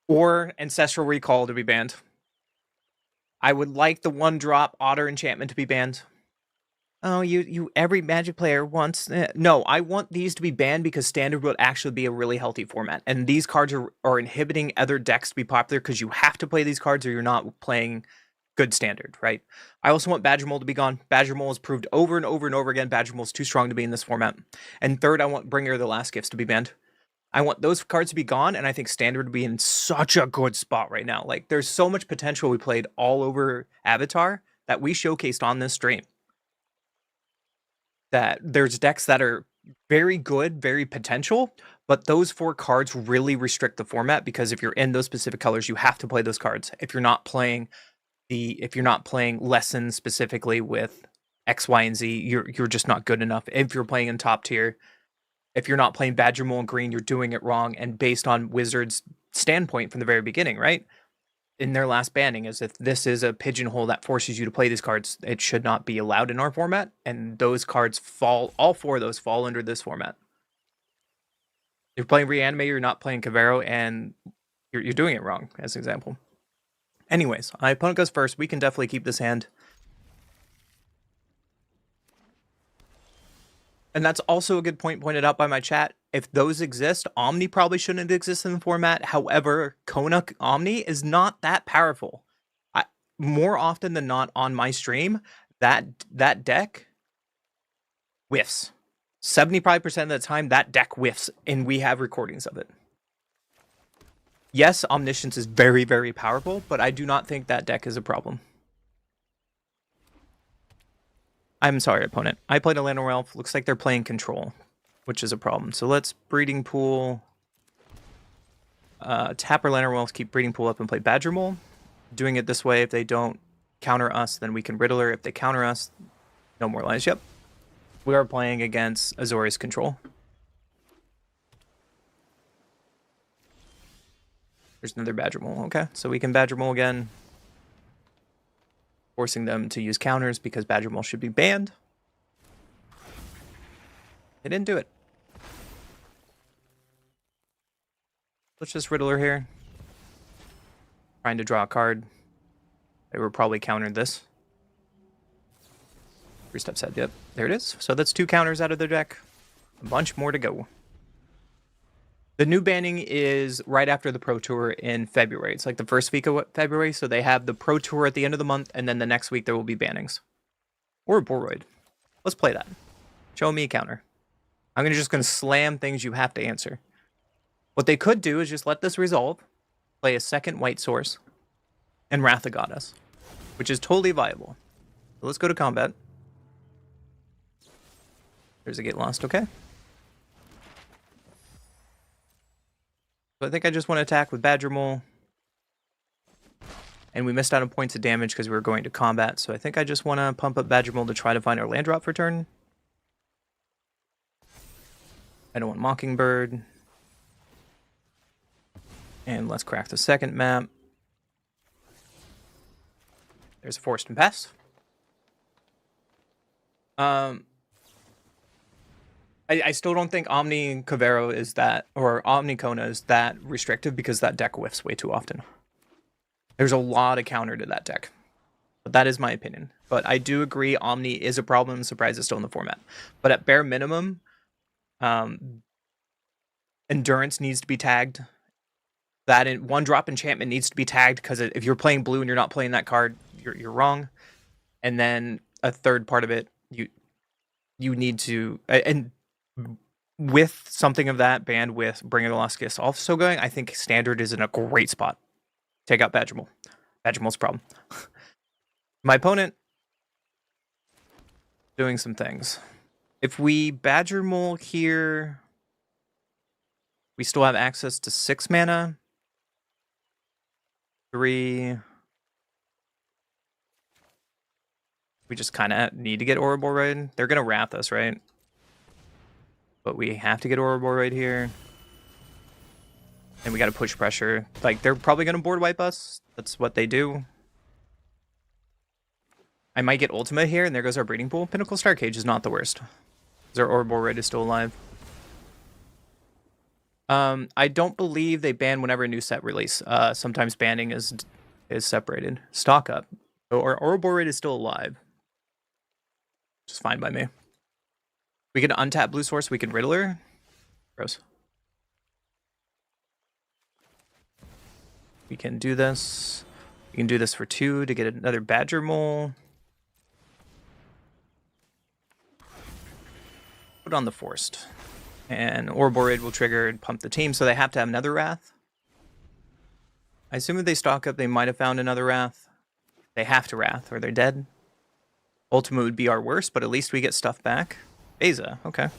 Speaker 1: or Ancestral Recall to be banned. I would like the 1-drop Otter Enchantment to be banned. Oh, every Magic player wants... No, I want these to be banned because Standard would actually be a really healthy format. And these cards are inhibiting other decks to be popular because you have to play these cards or you're not playing good Standard, right? I also want Badger Mole to be gone. Badger Mole has proved over and over and over again Badger Mole is too strong to be in this format. And third, I want Bringer of the Last Gifts to be banned. I want those cards to be gone, and I think Standard would be in such a good spot right now. Like, there's so much potential we played all over Avatar that we showcased on this stream. That there's decks that are very good, very potential, but those 4 cards really restrict the format because if you're in those specific colors, you have to play those cards. If you're not playing lessons specifically with X, Y, and Z, you're just not good enough. If you're playing in top tier, if you're not playing Badger Mole and Green, you're doing it wrong. And based on Wizards' standpoint from the very beginning, right? In their last banning, is if this is a pigeonhole that forces you to play these cards, it should not be allowed in our format. And those cards all 4 of those fall under this format. If you're playing Reanimator, you're not playing Cavero, and you're doing it wrong, as an example. Anyways, my opponent goes first. We can definitely keep this hand. And that's also a good point pointed out by my chat. If those exist, Omni probably shouldn't exist in the format. However, Konuk Omni is not that powerful. More often than not on my stream, that deck whiffs. 75% of the time, that deck whiffs, and we have recordings of it. Yes, Omniscience is very, very powerful, but I do not think that deck is a problem. I'm sorry, opponent. I played a Llanowar Elf. Looks like they're playing Control, which is a problem. So let's Breeding Pool. Tap our Llanowar Elves, keep Breeding Pool up, and play Badger Mole. Doing it this way, if they don't counter us, then we can Riddler. If they counter us, no more lies. Yep. We are playing against Azorius Control. There's another Badger Mole. Okay, so we can Badger Mole again. Forcing them to use counters because Badger Mole should be banned. They didn't do it. Let's just Riddler here. Trying to draw a card. They were probably countering this. 3 steps ahead. Yep, there it is. So that's 2 counters out of their deck. A bunch more to go. The new banning is right after the Pro Tour in February. It's like the first week of February, so they have the Pro Tour at the end of the month, and then the next week there will be bannings. Or a Boroid. Let's play that. Show me a counter. I'm just going to slam things you have to answer. What they could do is just let this resolve, play a second white source, and Wrath the Goddess, which is totally viable. So let's go to combat. There's a Get Lost, okay. So I think I just want to attack with Badger Mole. And we missed out on points of damage because we were going to combat, so I think I just want to pump up Badger Mole to try to find our land drop for turn. I don't want Mockingbird. And let's crack the second map. There's a Forest and Pass. I still don't think Omni Cavero is that, or Omni Kona is that restrictive because that deck whiffs way too often. There's a lot of counter to that deck. But that is my opinion. But I do agree Omni is a problem. I'm surprised it's still in the format. But at bare minimum, Endurance needs to be tagged. That in one drop enchantment needs to be tagged because if you're playing blue and you're not playing that card, you're wrong. And then a third part of it, you need to, and with something of that band with Bring of the Lost Gifts also going, I think Standard is in a great spot. Take out Badger Mole. Badger Mole's a problem. My opponent doing some things. If we Badger Mole here, we still have access to 6 mana. 3. We just kind of need to get Ouroboros. They're going to Wrath us, right? But we have to get Ouroboros right here. And we got to push pressure. Like, they're probably going to board wipe us. That's what they do. I might get Ultimate here, and there goes our Breeding Pool. Pinnacle Star Cage is not the worst. Because our Ouroboros is still alive. I don't believe they ban whenever a new set release. Sometimes banning is separated. Stock up. So our Ouroboros is still alive. Which is fine by me. We can untap blue source, we can Riddler. Gross. We can do this. We can do this for 2 to get another Badger Mole. Put on the Forced. And Ouroboros will trigger and pump the team, so they have to have another Wrath. I assume if they stock up, they might have found another Wrath. They have to Wrath, or they're dead. Ultimate would be our worst, but at least we get stuff back. Beza, okay.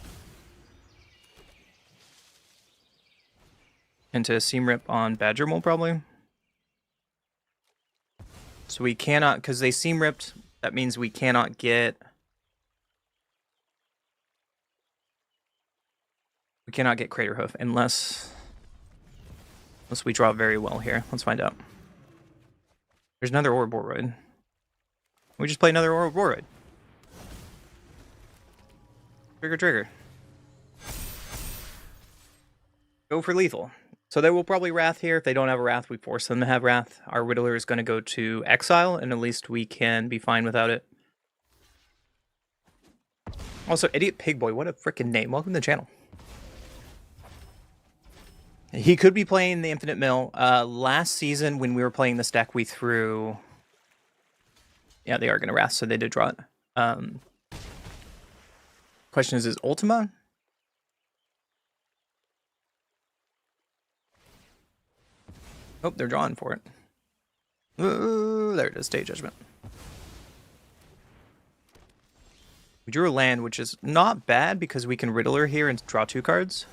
Speaker 1: Into Seam Rip on Badger Mole, probably. So we cannot, because they Seam Ripped, that means we cannot get... We cannot get Crater Hoof unless we draw very well here. Let's find out. There's another Ouroboros. We just play another Ouroboros. Trigger, trigger. Go for lethal. So they will probably Wrath here. If they don't have a Wrath, we force them to have Wrath. Our Riddler is going to go to Exile, and at least we can be fine without it. Also, Idiot Pigboy, what a freaking name. Welcome to the channel. He could be playing the Infinite Mill. Last season, when we were playing this deck, we threw... Yeah, they are going to Wrath, so they did draw it. Question is Ultima? Oh, they're drawing for it. Ooh, there it is, Stage Judgment. We drew a land, which is not bad because we can Riddler here and draw 2 cards.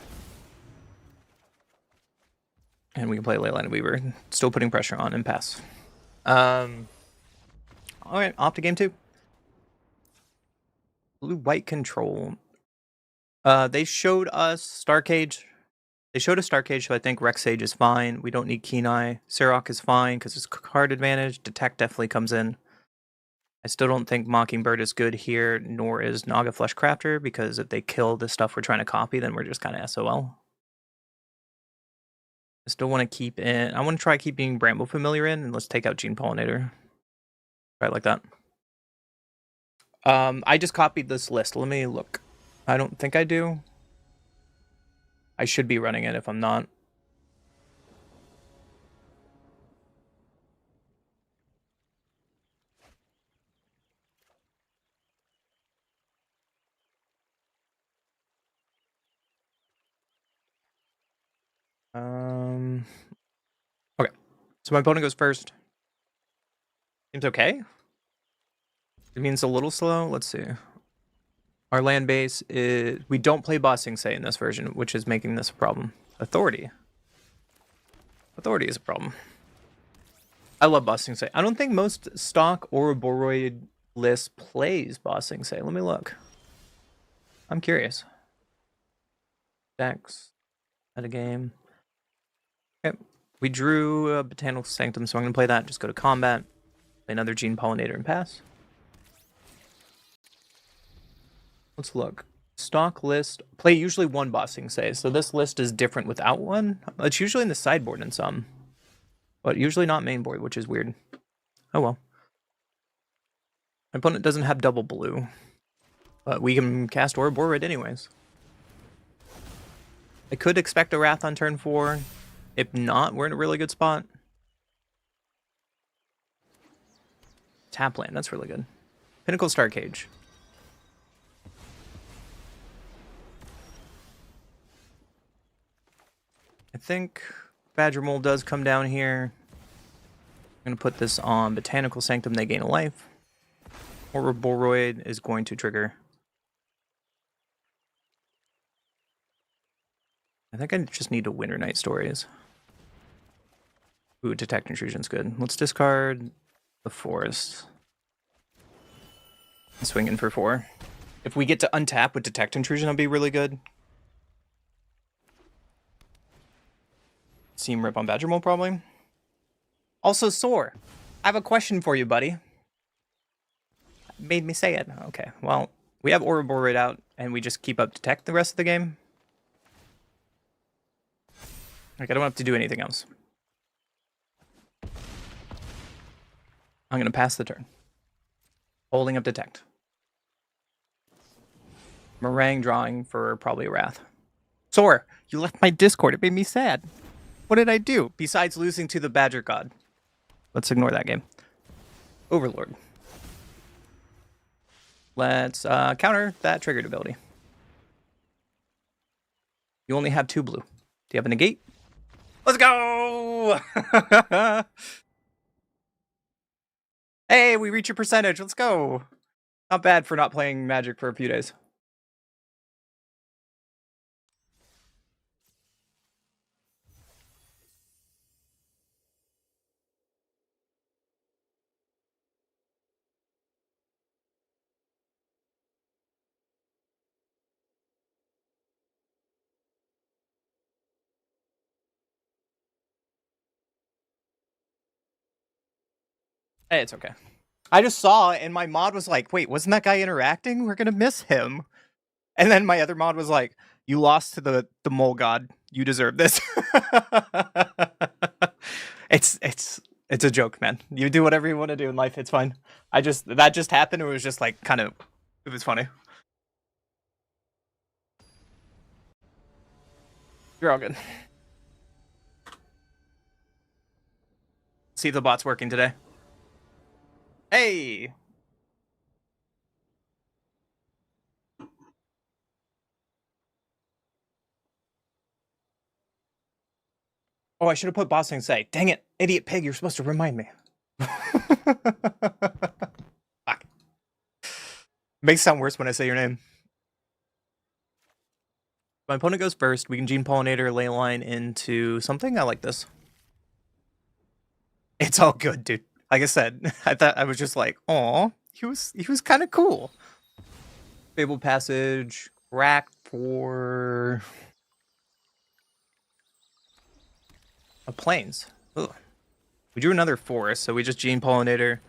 Speaker 1: And we can play Leyline Weaver. Still putting pressure on and pass. Alright, off to game 2. Blue-white control. They showed us Starcage. They showed us Starcage, so I think Rexage is fine. We don't need Keen Eye. Serok is fine because it's card advantage. Detect definitely comes in. I still don't think Mockingbird is good here, nor is Naga Flesh Crafter, because if they kill the stuff we're trying to copy, then we're just kind of SOL. I still want to keep in... I want to try keeping Bramble Familiar in, and let's take out Gene Pollinator. Try it like that. I just copied this list. Let me look. I don't think I do. I should be running it if I'm not. Okay. So my opponent goes first. Seems okay. It means a little slow. Let's see. Our land base is... We don't play Bossing Say in this version, which is making this a problem. Authority. Authority is a problem. I love Bossing Say. I don't think most stock Ouroboros list plays Bossing Say. Let me look. I'm curious. Decks. At a game. Okay. We drew a Botanical Sanctum, so I'm going to play that. Just go to combat. Play another Gene Pollinator and pass. Let's look. Stock list. Play usually 1 Bossing Say. So this list is different without one. It's usually in the sideboard in some. But usually not main board, which is weird. Oh well. My opponent doesn't have double blue. But we can cast Ouroboros anyways. I could expect a Wrath on turn 4. If not, we're in a really good spot. Tap land, that's really good. Pinnacle Starcage. I think Badger Mole does come down here. I'm going to put this on Botanical Sanctum, they gain a life. Ouroboros is going to trigger. I think I just need to Winter Night Stories. Ooh, Detect Intrusion's good. Let's discard the Forest. Swing in for 4. If we get to untap with Detect Intrusion, that'll be really good. Seam Rip on Badger Mole, probably. Also, Soar, I have a question for you, buddy. Made me say it. Okay, well, we have Ouroboros out, and we just keep up Detect the rest of the game. Like, I don't have to do anything else. I'm going to pass the turn. Holding up Detect. Meringue drawing for probably a Wrath. Soar, you left my Discord. It made me sad. What did I do? Besides losing to the Badger God. Let's ignore that game. Overlord. Let's counter that triggered ability. You only have 2 blue. Do you have a negate? Let's go! Hey, we reach a percentage. Let's go. Not bad for not playing Magic for a few days. Hey, it's okay. I just saw, and my mod was like, wait, wasn't that guy interacting? We're gonna miss him. And then my other mod was like, you lost to the mole god. You deserve this. It's a joke, man. You do whatever you want to do in life. It's fine. That just happened. It was just like kind of, it was funny. You're all good. See if the bot's working today. Hey! Oh, I should have put boss thing say. Dang it, idiot pig, you're supposed to remind me. Fuck. Makes it sound worse when I say your name. My opponent goes first. We can Gene Pollinator, ley line into something. I like this. It's all good, dude. Like I said, I thought I was just like, "Aw, he was kind of cool." Fable Passage, crack for a plains. Ugh. We drew another forest, so we just Gene Pollinator.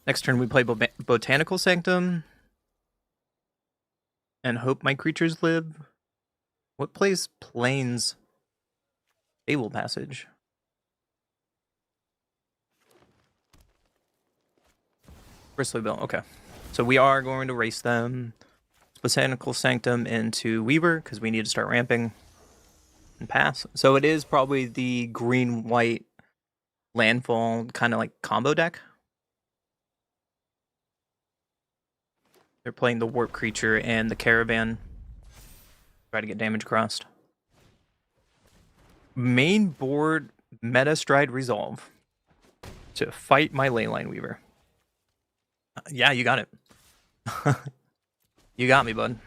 Speaker 1: Next turn we play Botanical Sanctum and hope my creatures live. What plays plains? Fable Passage. Bristly Bill, okay. So we are going to race them. Botanical Sanctum into Weaver, because we need to start ramping and pass. So it is probably the green-white landfall kind of like combo deck. They're playing the Warp Creature and the Caravan. Try to get damage crossed. Main board Meta Stride Resolve to fight my Leyline Weaver. Yeah, you got it. You got me, bud.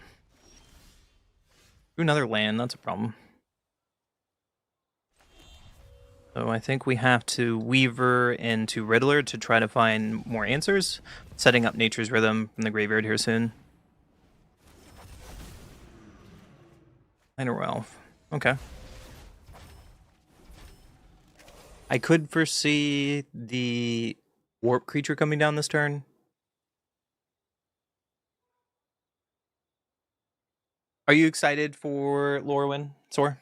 Speaker 1: Do another land, that's a problem. So I think we have to Weaver into Riddler to try to find more answers. Setting up Nature's Rhythm from the graveyard here soon. Minor Ralph. Okay. I could foresee the Warp Creature coming down this turn. Are you excited for LORWYN, Sor?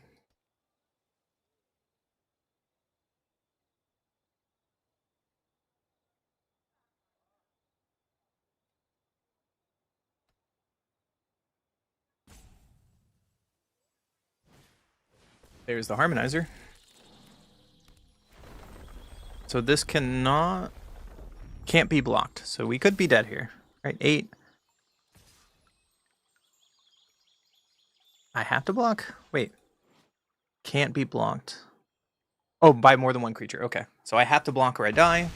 Speaker 1: There's the Harmonizer. So this can't be blocked. So we could be dead here. Right, 8. I have to block? Wait. Can't be blocked. Oh, by more than one creature. Okay. So I have to block or I die.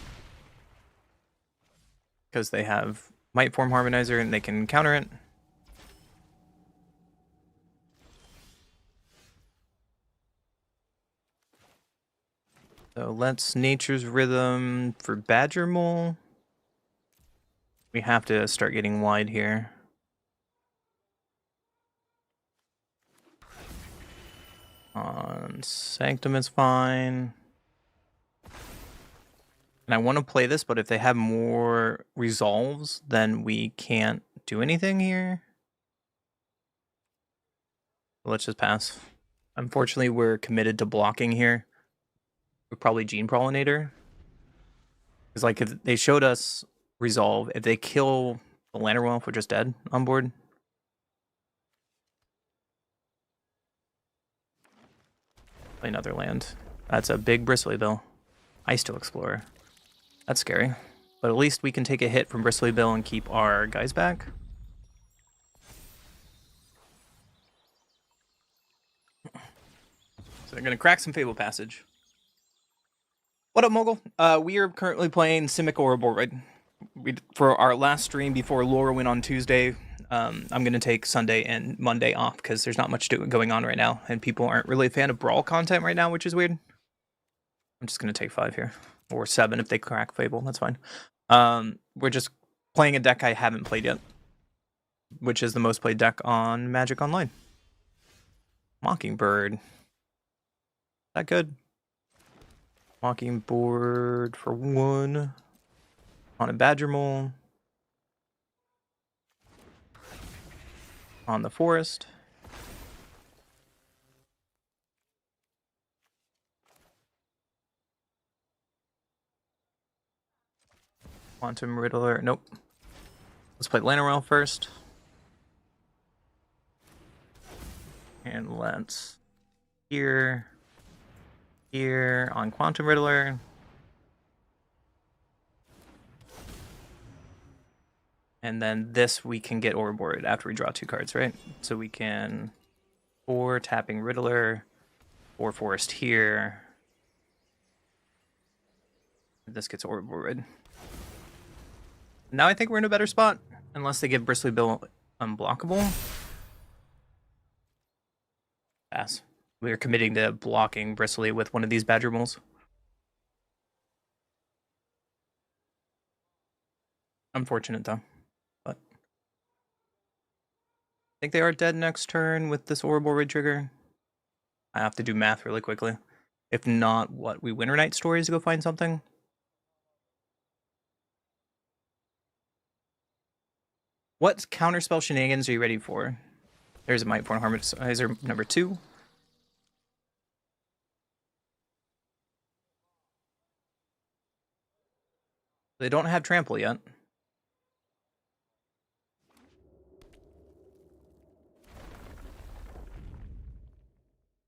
Speaker 1: Because they have Might Form Harmonizer and they can counter it. So let's Nature's Rhythm for Badger Mole. We have to start getting wide here. On Sanctum is fine. And I want to play this, but if they have more resolves, then we can't do anything here. Let's just pass. Unfortunately, we're committed to blocking here. We're probably Gene Pollinator. Because, like, if they showed us resolve, if they kill the Lantern Wolf, we're just dead on board. Play another land. That's a big Bristly Bill. Ice Steel Explorer. That's scary. But at least we can take a hit from Bristly Bill and keep our guys back. So they're going to crack some Fable Passage. What up, Mogul? We are currently playing Simic Ouroboros. For our last stream before LORWYN on Tuesday, I'm going to take Sunday and Monday off because there's not much going on right now, and people aren't really a fan of Brawl content right now, which is weird. I'm just going to take 5 here. Or 7 if they crack Fable, that's fine. We're just playing a deck I haven't played yet, which is the most played deck on Magic Online. Mockingbird. Is that good? Mockingbird for 1. On a Badger Mole. On the Forest. Quantum Riddler. Nope. Let's play Lantern first. And let's here on Quantum Riddler. And then this we can get overboarded after we draw 2 cards, right? So we can 4 tapping Riddler, 4 Forest here, This gets Orbital Red. Now I think we're in a better spot. Unless they give Bristly Bill unblockable. Pass. We are committing to blocking Bristly with one of these Badger Moles. Unfortunate though. But I think they are dead next turn with this Orbital Red trigger. I have to do math really quickly. If not, what? We Winter Night Stories to go find something? What counterspell shenanigans are you ready for? There's a Mightborn Harmonizer number 2. They don't have Trample yet.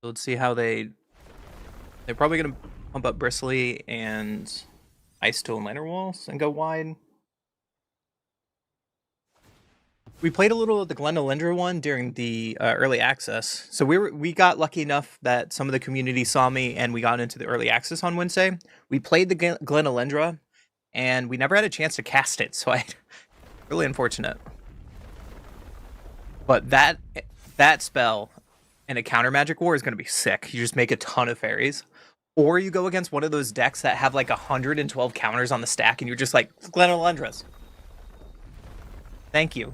Speaker 1: So let's see how they're probably going to pump up Bristly and Ice Tool and Lantern Walls and go wide. We played a little of the Glenalindra one during the early access. So we got lucky enough that some of the community saw me and we got into the early access on Wednesday. We played the Glenalindra and we never had a chance to cast it. So really unfortunate. But that spell in a counter magic war is going to be sick. You just make a ton of fairies. Or you go against one of those decks that have like 112 counters on the stack and you're just like, Glenalindras. Thank you.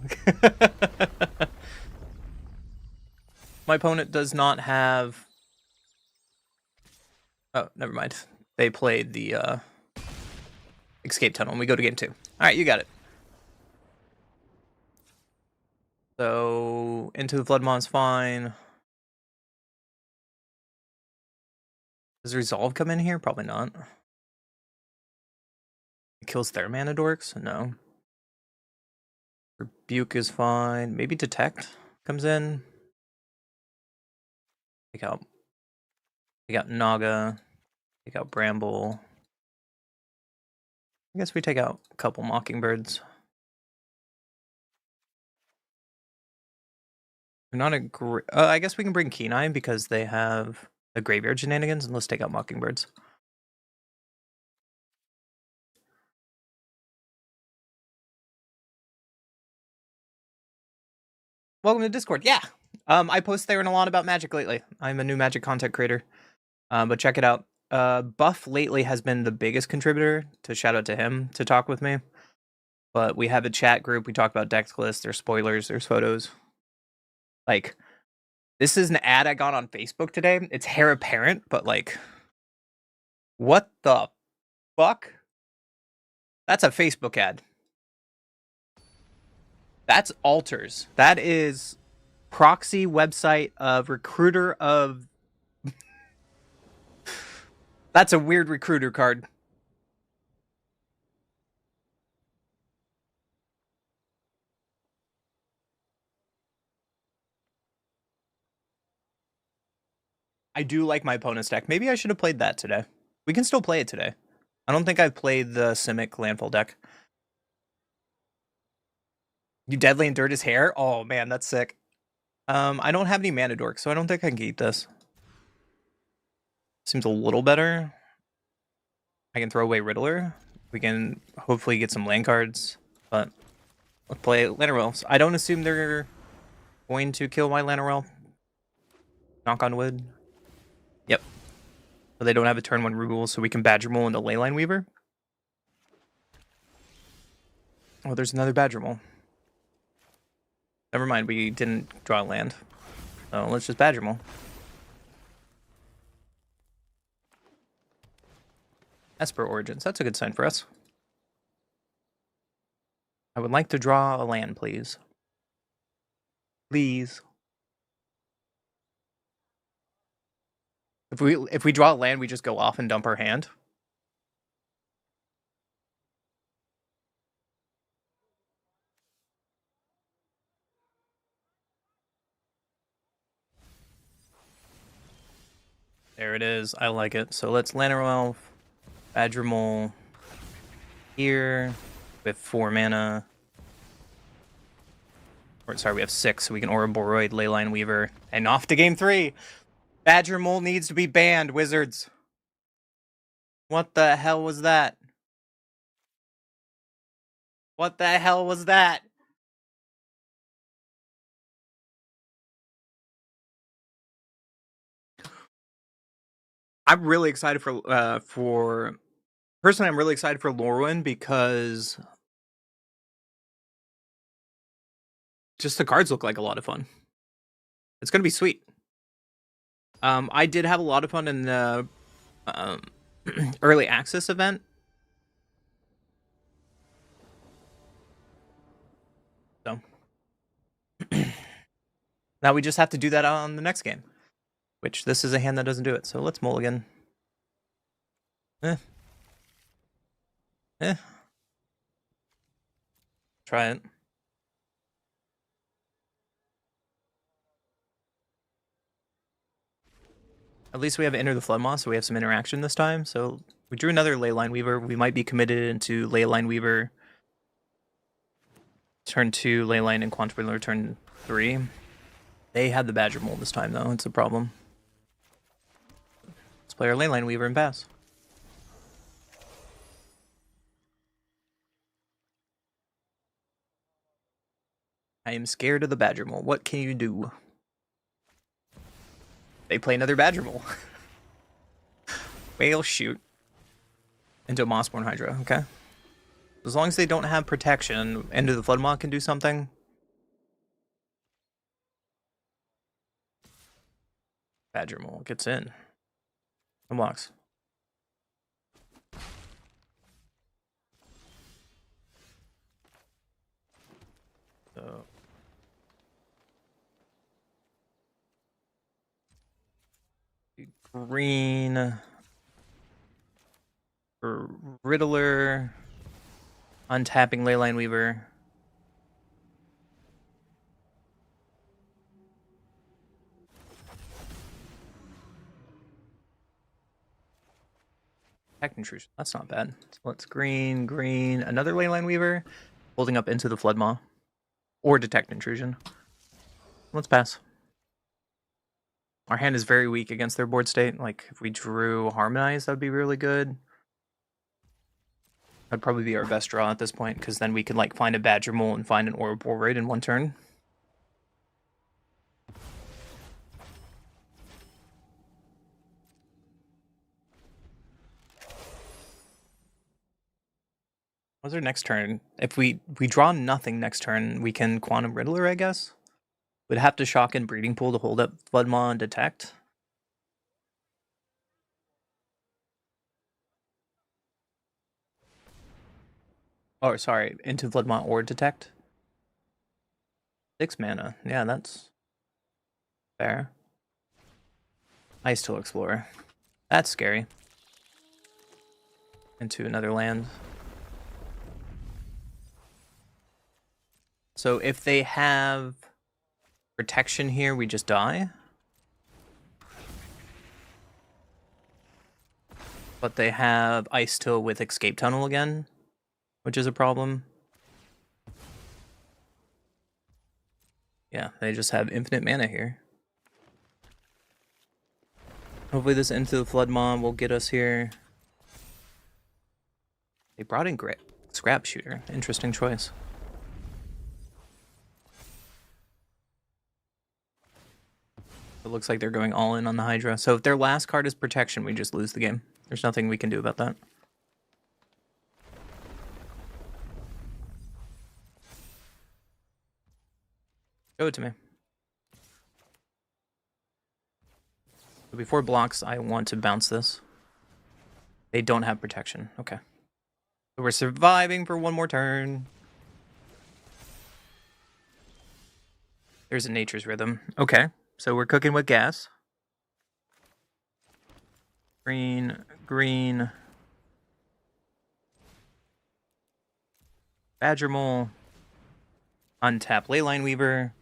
Speaker 1: My opponent does not have... Oh, never mind. They played the Escape Tunnel and we go to game 2. Alright, you got it. So, Into the Floodmawn's fine. Does Resolve come in here? Probably not. It kills their mana dorks? No. Rebuke is fine. Maybe Detect comes in. Take out Naga. Take out Bramble. I guess we take out a couple Mockingbirds. We're not a I guess we can bring Kenai because they have the Graveyard Shenanigans, and let's take out Mockingbirds. Welcome to Discord. Yeah. I post there and a lot about Magic lately. I'm a new Magic content creator. But check it out. Buff lately has been the biggest contributor, to shout out to him to talk with me. But we have a chat group. We talk about deck lists, there's spoilers, there's photos. Like, this is an ad I got on Facebook today. It's Heir Apparent, but like, what the fuck? That's a Facebook ad. That's Alters. That is proxy website of recruiter of... That's a weird recruiter card. I do like my opponent's deck. Maybe I should have played that today. We can still play it today. I don't think I've played the Simic Landfall deck. You deadly endured his hair? Oh man, that's sick. I don't have any mana dorks, so I don't think I can keep this. Seems a little better. I can throw away Riddler. We can hopefully get some land cards, but let's play Lantern. I don't assume they're going to kill my Lantern. Knock on wood. Yep. So they don't have a turn 1 rule, so we can Badger Mole into Leyline Weaver. Oh, there's another Badger Mole. Never mind, we didn't draw land. So let's just Badger Mole. Esper Origins, that's a good sign for us. I would like to draw a land, please. Please. If we draw a land, we just go off and dump our hand. There it is. I like it. So let's Lantern Elf, Badger Mole here with 4 mana. Or sorry, we have 6, so we can Ouroboros, Leyline Weaver, and off to game 3. Badger Mole needs to be banned, Wizards. What the hell was that? What the hell was that? I'm really excited for personally, I'm really excited for LORWYN because just the cards look like a lot of fun. It's gonna be sweet. I did have a lot of fun in the early access event. So now we just have to do that on the next game, which this is a hand that doesn't do it. So let's mulligan. Eh. Eh. Try it. At least we have Enter the Floodmoth, so we have some interaction this time. So we drew another Leyline Weaver. We might be committed into Leyline Weaver turn 2, Leyline and Quantum Whittler turn 3. They had the Badger Mold this time, though. It's a problem. Let's play our Leyline Weaver and pass. I am scared of the Badger Mole. What can you do? They play another Badger Mole. Whale shoot into a Mossborn Hydra, okay? As long as they don't have protection, Into the Floodmoth can do something. Badger Mole gets in. Unlocks. So green for Riddler, untapping Leyline Weaver. Detect Intrusion. That's not bad. So let's green, another Leyline Weaver, holding up Into the Floodmaw, or Detect Intrusion. Let's pass. Our hand is very weak against their board state. Like, if we drew Harmonize, that would be really good. That'd probably be our best draw at this point, because then we could, like, find a Badger Mole and find an Orb Raid in one turn. What's our next turn? If we draw nothing next turn, we can Quantum Riddler, I guess? We'd have to shock in Breeding Pool to hold up Floodmaw and Detect. Oh, sorry, into Floodmaw or Detect. 6 mana. Yeah, that's fair. Ice Tool Explorer. That's scary. Into another land. So if they have protection here, we just die. But they have Ice Tool with Escape Tunnel again, which is a problem. Yeah, they just have infinite mana here. Hopefully this Into the Flood Mob will get us here. They brought in Scrap Shooter. Interesting choice. It looks like they're going all in on the Hydra. So if their last card is Protection, we just lose the game. There's nothing we can do about that. Show it to me. So before blocks, I want to bounce this. They don't have protection. Okay. So we're surviving for one more turn. There's a Nature's Rhythm. Okay. So we're cooking with gas. Green. Badger Mole. Untap Leyline Weaver.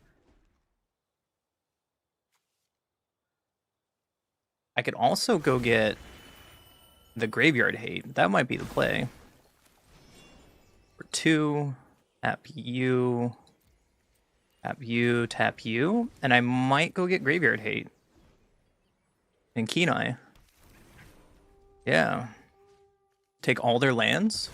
Speaker 1: I could also go get the Graveyard Hate. That might be the play. For 2, tap you, tap you, and I might go get Graveyard Hate. And Kenai. Yeah. Take all their lands.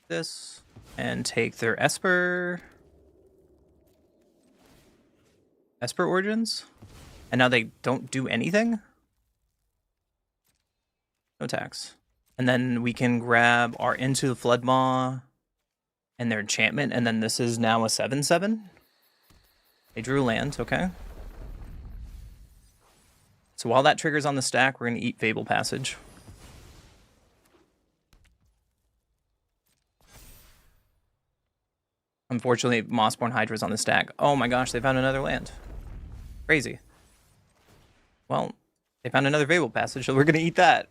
Speaker 1: this and take their Esper Origins. And now they don't do anything? No attacks. And then we can grab our Into the Floodmaw and their enchantment, and then this is now a 7/7. They drew land, okay. So while that triggers on the stack, we're going to eat Fable Passage. Unfortunately, Mossborn Hydra's on the stack. Oh my gosh, they found another land. Crazy. Well, they found another Fable Passage, so we're going to eat that.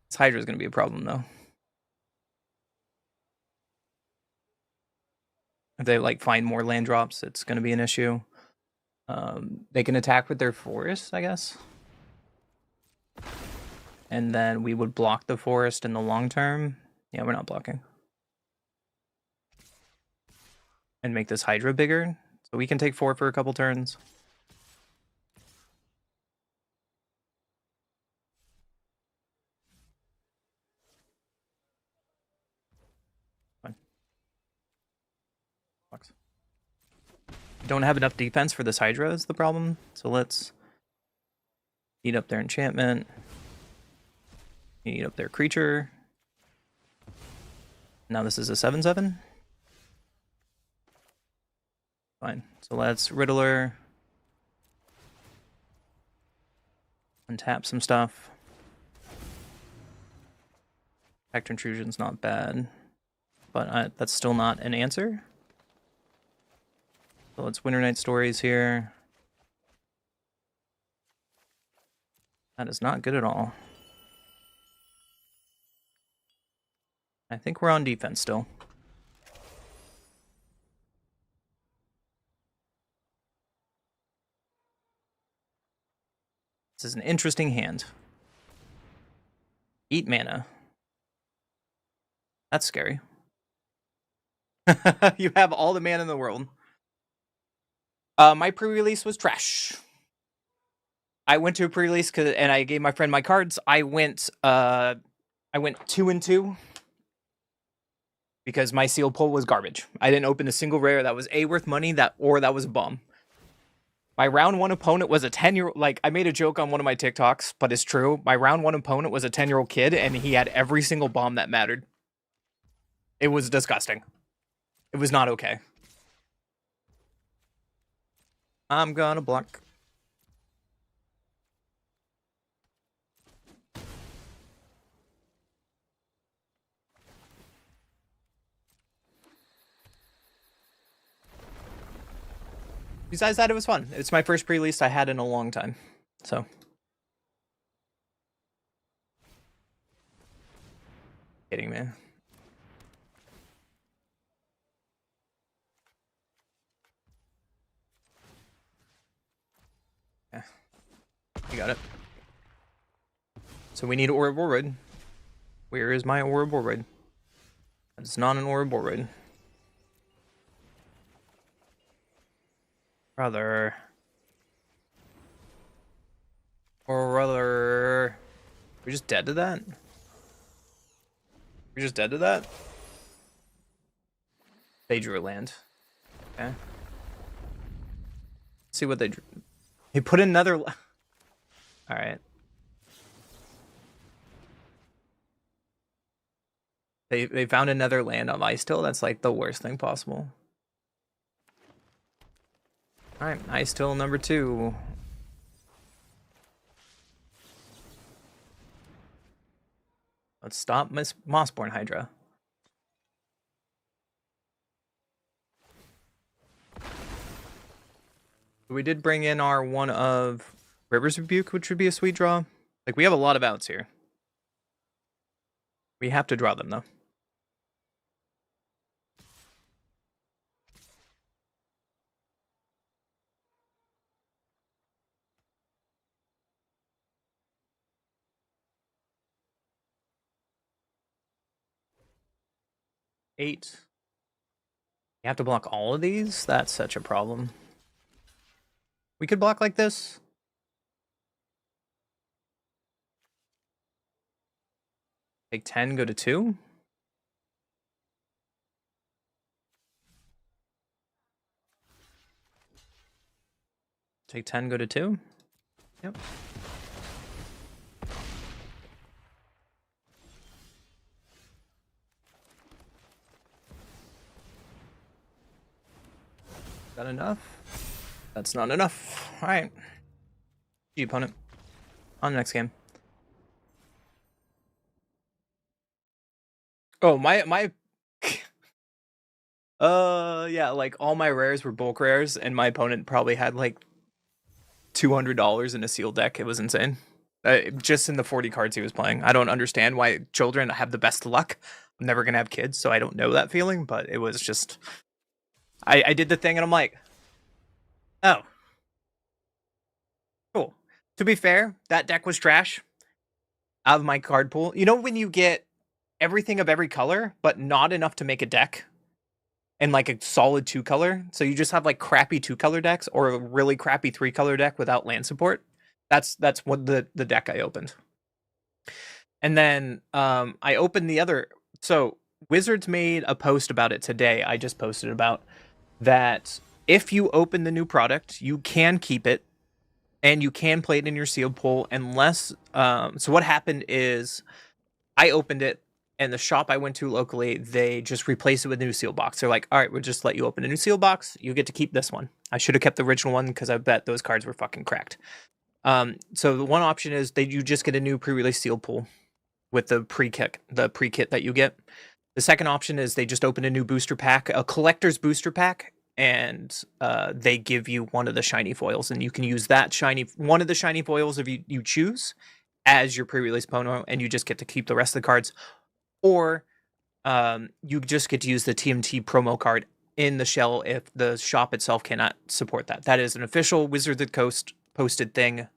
Speaker 1: This Hydra is going to be a problem, though. If they like find more land drops, it's going to be an issue. They can attack with their forest, I guess. And then we would block the forest in the long term. Yeah, we're not blocking. And make this Hydra bigger. So we can take 4 for a couple turns. Fine. Blocks. Don't have enough defense for this Hydra is the problem. So let's eat up their enchantment. Eat up their creature. Now this is a 7/7. Fine. So let's Riddler. Untap some stuff. Vector Intrusion's not bad. But that's still not an answer. So let's Winter Night Stories here. That is not good at all. I think we're on defense still. This is an interesting hand. Eat mana. That's scary. You have all the mana in the world. My pre-release was trash. I went to a pre-release and I gave my friend my cards. I went 2-2 because my seal pull was garbage. I didn't open a single rare that was A, worth money, that was a bomb. My round 1 opponent was a 10-year-old. Like, I made a joke on one of my TikToks, but it's true. My round 1 opponent was a 10-year-old kid, and he had every single bomb that mattered. It was disgusting. It was not okay. I'm gonna block. Besides that, it was fun. It's my first pre-release I had in a long time. So. Kidding, man. Yeah. You got it. So we need Aura Borwood. Where is my Aura Borwood? It's not an Aura Borwood. Brother. Or rather... We're just dead to that? We're just dead to that? They drew a land. Okay. Let's see what they drew. He put another... Alright. They found another land on Ice Till. That's like the worst thing possible. Alright, Ice Till number 2. Let's stop Mossborn Hydra. We did bring in our one of River's Rebuke, which would be a sweet draw. Like, we have a lot of outs here. We have to draw them, though. Eight. You have to block all of these? That's such a problem. We could block like this. Take 10, go to 2. Take 10, go to 2. Yep. That enough? That's not enough. Alright. GG, opponent. On the next game. Oh, my yeah, like all my rares were bulk rares, and my opponent probably had like $200 in a sealed deck. It was insane. Just in the 40 cards he was playing. I don't understand why children have the best luck. I'm never gonna have kids, so I don't know that feeling, but it was just I did the thing and I'm like, oh. Cool. To be fair, that deck was trash out of my card pool. You know when you get everything of every color, but not enough to make a deck? And like a solid 2-color, so you just have like crappy 2-color decks or a really crappy 3-color deck without land support. That's what the deck I opened. And then I opened the other. So Wizards made a post about it today. I just posted about that. If you open the new product, you can keep it, and you can play it in your sealed pool unless. So what happened is, I opened it. And the shop I went to locally, they just replaced it with a new seal box. They're like, all right, we'll just let you open a new seal box. You get to keep this one. I should have kept the original one because I bet those cards were fucking cracked. So the one option is you just get a new pre-release seal pool with the pre-kit that you get. The second option is they just open a new booster pack, a collector's booster pack, and they give you one of the shiny foils, and you can use that one of the shiny foils if you choose as your pre-release promo, and you just get to keep the rest of the cards. Or you just get to use the TMT promo card in the shell if the shop itself cannot support that. That is an official Wizards of the Coast posted thing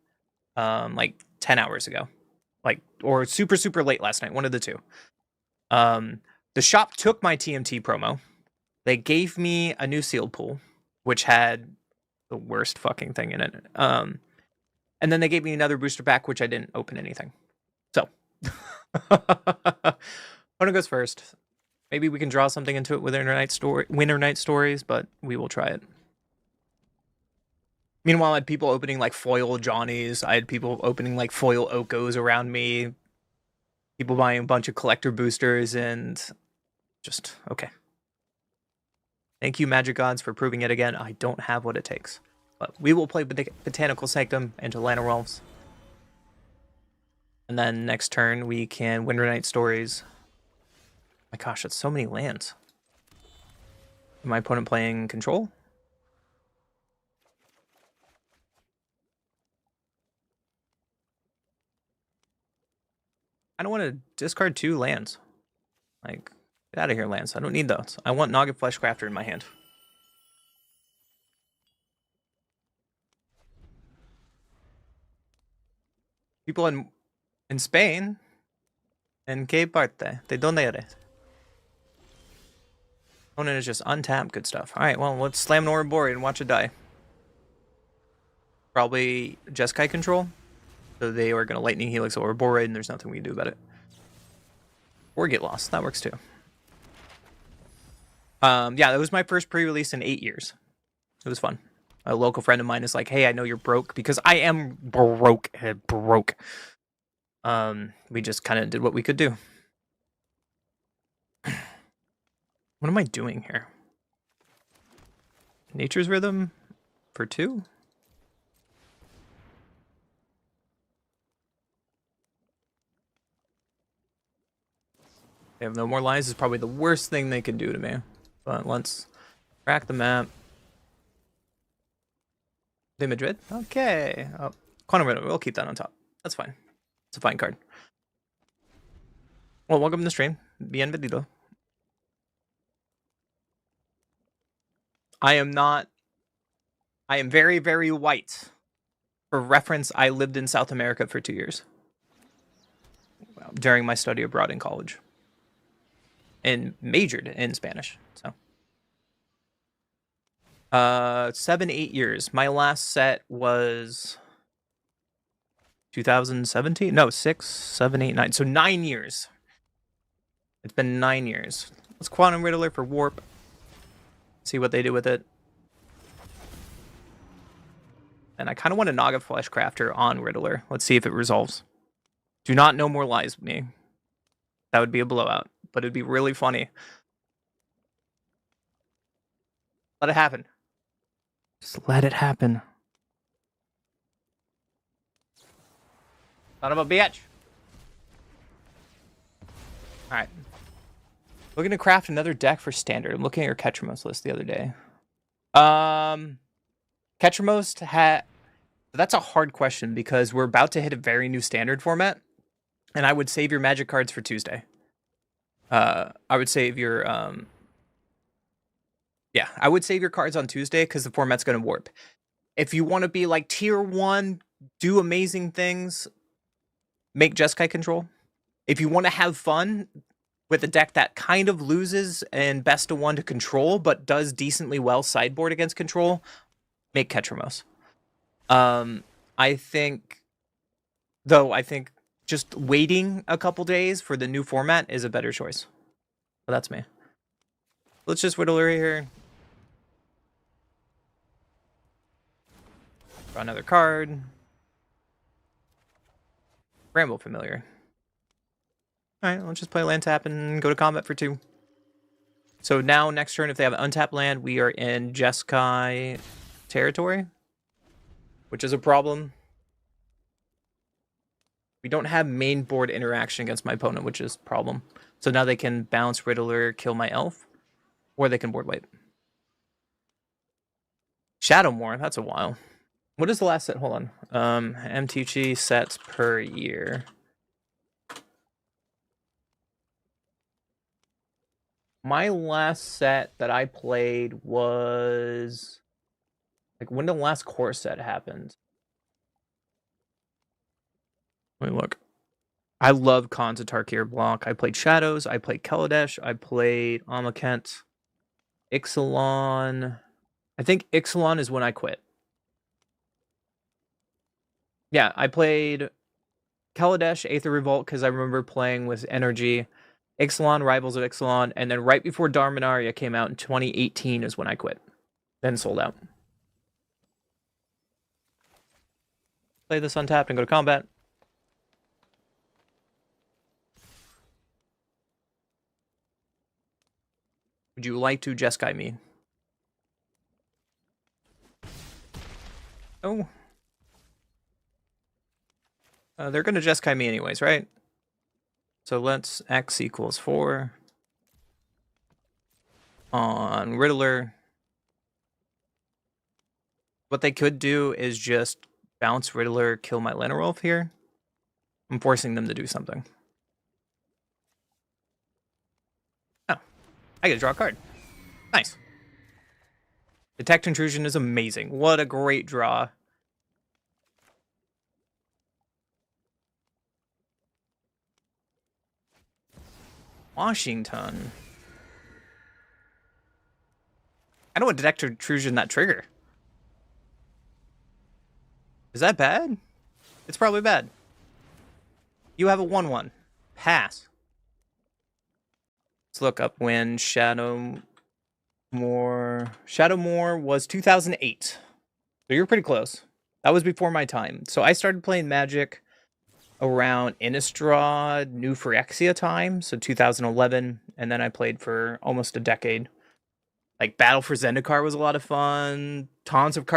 Speaker 1: like 10 hours ago. Or super late last night, one of the two. The shop took my TMT promo. They gave me a new sealed pool, which had the worst fucking thing in it. And then they gave me another booster pack, which I didn't open anything. So... Opponent goes first. Maybe we can draw something into it with Winter Night Stories, but we will try it. Meanwhile, I had people opening like foil Johnnies. I had people opening like foil Okos around me. People buying a bunch of collector boosters, and just okay. Thank you, Magic Gods, for proving it again. I don't have what it takes. But we will play Botanical Sanctum into Llanowar Elves. And then next turn, we can Winter Night Stories. My gosh, that's so many lands. My opponent playing control? I don't want to discard 2 lands. Like, get out of here, lands. I don't need those. I want Noggin Fleshcrafter in my hand. People in Spain, en qué parte? ¿De dónde eres? Opponent is just untapped. Good stuff. Alright, well, let's slam an Ouroboros and watch it die. Probably Jeskai control. So they are going to Lightning Helix Ouroboros, and there's nothing we can do about it. Or get lost. That works too. Yeah, that was my first pre-release in 8 years. It was fun. A local friend of mine is like, hey, I know you're broke, because I am broke. We just kind of did what we could do. What am I doing here? Nature's Rhythm for 2? They have no more lines is probably the worst thing they can do to me. But let's crack the map. De Madrid? Okay. Oh, Quantum Rhythm. We'll keep that on top. That's fine. It's a fine card. Well, welcome to the stream. Bienvenido. I am very, very white. For reference, I lived in South America for 2 years. During my study abroad in college. And majored in Spanish, so. 7, 8 years. My last set was 2017? No, 6, 7, 8, 9. So 9 years. It's been 9 years. Let's Quantum Riddler for Warp. See what they do with it. And I kind of want a Naga Flesh Crafter on Riddler. Let's see if it resolves. Do not No More Lies with me. That would be a blowout, but it'd be really funny. Let it happen. Just let it happen. Son of a bitch. Alright. Looking to craft another deck for standard. I'm looking at your Ketramos list the other day. Ketramos had... That's a hard question because we're about to hit a very new standard format. And I would save your magic cards for Tuesday. I would save your... Yeah, I would save your cards on Tuesday because the format's going to warp. If you want to be like tier 1, do amazing things, make Jeskai control. If you want to have fun with a deck that kind of loses in best of 1 to control, but does decently well sideboard against control, make Ketramos. I think just waiting a couple days for the new format is a better choice. But that's me. Let's just whittle her here. Draw another card. Bramble Familiar. Alright, let's just play land tap and go to combat for 2. So now, next turn, if they have an untapped land, we are in Jeskai territory, which is a problem. We don't have main board interaction against my opponent, which is a problem. So now they can bounce Riddler, kill my elf, or they can board wipe. Shadowmoor, that's a while. What is the last set? Hold on. MTG sets per year. My last set that I played was... Like, when the last core set happened? Let me look. I love Khans of Tarkir block. I played Shadows. I played Kaladesh. I played Amakent. Ixalan. I think Ixalan is when I quit. Yeah, I played Kaladesh, Aether Revolt, because I remember playing with Energy. Ixalan, Rivals of Ixalan, and then right before Darminaria came out in 2018 is when I quit. Then sold out. Play this untapped and go to combat. Would you like to Jeskai me? Oh. They're going to Jeskai me anyways, right? So let's X equals 4 on Riddler. What they could do is just bounce Riddler, kill my Lenarolf here. I'm forcing them to do something. Oh, I get to draw a card. Nice. Detect Intrusion is amazing. What a great draw. Washington. I don't want Detect Intrusion that trigger. Is that bad? It's probably bad. You have a 1/1. Pass. Let's look up when Shadowmoor was 2008. So you're pretty close. That was before my time. So I started playing Magic around Innistrad, New Phyrexia time, so 2011, and then I played for almost a decade. Like Battle for Zendikar was a lot of fun. Tons of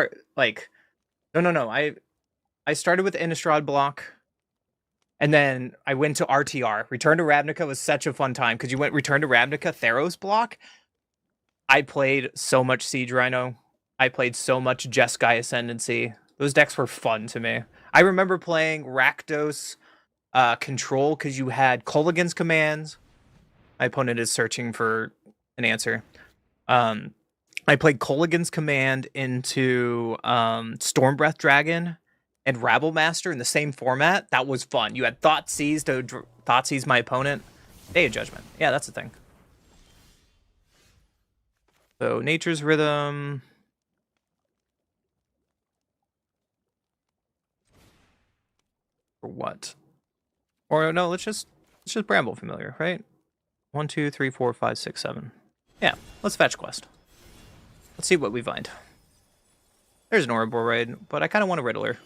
Speaker 1: no. I started with Innistrad block, and then I went to RTR. Return to Ravnica was such a fun time because you went Return to Ravnica, Theros block. I played so much Siege Rhino. I played so much Jeskai Ascendancy. Those decks were fun to me. I remember playing Rakdos Control because you had Kolaghan's commands. My opponent is searching for an answer. I played Kolaghan's command into Stormbreath Dragon and Rabblemaster in the same format. That was fun. You had Thoughtseize to Thoughtseize my opponent. Day of Judgment. Yeah, that's the thing. So Nature's Rhythm. For what? Or no, let's just Bramble Familiar, right? 1, 2, 3, 4, 5, 6, 7. Yeah, let's fetch quest. Let's see what we find. There's an Ouroboros, but I kind of want a Riddler.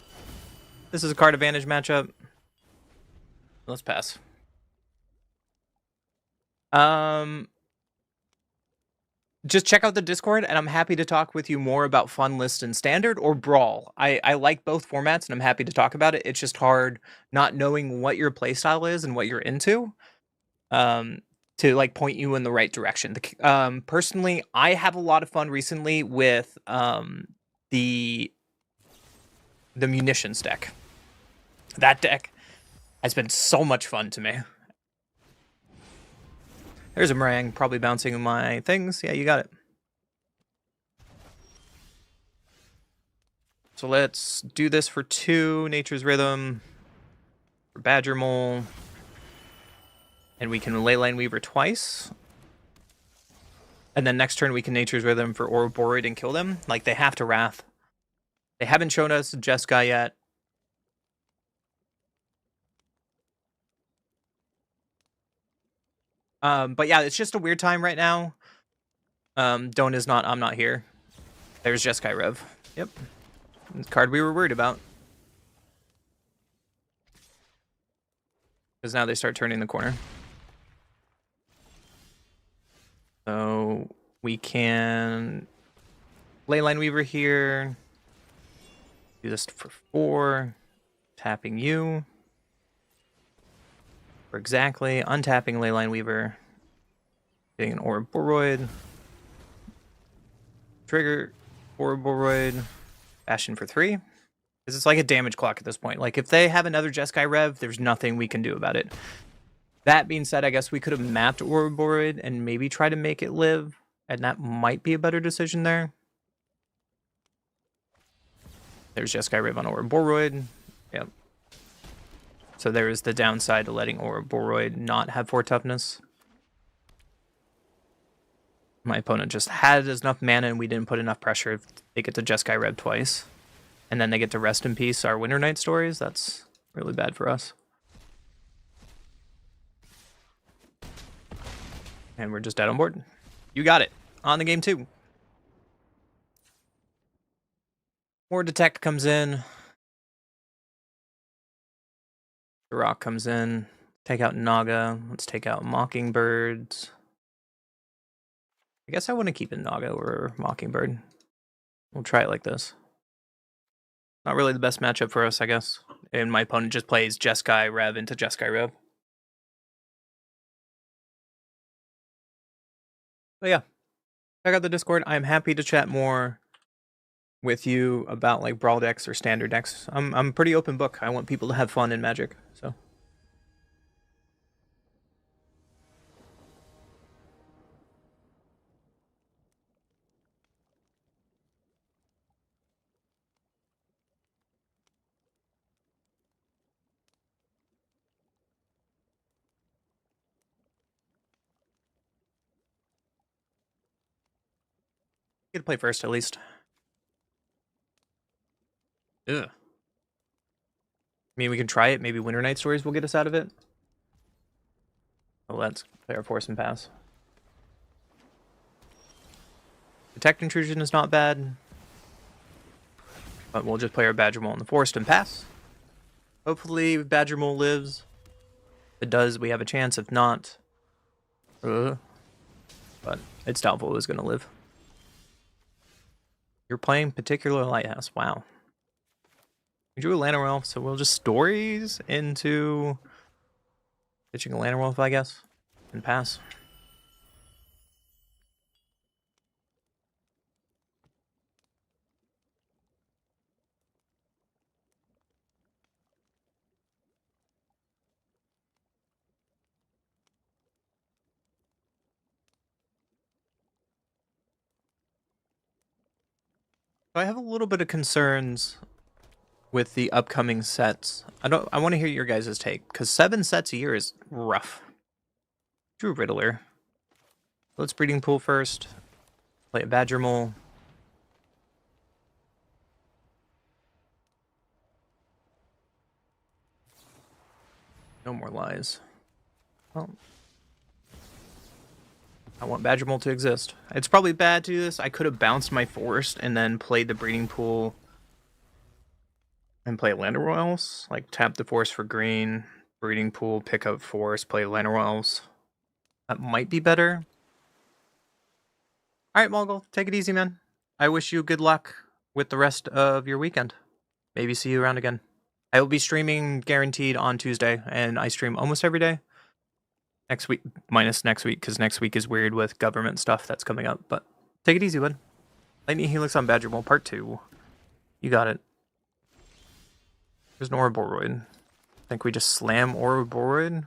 Speaker 1: This is a card advantage matchup. Let's pass. Just check out the Discord, and I'm happy to talk with you more about Fun List and Standard or Brawl. I like both formats, and I'm happy to talk about it. It's just hard not knowing what your playstyle is and what you're into, to like point you in the right direction. Personally, I have a lot of fun recently with the munitions deck. That deck has been so much fun to me. There's a meringue probably bouncing my things. Yeah, you got it. So let's do this for 2, Nature's Rhythm, for Badger Mole, and we can Leyline Weaver twice. And then next turn we can Nature's Rhythm for Ouroboros and kill them. Like, they have to Wrath. They haven't shown us Jeskai yet. But yeah, it's just a weird time right now. Don't is not, I'm not here. There's Jeskai Rev. Yep. The card we were worried about. Because now they start turning the corner. So we can Leyline Weaver here. Do this for 4. Tapping you. For exactly. Untapping Leyline Weaver. Getting an Ouroboros. Trigger Ouroboros. Bastion for 3. Because it's like a damage clock at this point. Like, if they have another Jeskai Rev, there's nothing we can do about it. That being said, I guess we could have mapped Ouroboros and maybe try to make it live. And that might be a better decision there. There's Jeskai Rev on Ouroboros. Yep. So there is the downside to letting Ouroboros not have 4 toughness. My opponent just had enough mana and we didn't put enough pressure if they get to Jeskai Rev twice. And then they get to rest in peace our Winter Night stories. That's really bad for us. And we're just dead on board. You got it. On the game too. More Detect comes in. The Rock comes in. Take out Naga. Let's take out Mockingbirds. I guess I want to keep in Naga or Mockingbird. We'll try it like this. Not really the best matchup for us, I guess. And my opponent just plays Jeskai Rev into Jeskai Rev. But yeah, check out the Discord. I'm happy to chat more with you about like Brawl decks or Standard decks. I'm pretty open book. I want people to have fun in Magic, so. Get to play first at least. Ugh. I mean, we can try it. Maybe Winter Night Stories will get us out of it. Oh, let's play our Force and pass. Detect Intrusion is not bad. But we'll just play our Badger Mole in the Forest and pass. Hopefully Badger Mole lives. If it does, we have a chance. If not, but it's doubtful it was going to live. You're playing Particular Lighthouse. Wow. We drew a Lantern Elf, so we'll just stories into pitching a Lantern Elf, I guess, and pass. So I have a little bit of concerns with the upcoming sets. I want to hear your guys' take, because 7 sets a year is rough. Drew Riddler. Let's Breeding Pool first. Play a Badger Mole. No more lies. Well, I want Badger Mole to exist. It's probably bad to do this. I could have bounced my forest and then played the breeding pool and play Land Royals. Like tap the forest for green, breeding pool, pick up forest, play Land Royals. That might be better. Alright, Mogul, take it easy, man. I wish you good luck with the rest of your weekend. Maybe see you around again. I will be streaming guaranteed on Tuesday, and I stream almost every day. Next week, minus next week, because next week is weird with government stuff that's coming up. But take it easy, bud. Lightning Helix on Badger Mole Part 2. You got it. There's an Ouroboros. I think we just slam Ouroboros.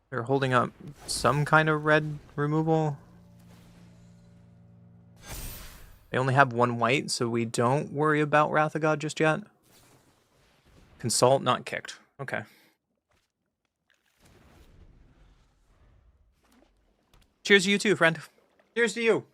Speaker 1: They're holding up some kind of red removal. They only have one white, so we don't worry about Wrath of God just yet. Consult, not kicked. Okay. Cheers to you too, friend. Cheers to you.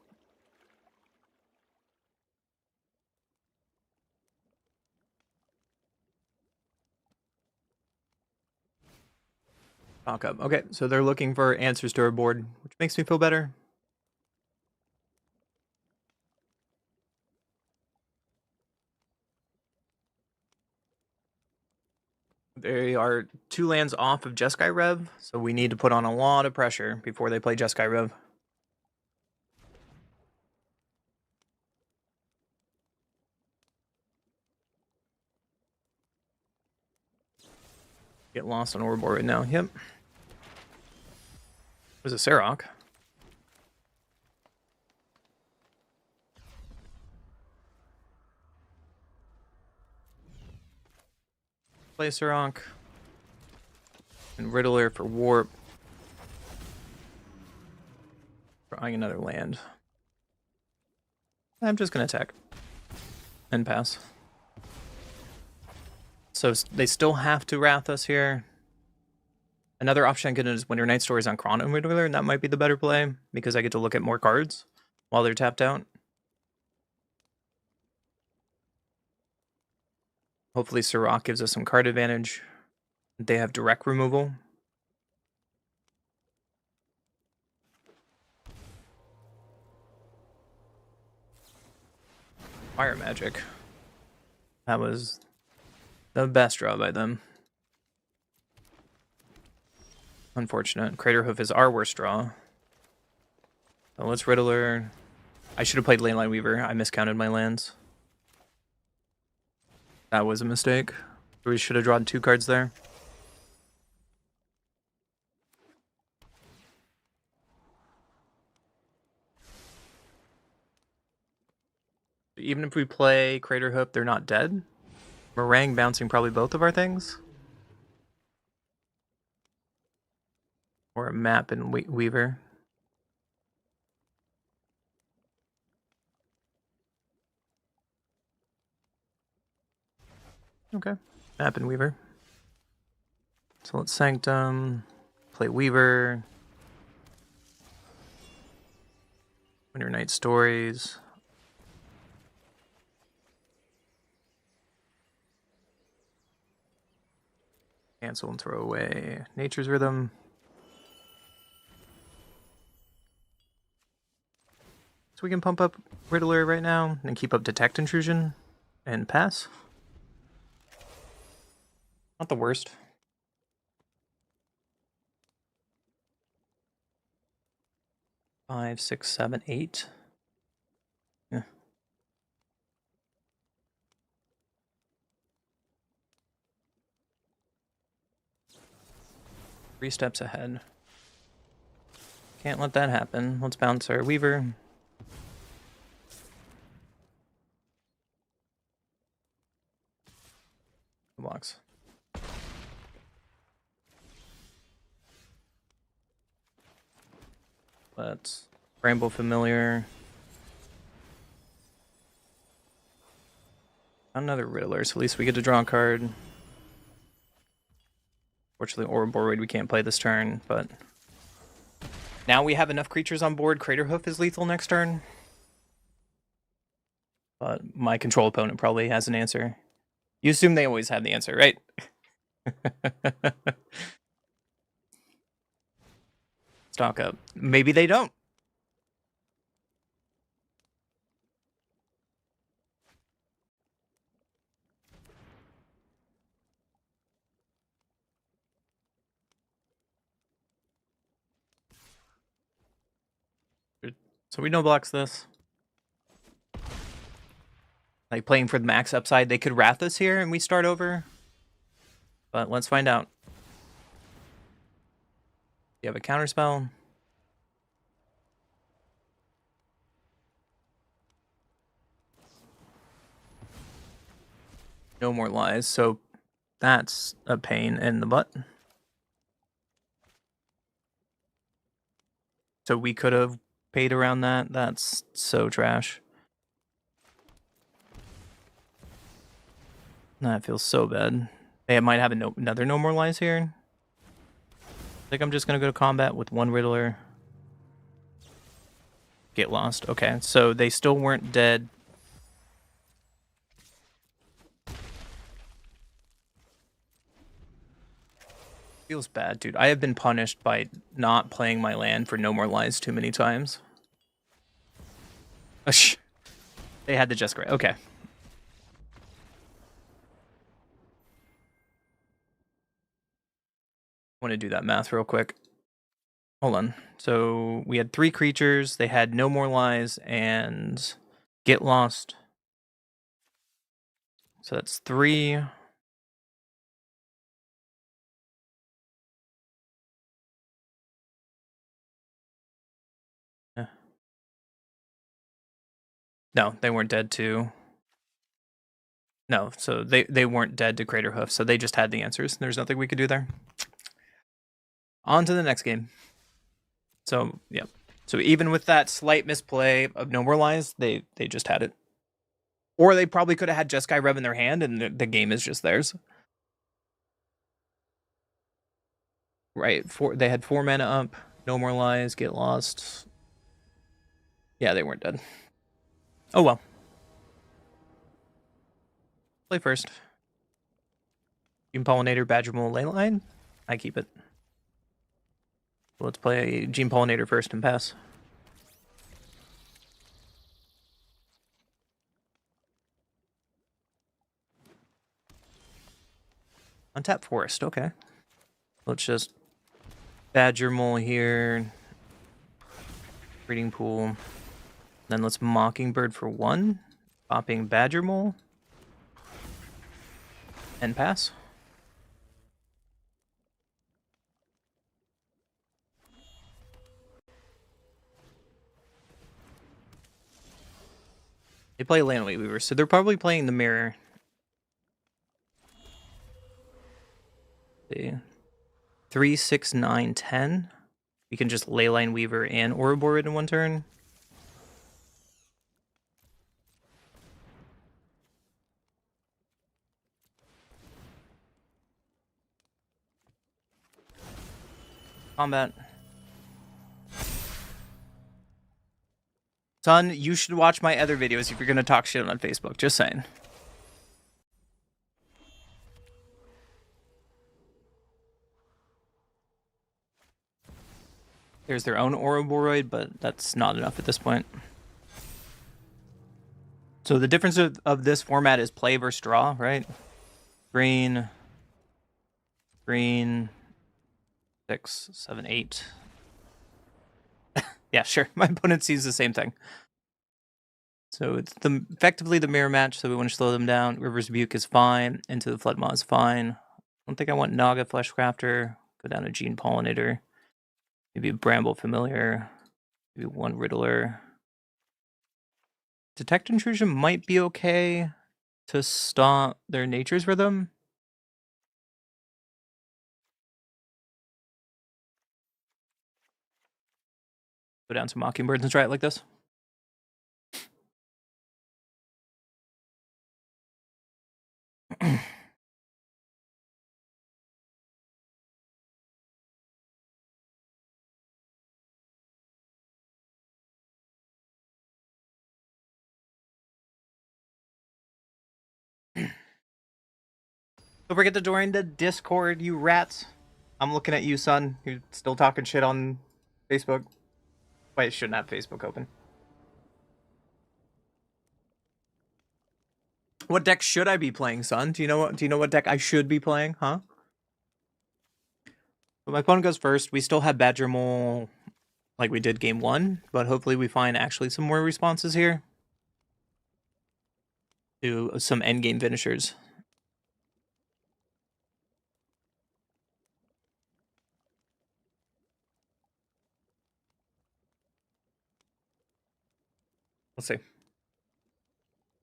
Speaker 1: Talk up. Okay, so they're looking for answers to our board, which makes me feel better. They are 2 lands off of Jeskai Rev, so we need to put on a lot of pressure before they play Jeskai Rev. Get lost on Ouroboros right now. Yep. There's a Serok. Play Serok. And Riddler for Warp. Drawing another land. I'm just going to attack. And pass. So they still have to Wrath us here. Another option I get is Winter Night Stories on Chrono Riddler, and that might be the better play, because I get to look at more cards while they're tapped out. Hopefully Serok gives us some card advantage. They have direct removal. Fire Magic. That was the best draw by them. Unfortunate. Craterhoof is our worst draw. So let's Riddler. I should have played Landline Weaver. I miscounted my lands. That was a mistake. We should have drawn 2 cards there. Even if we play Craterhoof, they're not dead. Meringue bouncing probably both of our things. Or a map and Weaver. Okay, map and Weaver. So let's Sanctum, play Weaver. Winter Night Stories. Cancel and throw away Nature's Rhythm. So we can pump up Riddler right now and keep up Detect Intrusion and pass. Not the worst. Five, 6, 7, 8. Yeah. Three steps ahead. Can't let that happen. Let's bounce our Weaver. Blocks. Let's Bramble Familiar. Another Riddler, so at least we get to draw a card. Fortunately, Ouroboros we can't play this turn, but now we have enough creatures on board. Craterhoof is lethal next turn. But my control opponent probably has an answer. You assume they always have the answer, right? Stock up. Maybe they don't. So we no blocks this. Like playing for the max upside, they could wrath us here and we start over. But let's find out. You have a counterspell. No more lies, so that's a pain in the butt. So we could have paid around that. That's so trash. That feels so bad. They might have another no more lies here. I think I'm just gonna go to combat with one Riddler. Get lost. Okay, so they still weren't dead. Feels bad, dude. I have been punished by not playing my land for no more lies too many times. They had the just great. Okay. Want to do that math real quick. Hold on. So we had 3 creatures. They had no more lies and get lost. So that's 3. No, they weren't dead too. No, so they weren't dead to Crater Hoof, so they just had the answers. There's nothing we could do there. On to the next game. So, yeah. So even with that slight misplay of no more lies, they just had it. Or they probably could have had Jeskai Rev in their hand and the game is just theirs. Right. They had 4 mana up, no more lies, get lost. Yeah, they weren't dead. Oh well. Play first. Gene Pollinator, Badgermole, Leyline. I keep it. Let's play Gene Pollinator first and pass. Untap Forest, okay. Let's just Badgermole here. Breeding Pool. Then let's Mockingbird for 1. Popping Badgermole. And pass. They play Landway Weaver, so they're probably playing the Mirror. See. 3, 6, 9, 10. We can just Leyline Weaver and Ouroboros in one turn. Combat. Son, you should watch my other videos if you're gonna talk shit on Facebook. Just saying. There's their own Ouroboros, but that's not enough at this point. So the difference of this format is play versus draw, right? Green, green, 6, 7, 8. Yeah, sure. My opponent sees the same thing. So it's effectively the mirror match, so we want to slow them down. River's Rebuke is fine. Into the Flood Maw is fine. I don't think I want Naga Fleshcrafter. Go down to Gene Pollinator. Maybe a Bramble Familiar. Maybe 1 Riddler. Detect Intrusion might be okay to stop their Nature's Rhythm. Go down to Mockingbirds and try it like this. Don't forget to join the Discord, you rats. I'm looking at you, son. You're still talking shit on Facebook. Wait, I shouldn't have Facebook open. What deck should I be playing, son? Do you know what deck I should be playing, huh? But my opponent goes first. We still have Badger Mole like we did game 1, but hopefully we find actually some more responses here to some endgame finishers. Let's see.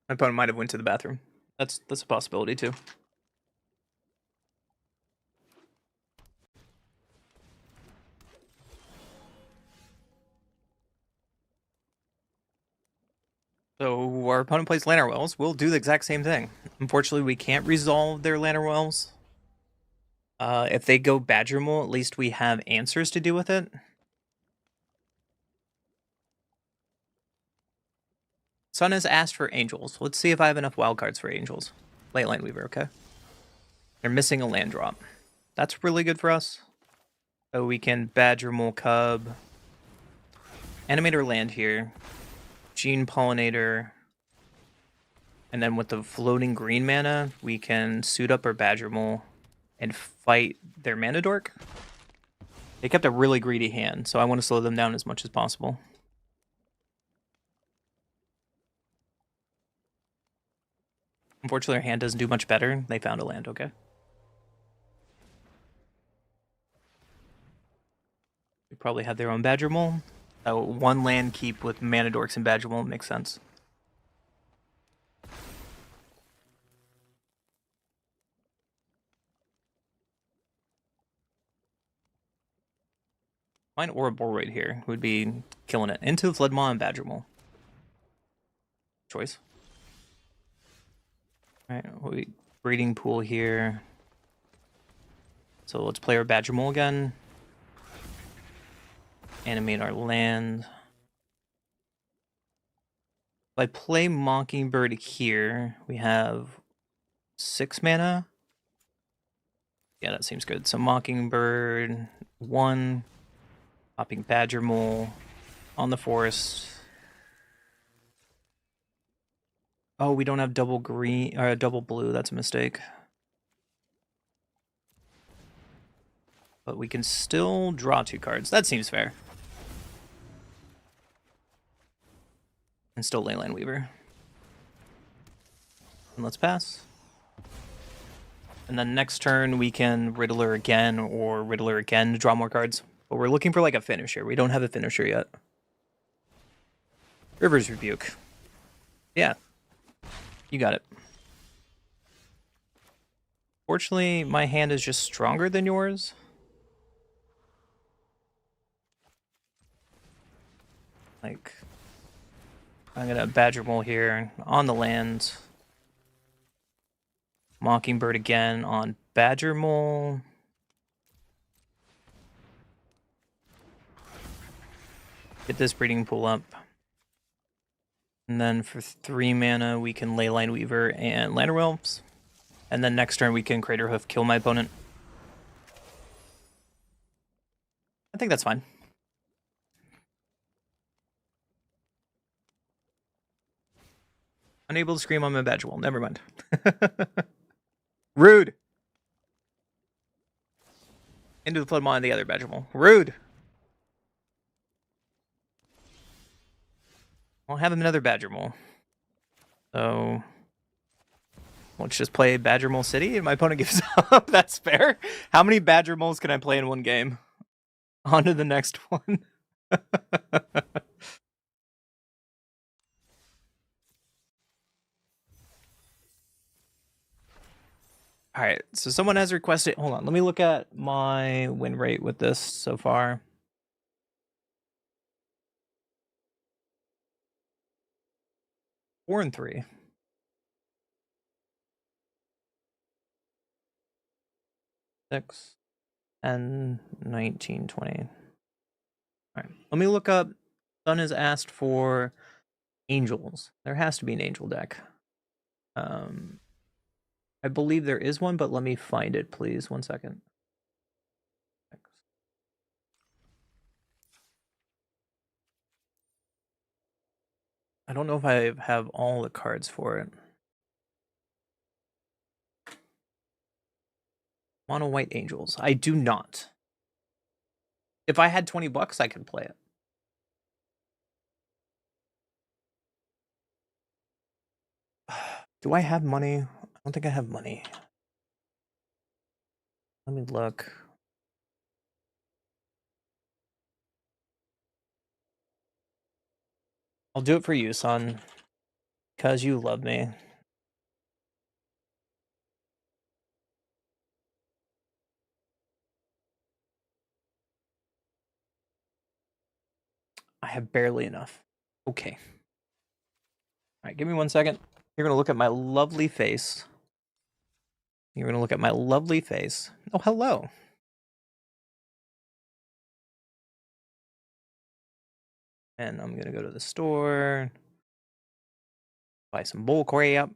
Speaker 1: My opponent might have went to the bathroom. That's a possibility too. So our opponent plays Lantern Wells. We'll do the exact same thing. Unfortunately, we can't resolve their Lantern Wells. If they go Badger Mole, at least we have answers to deal with it. Sun has asked for Angels. Let's see if I have enough wildcards for Angels. Leyline Weaver, okay. They're missing a land drop. That's really good for us. So we can Badger Mole Cub. Animator land here. Gene Pollinator. And then with the floating green mana, we can suit up our Badger Mole and fight their Mana Dork. They kept a really greedy hand, so I want to slow them down as much as possible. Unfortunately, their hand doesn't do much better. They found a land, okay. They probably have their own Badger Mole. One land keep with Mana Dorks and Badger Mole makes sense. Mine or a Borroid here would be killing it. Into Floodmaw and Badger Mole. Choice. Alright, we breeding pool here. So let's play our Badger Mole again. Animate our land. If I play Mockingbird here, we have 6 mana. Yeah, that seems good. So Mockingbird, 1. Popping Badger Mole on the forest. Oh, we don't have double green or double blue. That's a mistake. But we can still draw 2 cards. That seems fair. And still Leyline Weaver. And let's pass. And then next turn we can Riddler again or Riddler again to draw more cards. But we're looking for like a finisher. We don't have a finisher yet. River's Rebuke. Yeah. You got it. Fortunately, my hand is just stronger than yours. Like, I'm gonna Badger Mole here on the land. Mockingbird again on Badger Mole. Get this breeding pool up. And then for 3 mana, we can Leyline Weaver and Lantern Realms. And then next turn, we can Crater Hoof, kill my opponent. I think that's fine. Unable to scream on my Badger Mole. Never mind. Rude. Into the Floodmaw and the other Badger Mole. Rude. I'll have another Badger Mole. So let's just play Badger Mole City and my opponent gives up. That's fair. How many Badger Moles can I play in one game? On to the next one. Alright, so someone has requested... Hold on, let me look at my win rate with this so far. Four and 3. 6 and 19, 20. Alright, let me look up... Sun has asked for Angels. There has to be an Angel deck. I I believe there is one, but let me find it, please. 1 second. Thanks. I don't know if I have all the cards for it. Mono White Angels. I do not. If I had 20 bucks, I could play it. Do I have money? I don't think I have money. Let me look. I'll do it for you, son. Because you love me. I have barely enough. Okay. Alright, give me 1 second. You're going to look at my lovely face. You're going to look at my lovely face. Oh, hello. And I'm going to go to the store. Buy some bull crap.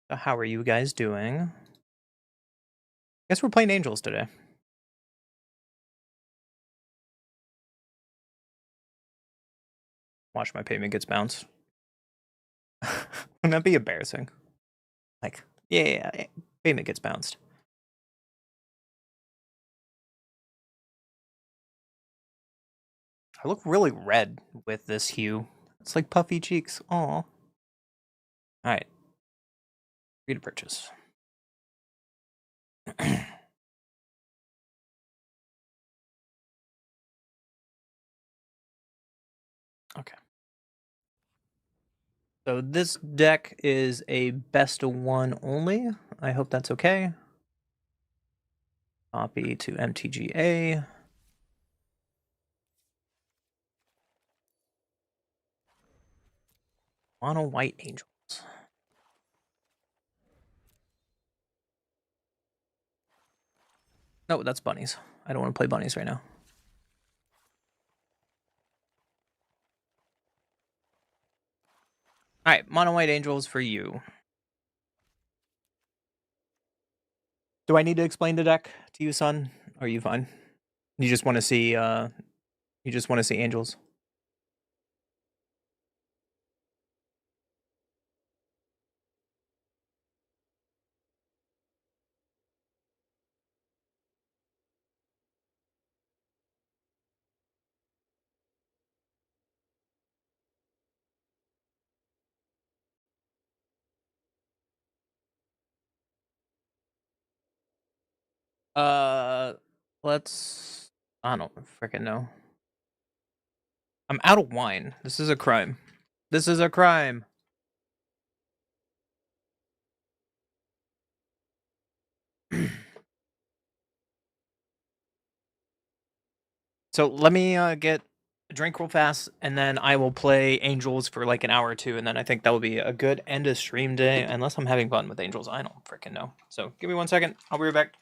Speaker 1: So how are you guys doing? Guess we're playing Angels today. Watch my payment gets bounced. Wouldn't that be embarrassing? Like, yeah, payment gets bounced. I look really red with this hue. It's like puffy cheeks. Aw. Alright. Free to purchase. Okay. So this deck is a best of one only. I hope that's okay. Copy to MTGA. Mono White Angels. No, that's bunnies. I don't want to play bunnies right now. Alright, Mono White Angels for you. Do I need to explain the deck to you, son? Or are you fine? You just want to see angels? Let's... I don't freaking know. I'm out of wine. This is a crime. This is a crime. So let me get a drink real fast, and then I will play Angels for like an hour or two, and then I think that will be a good end of stream day, unless I'm having fun with Angels. I don't freaking know. So give me 1 second. I'll be right back.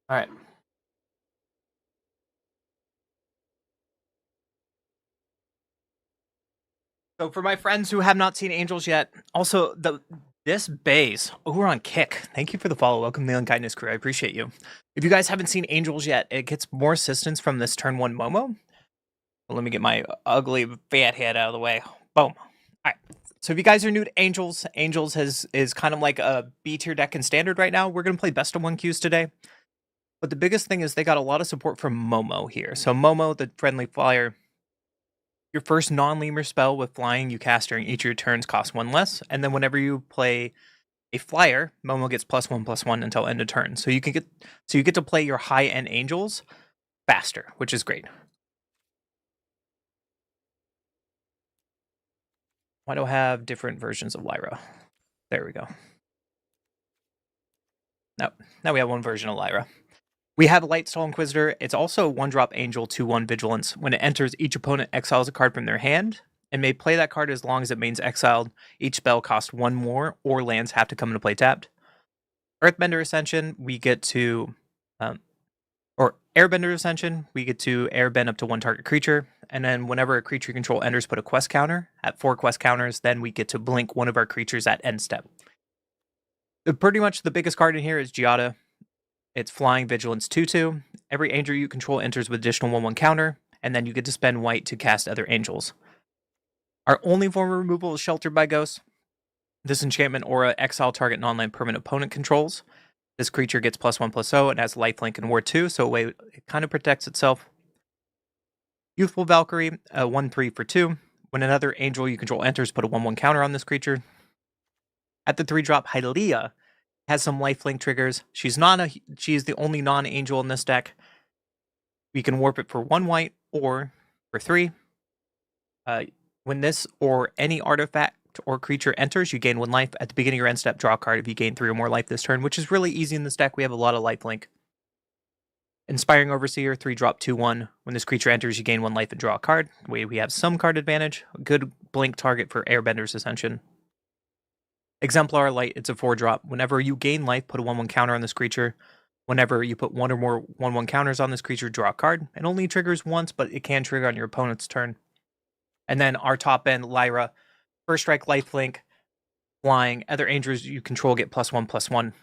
Speaker 1: All right. So for my friends who have not seen Angels yet, also this base, we're on Kick. Thank you for the follow. Welcome to the Unkindness crew. I appreciate you. If you guys haven't seen Angels yet, it gets more assistance from this turn 1 Momo. Let me get my ugly fat head out of the way. Boom. All right. So if you guys are new to Angels, Angels is kind of like a B tier deck in Standard right now. We're going to play best of 1 Qs today. But the biggest thing is they got a lot of support from Momo here. So Momo, the friendly flyer, your first non-lemur spell with flying you cast during each of your turns costs 1 less. And then whenever you play a flyer, Momo gets +1/+1 until end of turn. So you get to play your high-end Angels faster, which is great. Why do I have different versions of Lyra? There we go. Nope. Now we have one version of Lyra. We have Lightstall Inquisitor. It's also a 1-drop Angel, 2/1 Vigilance. When it enters, each opponent exiles a card from their hand and may play that card as long as it remains exiled. Each spell costs 1 more, or lands have to come into play tapped. Earthbender Ascension, we get to... or Airbender Ascension, we get to airbend up to 1 target creature. And then whenever a creature you control enters, put a quest counter. At 4 quest counters, then we get to blink one of our creatures at end step. Pretty much the biggest card in here is Giada. It's flying vigilance 2/2. Every angel you control enters with additional 1/1 counter, and then you get to spend white to cast other angels. Our only form of removal is Sheltered by Ghosts. This enchantment aura exile target non-land permanent opponent controls. This creature gets +1/+0 and has lifelink and ward 2, so it kind of protects itself. Youthful Valkyrie, 1/3 for 2. When another angel you control enters, put a 1/1 counter on this creature. At the 3-drop, Hylia has some lifelink triggers. She is the only non-angel in this deck. We can warp it for 1 white or for 3. When this or any artifact or creature enters, you gain 1 life. At the beginning of your end step, draw a card if you gain 3 or more life this turn, which is really easy in this deck. We have a lot of lifelink. Inspiring Overseer, 3-drop 2/1. When this creature enters, you gain 1 life and draw a card. We have some card advantage. A good blink target for Airbender's Ascension. Exemplar Light, it's a 4-drop. Whenever you gain life, put a 1/1 counter on this creature. Whenever you put 1 or more 1/1 counters on this creature, draw a card. It only triggers once, but it can trigger on your opponent's turn. And then our top end, Lyra, first strike, lifelink, flying. Other angels you control get +1/+1,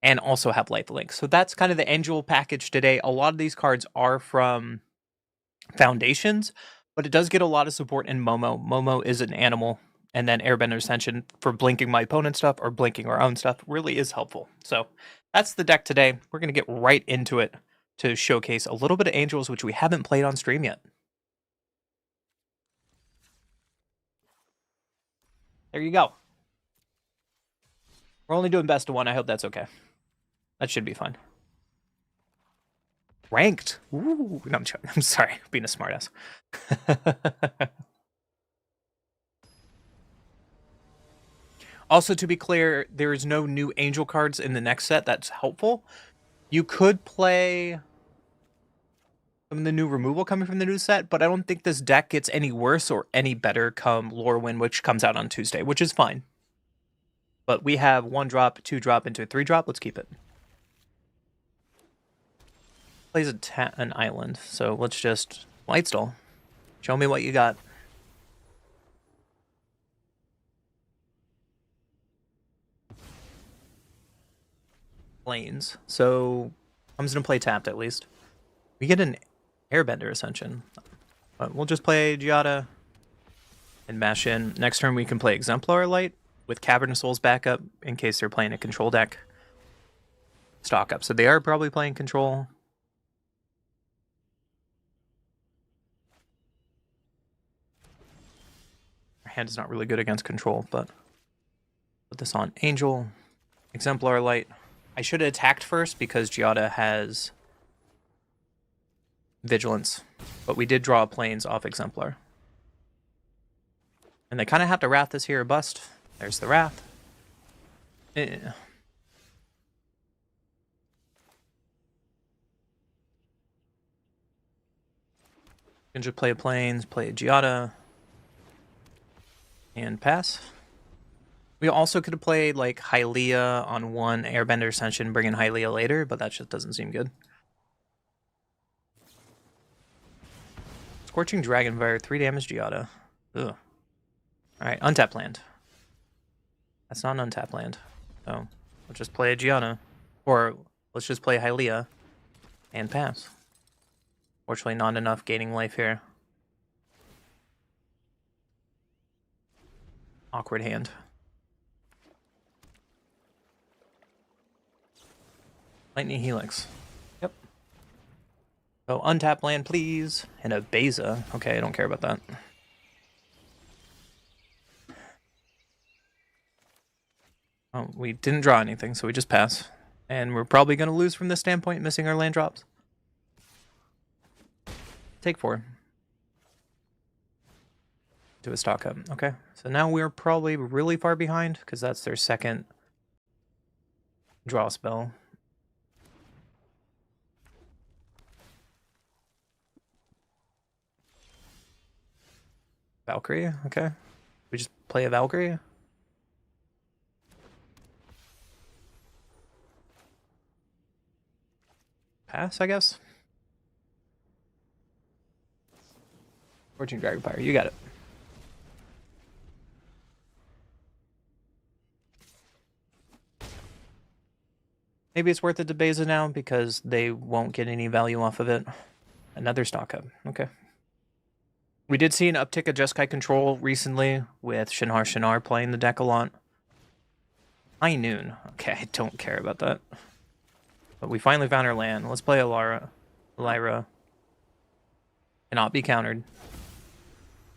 Speaker 1: and also have lifelink. So that's kind of the angel package today. A lot of these cards are from Foundations, but it does get a lot of support in Momo. Momo is an animal. And then Airbender Ascension for blinking my opponent's stuff or blinking our own stuff really is helpful. So that's the deck today. We're going to get right into it to showcase a little bit of Angels, which we haven't played on stream yet. There you go. We're only doing best of 1. I hope that's okay. That should be fine. Ranked. Ooh, no, I'm sorry. Being a smartass. Also, to be clear, there is no new angel cards in the next set. That's helpful. You could play some of the new removal coming from the new set, but I don't think this deck gets any worse or any better come LORWYN, which comes out on Tuesday, which is fine. But we have 1-drop, 2-drop into a 3-drop. Let's keep it. Plays an island, so let's just Lightstall. Show me what you got. Lanes. So I'm just gonna play tapped at least. We get an Airbender Ascension. We'll just play Giada and mash in. Next turn we can play Exemplar Light with Cavern of Souls backup in case they're playing a control deck. Stock up. So they are probably playing control. Our hand is not really good against control, but put this on Angel. Exemplar Light. I should have attacked first because Giada has Vigilance, but we did draw planes off Exemplar. And they kind of have to Wrath this here or bust. There's the Wrath. Can just play planes, play Giada, and pass. We also could have played like Hylia on 1 Airbender Ascension, bring in Hylia later, but that just doesn't seem good. Scorching Dragonfire, 3 damage Giada. Ugh. Alright, untap land. That's not an untap land. So, let's just play a Giada. Or, let's just play Hylia. And pass. Fortunately, not enough gaining life here. Awkward hand. Lightning Helix. Yep. So, untap land, please. And a Beza. Okay, I don't care about that. Oh, we didn't draw anything, so we just pass. And we're probably going to lose from this standpoint, missing our land drops. Take 4. Do a stock up. Okay, so now we're probably really far behind, because that's their second draw spell. Valkyrie, okay. We just play a Valkyrie. Pass, I guess. Fortune Dragonfire, you got it. Maybe it's worth it to Beza now because they won't get any value off of it. Another stock up, okay. We did see an uptick of Jeskai control recently with Shinar playing the deck a lot. High Noon, okay, I don't care about that. But we finally found our land. Let's play Lyra. Cannot be countered.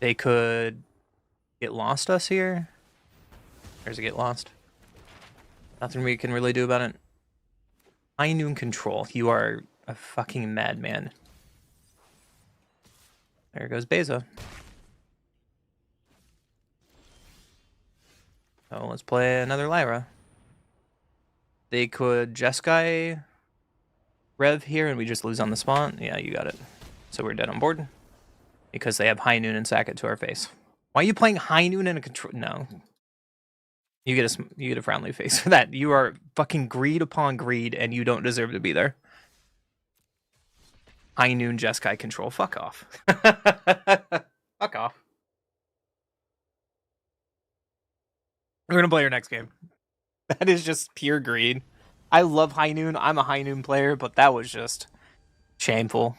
Speaker 1: They could get lost us here. There's a get lost. Nothing we can really do about it. High Noon control. You are a fucking madman. There goes Beza. So let's play another Lyra. They could Jeskai Rev here and we just lose on the spot. Yeah, you got it. So we're dead on board. Because they have High Noon and sack it to our face. Why are you playing High Noon in a control? No. You get a frownly face for that. You are fucking greed upon greed and you don't deserve to be there. High Noon Jeskai control. Fuck off. Fuck off. We're gonna play our next game. That is just pure greed. I love High Noon. I'm a High Noon player, but that was just shameful.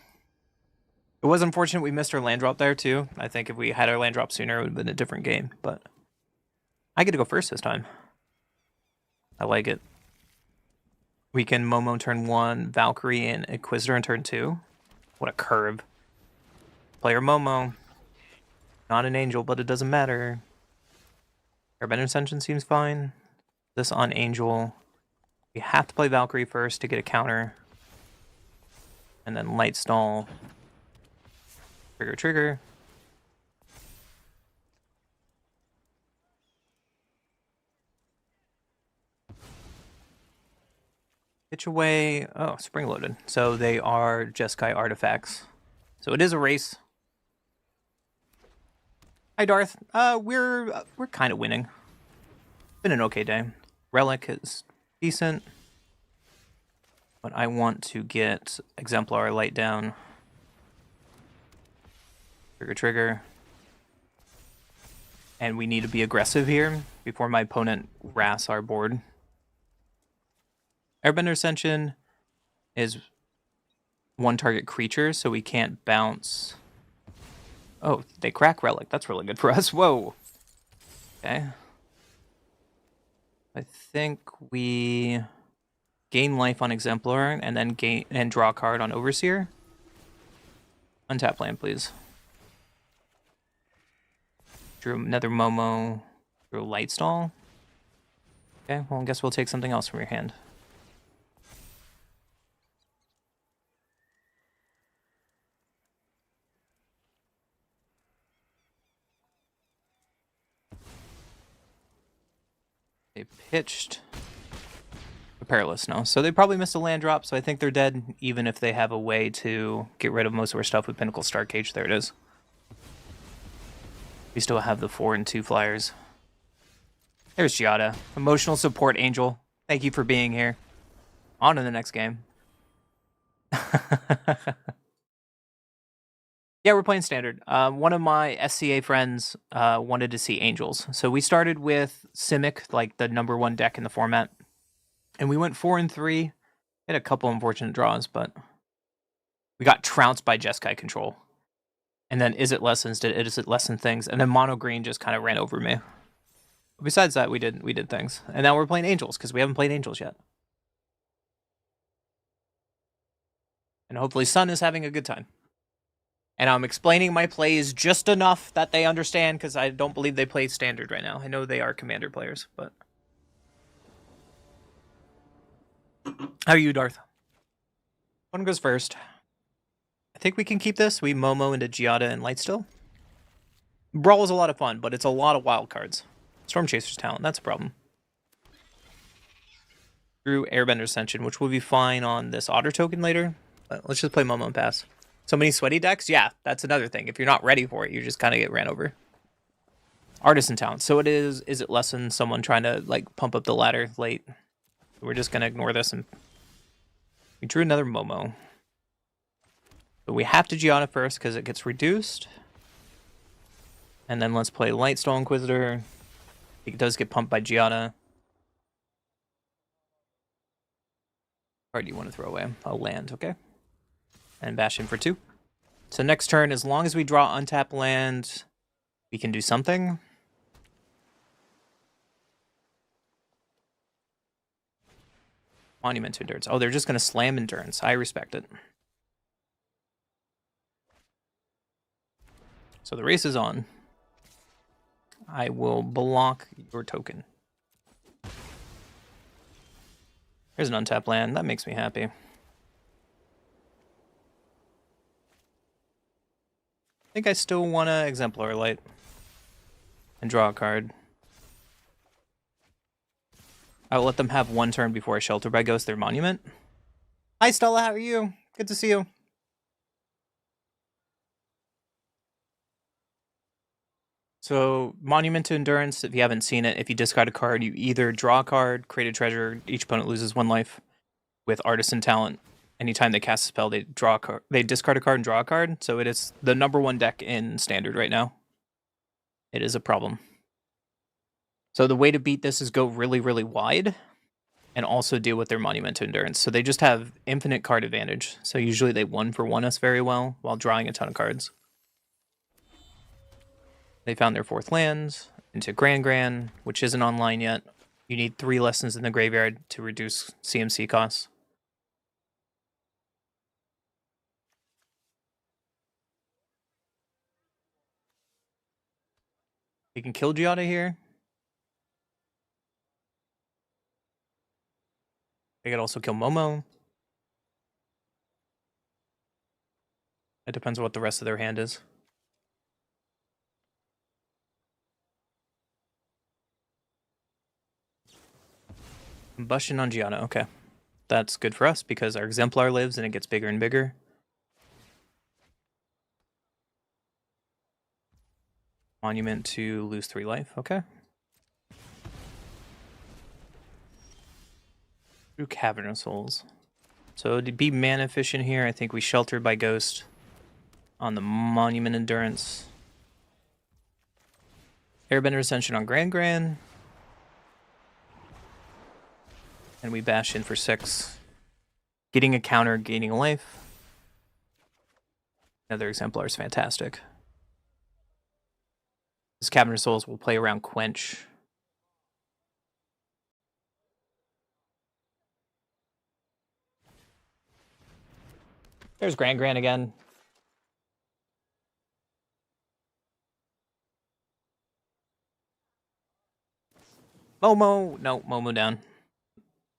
Speaker 1: It was unfortunate we missed our land drop there, too. I think if we had our land drop sooner, it would have been a different game, but I get to go first this time. I like it. We can Momo turn 1, Valkyrie, and Inquisitor in turn 2. What a curve. Player Momo. Not an angel, but it doesn't matter. Airbender Ascension seems fine. This on Angel. We have to play Valkyrie first to get a counter. And then Light Stall. Trigger. Pitch away. Oh, spring loaded. So they are Jeskai artifacts. So it is a race. Hi, Darth. We're kind of winning. Been an okay day. Relic is decent. But I want to get Exemplar Light down. Trigger. And we need to be aggressive here before my opponent wraths our board. Airbender Ascension is one target creature, so we can't bounce. Oh, they crack Relic. That's really good for us. Whoa. Okay. I think we gain life on Exemplar and then draw a card on Overseer. Untap land, please. Drew another Momo. Drew a Lightstall. Okay, well, I guess we'll take something else from your hand. They pitched a Perilous, no. So they probably missed a land drop, so I think they're dead, even if they have a way to get rid of most of our stuff with Pinnacle Starcage. There it is. We still have the 4 and 2 flyers. There's Giada. Emotional support angel. Thank you for being here. On to the next game. Yeah, we're playing standard. One of my SCA friends wanted to see Angels. So we started with Simic, like the #1 deck in the format. And we went 4-3. Had a couple unfortunate draws, but we got trounced by Jeskai Control. And then Is It Lessons did Is It Lesson things. And then Mono Green just kind of ran over me. But besides that, we did things. And now we're playing Angels, because we haven't played Angels yet. And hopefully Sun is having a good time. And I'm explaining my plays just enough that they understand, because I don't believe they play standard right now. I know they are commander players, but... How are you, Darth? One goes first. I think we can keep this. We Momo into Giada and Lightstill. Brawl is a lot of fun, but it's a lot of wild cards. Storm Chaser's Talent, that's a problem. Drew Airbender Ascension, which will be fine on this Otter token later. But let's just play Momo and pass. So many sweaty decks? Yeah, that's another thing. If you're not ready for it, you just kind of get ran over. Artisan Talent. So it is it Lesson someone trying to like pump up the ladder late? We're just going to ignore this. And we drew another Momo. But we have to Giada first because it gets reduced. And then let's play Lightstone Inquisitor. It does get pumped by Giada. Or do you want to throw away? A land, okay. And bash in for 2. So next turn, as long as we draw untap land, we can do something. Monument to Endurance. Oh, they're just going to slam Endurance. I respect it. So the race is on. I will block your token. There's an untapped land. That makes me happy. I think I still want to Exemplar Light and draw a card. I will let them have 1 turn before I Shelter by Ghost their Monument. Hi Stella, how are you? Good to see you. So, Monument to Endurance, if you haven't seen it, if you discard a card, you either draw a card, create a treasure, each opponent loses 1 life. With Artisan Talent, anytime they cast a spell, they draw a card, they discard a card and draw a card. So it is the #1 deck in Standard right now. It is a problem. So the way to beat this is go really, really wide and also deal with their Monument to Endurance. So they just have infinite card advantage. So usually they 1-for-1 us very well while drawing a ton of cards. They found their 4th land into Gran, which isn't online yet. You need 3 lessons in the graveyard to reduce CMC costs. We can kill Giada here. They could also kill Momo. It depends on what the rest of their hand is. Combustion on Giada, okay. That's good for us because our Exemplar lives and it gets bigger and bigger. Monument to lose 3 life, okay. Through Cavern of Souls. So to be mana efficient here, I think we Sheltered by Ghost on the Monument Endurance. Airbender Ascension on Gran. And we bash in for 6. Getting a counter, gaining a life. Another Exemplar is fantastic. This Cavern of Souls will play around Quench. There's Gran again. Momo. No, Momo down.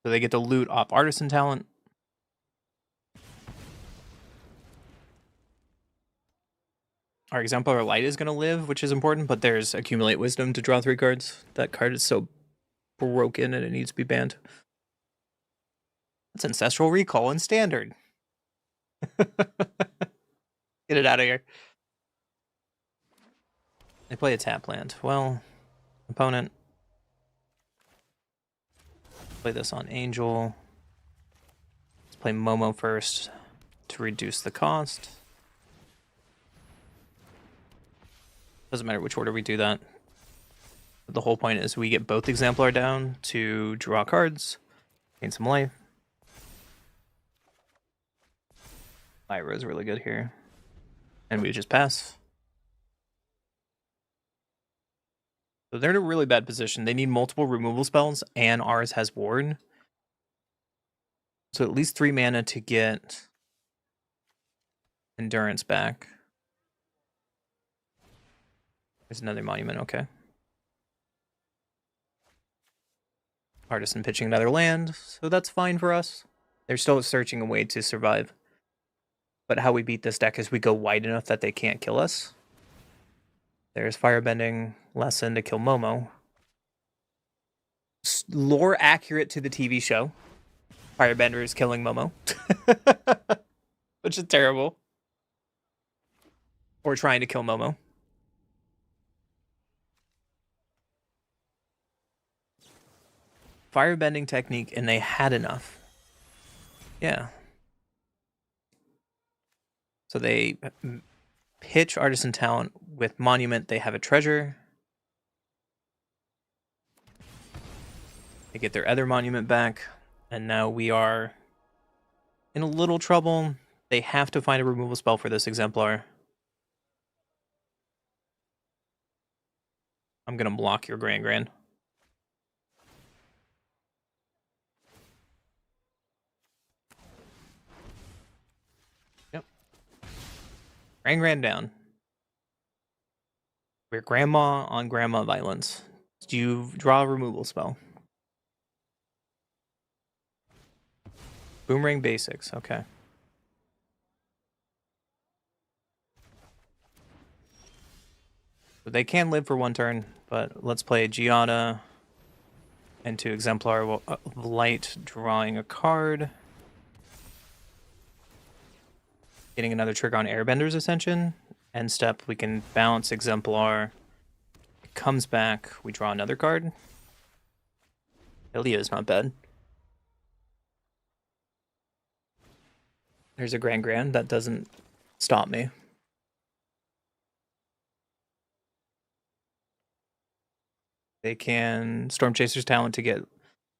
Speaker 1: So they get to loot off Artisan Talent. Our Exemplar Light is going to live, which is important, but there's Accumulate Wisdom to draw 3 cards. That card is so broken and it needs to be banned. That's Ancestral Recall in Standard. Get it out of here. They play a tap land. Well, opponent. Play this on Angel. Let's play Momo first to reduce the cost. Doesn't matter which order we do that. But the whole point is we get both Exemplar down to draw cards, gain some life. Lyra is really good here. And we just pass. So they're in a really bad position. They need multiple removal spells, and ours has Ward. So at least 3 mana to get Endurance back. There's another Monument, okay. Artisan pitching another land, so that's fine for us. They're still searching a way to survive. But how we beat this deck is we go wide enough that they can't kill us. There's Firebending Lesson to kill Momo. Lore accurate to the TV show. Firebender is killing Momo. Which is terrible. Or trying to kill Momo. Firebending technique, and they had enough. Yeah. So they pitch Artisan Talent with Monument. They have a treasure. They get their other Monument back. And now we are in a little trouble. They have to find a removal spell for this Exemplar. I'm going to block your Grand. Yep. Grand down. We're Grandma on Grandma violence. Do you draw a removal spell? Boomerang basics, okay. So they can live for 1 turn, but let's play Giada into Exemplar Light, drawing a card. Getting another trigger on Airbender's Ascension. End step, we can bounce Exemplar. It comes back, we draw another card. Ilia is not bad. There's a Grand. That doesn't stop me. They can Storm Chaser's Talent to get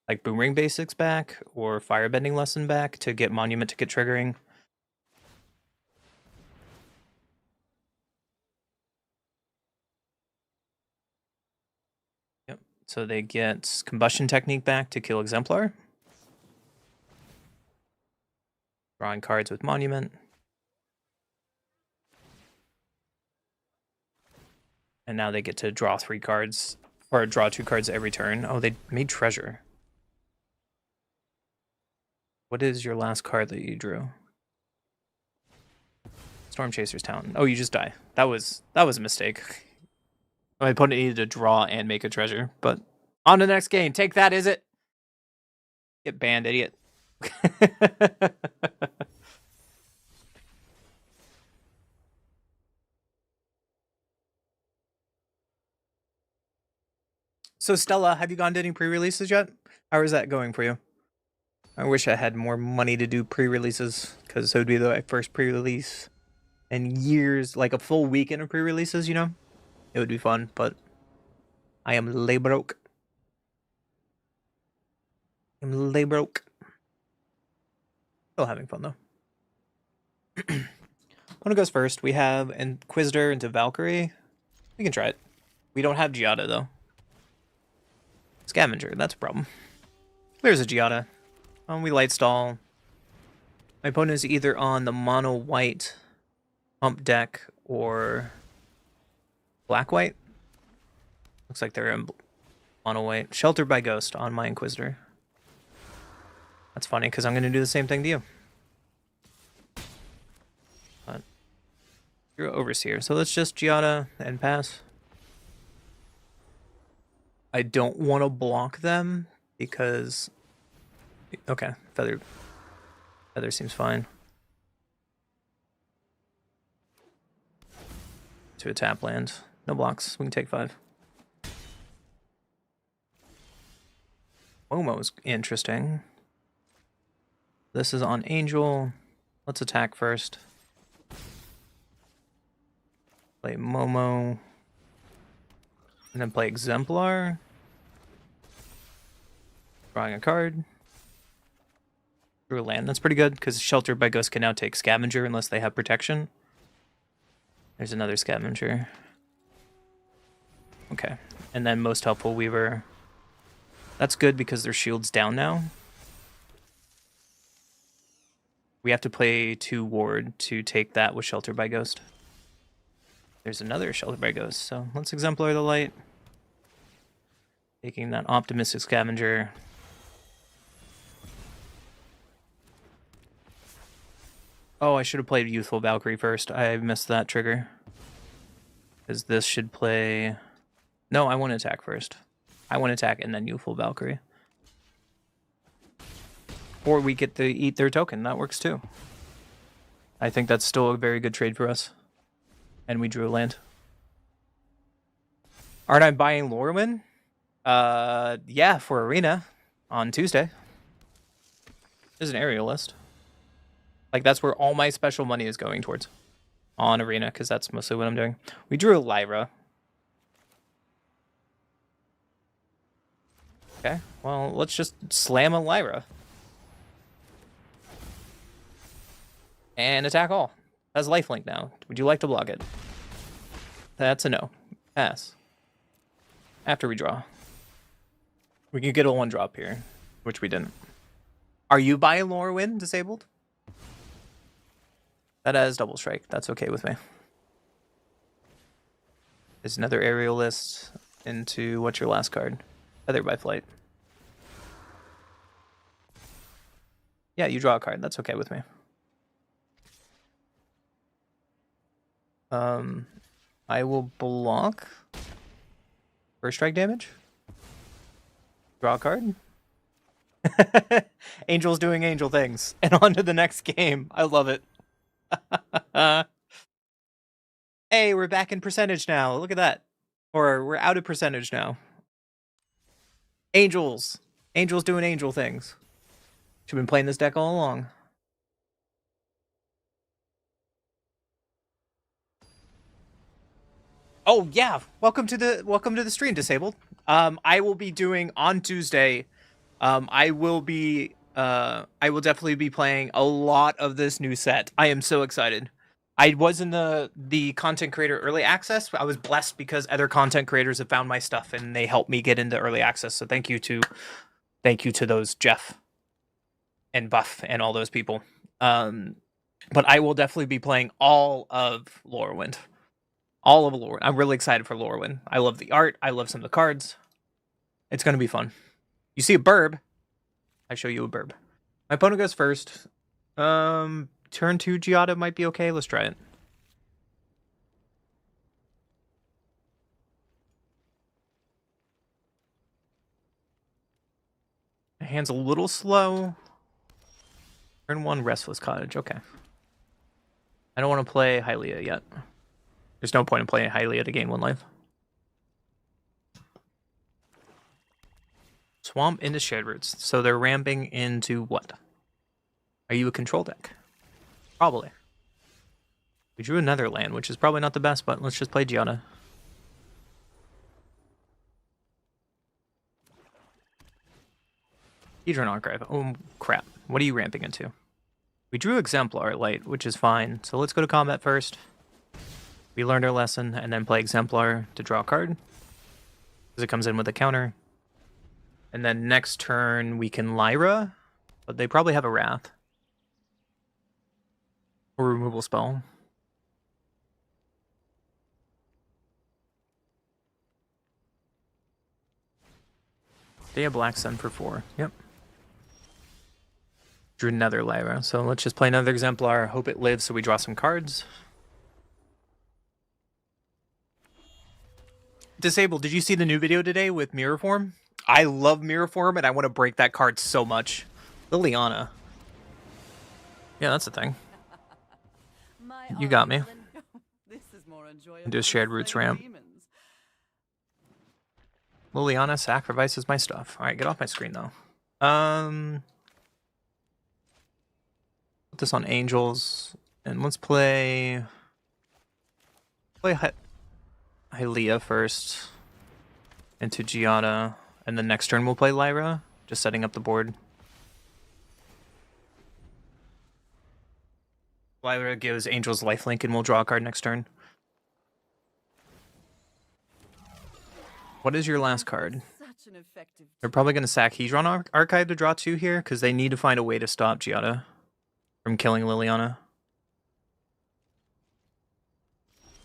Speaker 1: like Boomerang Basics back, or Firebending Lesson back to get Monument to get triggering. Yep. So they get Combustion Technique back to kill Exemplar. Drawing cards with Monument. And now they get to draw 3 cards, or draw 2 cards every turn. Oh, they made Treasure. What is your last card that you drew? Storm Chaser's Talent. Oh, you just die. That was a mistake. My opponent needed to draw and make a treasure, but on to the next game. Take that, is it? Get banned, idiot. So Stella, have you gone to any pre-releases yet? How is that going for you? I wish I had more money to do pre-releases, because it would be the first pre-release in years, like a full weekend of pre-releases, you know? It would be fun, but I am lay broke. I'm lay broke. Still having fun, though. One goes first. We have Inquisitor into Valkyrie. We can try it. We don't have Giada, though. Scavenger, that's a problem. There's a Giada. We light stall. My opponent is either on the mono white pump deck or black white. Looks like they're in mono white. Sheltered by Ghost on my Inquisitor. That's funny because I'm going to do the same thing to you. But you're Overseer, so let's just Giada and pass. I don't want to block them because... Okay, Feather seems fine. To a tap land. No blocks. We can take 5. Momo's interesting. This is on Angel. Let's attack first. Play Momo. And then play Exemplar. Drawing a card. Drew a land. That's pretty good, because Sheltered by Ghost can now take Scavenger unless they have protection. There's another Scavenger. Okay. And then Most Helpful Weaver. That's good because their shield's down now. We have to play 2 Ward to take that with Sheltered by Ghost. There's another Sheltered by Ghost, so let's Exemplar the Light. Taking that Optimistic Scavenger. Oh, I should have played Youthful Valkyrie first. I missed that trigger. Because this should play... No, I want to attack first. I want to attack and then Youthful Valkyrie. Or we get to eat their token. That works too. I think that's still a very good trade for us. And we drew a land. Aren't I buying LORWYN? Yeah, for Arena on Tuesday. There's an aerial list. Like, that's where all my special money is going towards. On Arena, because that's mostly what I'm doing. We drew a Lyra. Okay, well, let's just slam a Lyra. And attack all. Has lifelink now. Would you like to block it? That's a no. Pass. After we draw. We can get a 1-drop here, which we didn't. Are you buying LORWYN disabled? That has double strike. That's okay with me. There's another aerial list into what's your last card? Feather by Flight. Yeah, you draw a card. That's okay with me. I will block. First strike damage. Draw a card. Angel's doing angel things. And on to the next game. I love it. Hey, we're back in percentage now. Look at that. Or we're out of percentage now. Angels. Angels doing angel things. Should have been playing this deck all along. Oh yeah, welcome to the stream, Disabled. I will be doing on Tuesday. I will definitely be playing a lot of this new set. I am so excited. I was in the content creator early access. I was blessed because other content creators have found my stuff and they helped me get into early access. So thank you to those Jeff and Buff and all those people. But I will definitely be playing all of LORWYN. All of LORWYN. I'm really excited for LORWYN. I love the art. I love some of the cards. It's going to be fun. You see a burb. I show you a burb. My opponent goes first. Turn 2 Giada might be okay. Let's try it. My hand's a little slow. Turn 1 Restless Cottage. Okay. I don't want to play Hylia yet. There's no point in playing Hylia to gain 1 life. Swamp into Shared Roots. So they're ramping into what? Are you a control deck? Probably. We drew another land, which is probably not the best, but let's just play Giada. Hedron Archive. Oh, crap. What are you ramping into? We drew Exemplar Light, which is fine. So let's go to combat first. We learned our lesson, and then play Exemplar to draw a card. Because it comes in with a counter. And then next turn, we can Lyra. But they probably have a Wrath. Or removal spell. They have Black Sun for 4. Yep. Drew another Lyra. So let's just play another Exemplar. Hope it lives so we draw some cards. Disabled, did you see the new video today with Mirror Form? I love Mirror Form and I want to break that card so much. Liliana. Yeah, that's the thing. You got me. Do a Shared Roots ramp. Liliana sacrifices my stuff. Alright, get off my screen though. Put this on Angels. And let's play Hylia first. into Giada, and then next turn we'll play Lyra, just setting up the board. Lyra gives Angel's lifelink, and we'll draw a card next turn. What is your last card?
Speaker 4: Such an effective.
Speaker 1: They're probably going to sack Hedron Archive to draw 2 here, because they need to find a way to stop Giada from killing Liliana.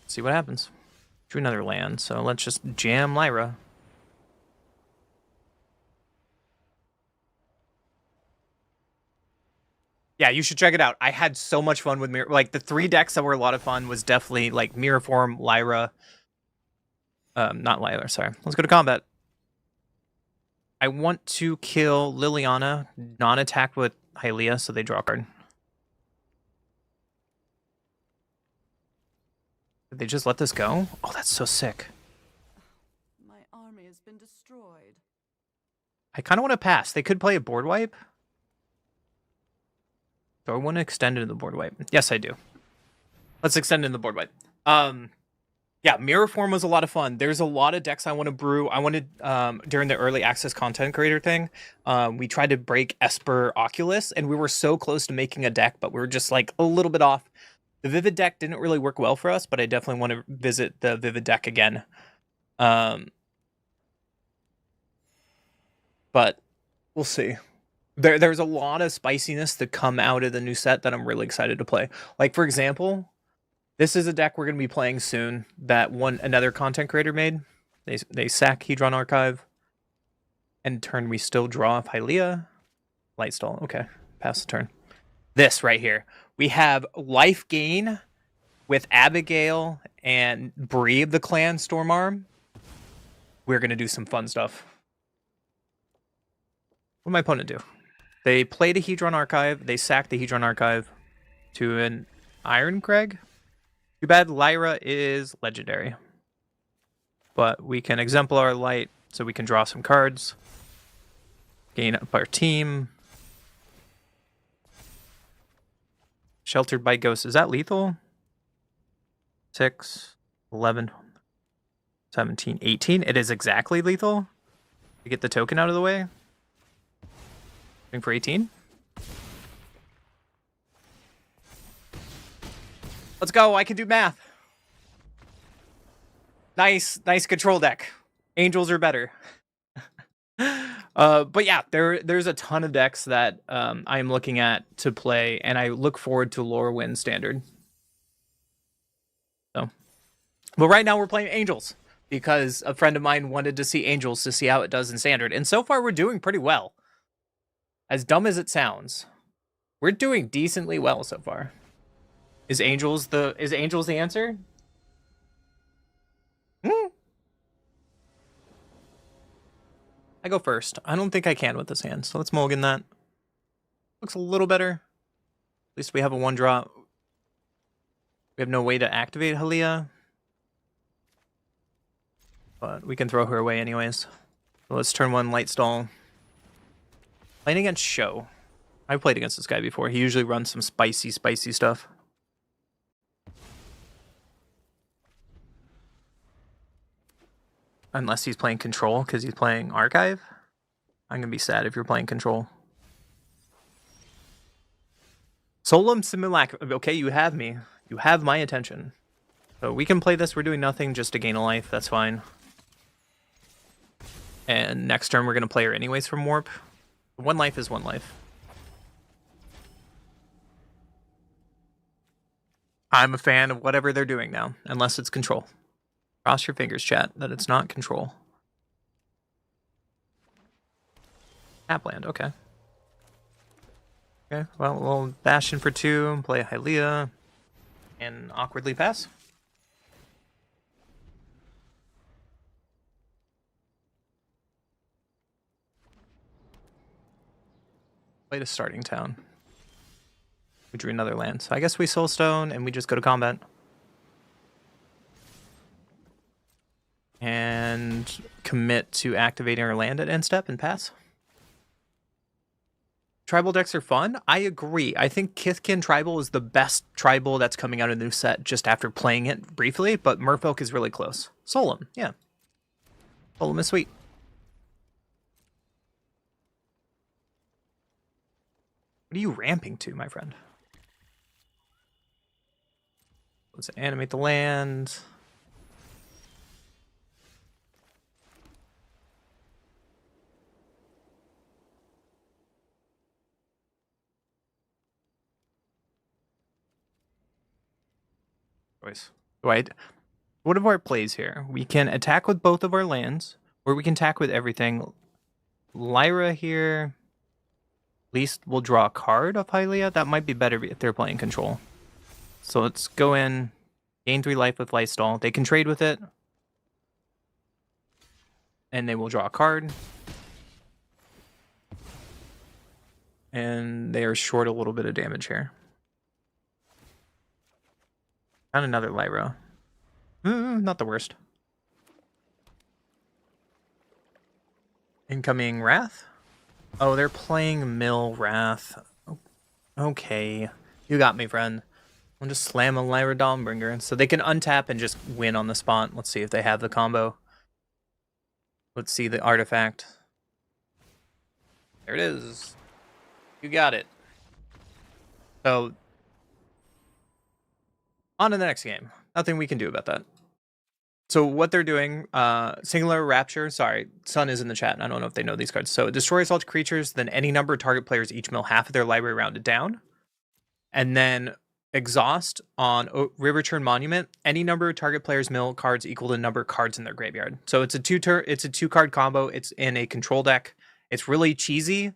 Speaker 1: See what happens. Drew another land, so let's just jam Lyra. Yeah, you should check it out. I had so much fun with Mirror. Like, the 3 decks that were a lot of fun was definitely, like, Mirror Form, Lyra. Not Lyra, sorry. Let's go to combat. I want to kill Liliana, non-attack with Hylia, so they draw a card. Did they just let this go? Oh, that's so sick.
Speaker 4: My army has been destroyed.
Speaker 1: I kind of want to pass. They could play a board wipe. Do I want to extend into the board wipe? Yes, I do. Let's extend into the board wipe. Yeah, Mirror Form was a lot of fun. There's a lot of decks I want to brew. I wanted, during the early access content creator thing, we tried to break Esper Oculus, and we were so close to making a deck, but we were just like a little bit off. The Vivid deck didn't really work well for us, but I definitely want to visit the Vivid deck again. But we'll see. There's a lot of spiciness to come out of the new set that I'm really excited to play. Like, for example, this is a deck we're going to be playing soon that another content creator made. They sack Hedron Archive. And turn we still draw off Hylia. Lightstall. Okay. Pass the turn. This right here. We have life gain with Abigail and Bree of the Clan Stormarm. We're going to do some fun stuff. What did my opponent do? They played a Hedron Archive. They sacked the Hedron Archive to an Iron Crag. Too bad Lyra is legendary. But we can Exemplar Light so we can draw some cards. Gain up our team. Sheltered by Ghosts. Is that lethal? 6, 11, 17, 18. It is exactly lethal. To get the token out of the way. Going for 18. Let's go. I can do math. Nice control deck. Angels are better. But yeah, there's a ton of decks that I'm looking at to play, and I look forward to LORWYN Standard. So, but right now we're playing Angels because a friend of mine wanted to see Angels to see how it does in Standard, and so far we're doing pretty well. As dumb as it sounds, we're doing decently well so far. Is Angels the answer? I go first. I don't think I can with this hand, so let's mulligan that. Looks a little better. At least we have a 1-drop. We have no way to activate Hylia. But we can throw her away anyways. So let's turn 1 Lightstall. Playing against Show. I've played against this guy before. He usually runs some spicy stuff. Unless he's playing Control, because he's playing Archive. I'm going to be sad if you're playing Control. Solemn Simulacrum. Okay, you have me. You have my attention. So we can play this. We're doing nothing just to gain a life. That's fine. And next turn, we're going to play her anyways from Warp. 1 life is 1 life. I'm a fan of whatever they're doing now, unless it's Control. Cross your fingers, chat, that it's not Control. Tapland, okay. Okay, well, we'll bash in for 2, play Hylia, and awkwardly pass. Play to starting town. We drew another land, so I guess we Soulstone and we just go to combat. And commit to activating our land at end step and pass. Tribal decks are fun. I agree. I think Kithkin Tribal is the best tribal that's coming out of the new set just after playing it briefly, but Merfolk is really close. Solemn, yeah. Follow him is sweet. What are you ramping to, my friend? Let's animate the land. Choice. What are our plays here? We can attack with both of our lands, or we can attack with everything. Lyra here. At least we'll draw a card of Hylia. That might be better if they're playing control. So let's go in. Gain 3 life with Lifestyle. They can trade with it. And they will draw a card. And they are short a little bit of damage here. And another Lyra. Not the worst. Incoming Wrath. Oh, they're playing Mill Wrath. Okay. You got me, friend. I'll just slam a Lyra Dawnbringer. So they can untap and just win on the spot. Let's see if they have the combo. Let's see the artifact. There it is. You got it. So, on to the next game. Nothing we can do about that. So what they're doing, Singular Rapture, sorry, Sun is in the chat. I don't know if they know these cards. So it destroys all creatures, then any number of target players each mill half of their library rounded down. And then Exhaust on River Churn Monument, any number of target players mill cards equal to number of cards in their graveyard. So it's a two card combo. It's in a control deck. It's really cheesy.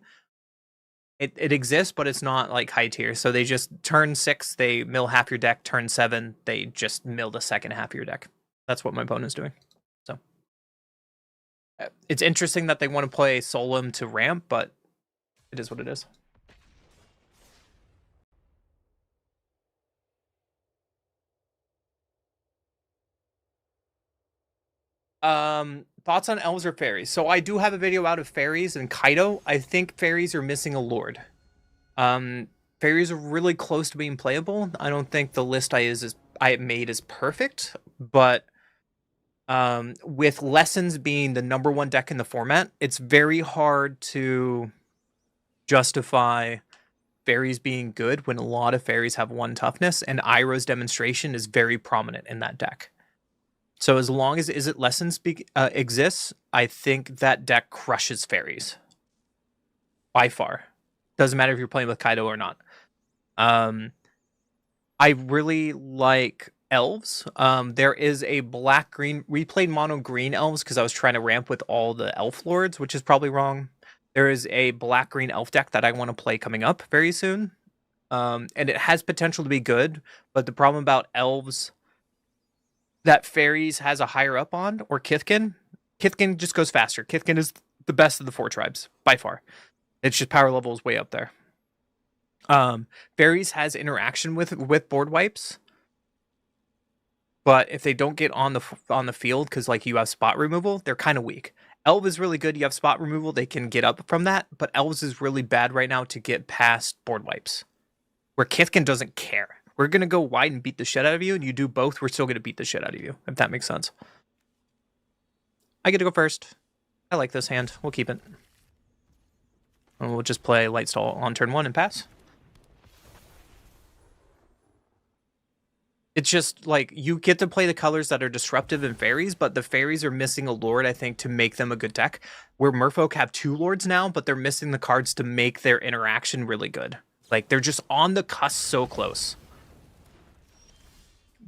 Speaker 1: It exists, but it's not like high tier. So they just turn 6, they mill half your deck. Turn 7, they just mill the second half of your deck. That's what my opponent's doing. So it's interesting that they want to play Solemn to ramp, but it is what it is. Thoughts on elves or fairies? So I do have a video out of fairies and Kaido. I think fairies are missing a lord. Fairies are really close to being playable. I don't think the list I made is perfect, but with Lessons being the #1 deck in the format, it's very hard to justify fairies being good when a lot of fairies have 1 toughness, and Iroh's Demonstration is very prominent in that deck. So as long as Is It Lessons exists, I think that deck crushes fairies. By far. Doesn't matter if you're playing with Kaido or not. I really like elves. There is a black-green... We played mono-green elves because I was trying to ramp with all the elf lords, which is probably wrong. There is a black-green elf deck that I want to play coming up very soon. And it has potential to be good, but the problem about elves that fairies has a higher up on, or Kithkin just goes faster. Kithkin is the best of the 4 tribes, by far. It's just power level is way up there. Fairies has interaction with board wipes, but if they don't get on the field, because like you have spot removal, they're kind of weak. Elf is really good. You have spot removal, they can get up from that, but Elves is really bad right now to get past board wipes, where Kithkin doesn't care. We're going to go wide and beat the shit out of you, and you do both, we're still going to beat the shit out of you, if that makes sense. I get to go first. I like this hand. We'll keep it. And we'll just play Lightstall on turn 1 and pass. It's just, like, you get to play the colors that are disruptive in fairies, but the fairies are missing a lord, I think, to make them a good deck. Where Merfolk have 2 lords now, but they're missing the cards to make their interaction really good. Like, they're just on the cusp so close.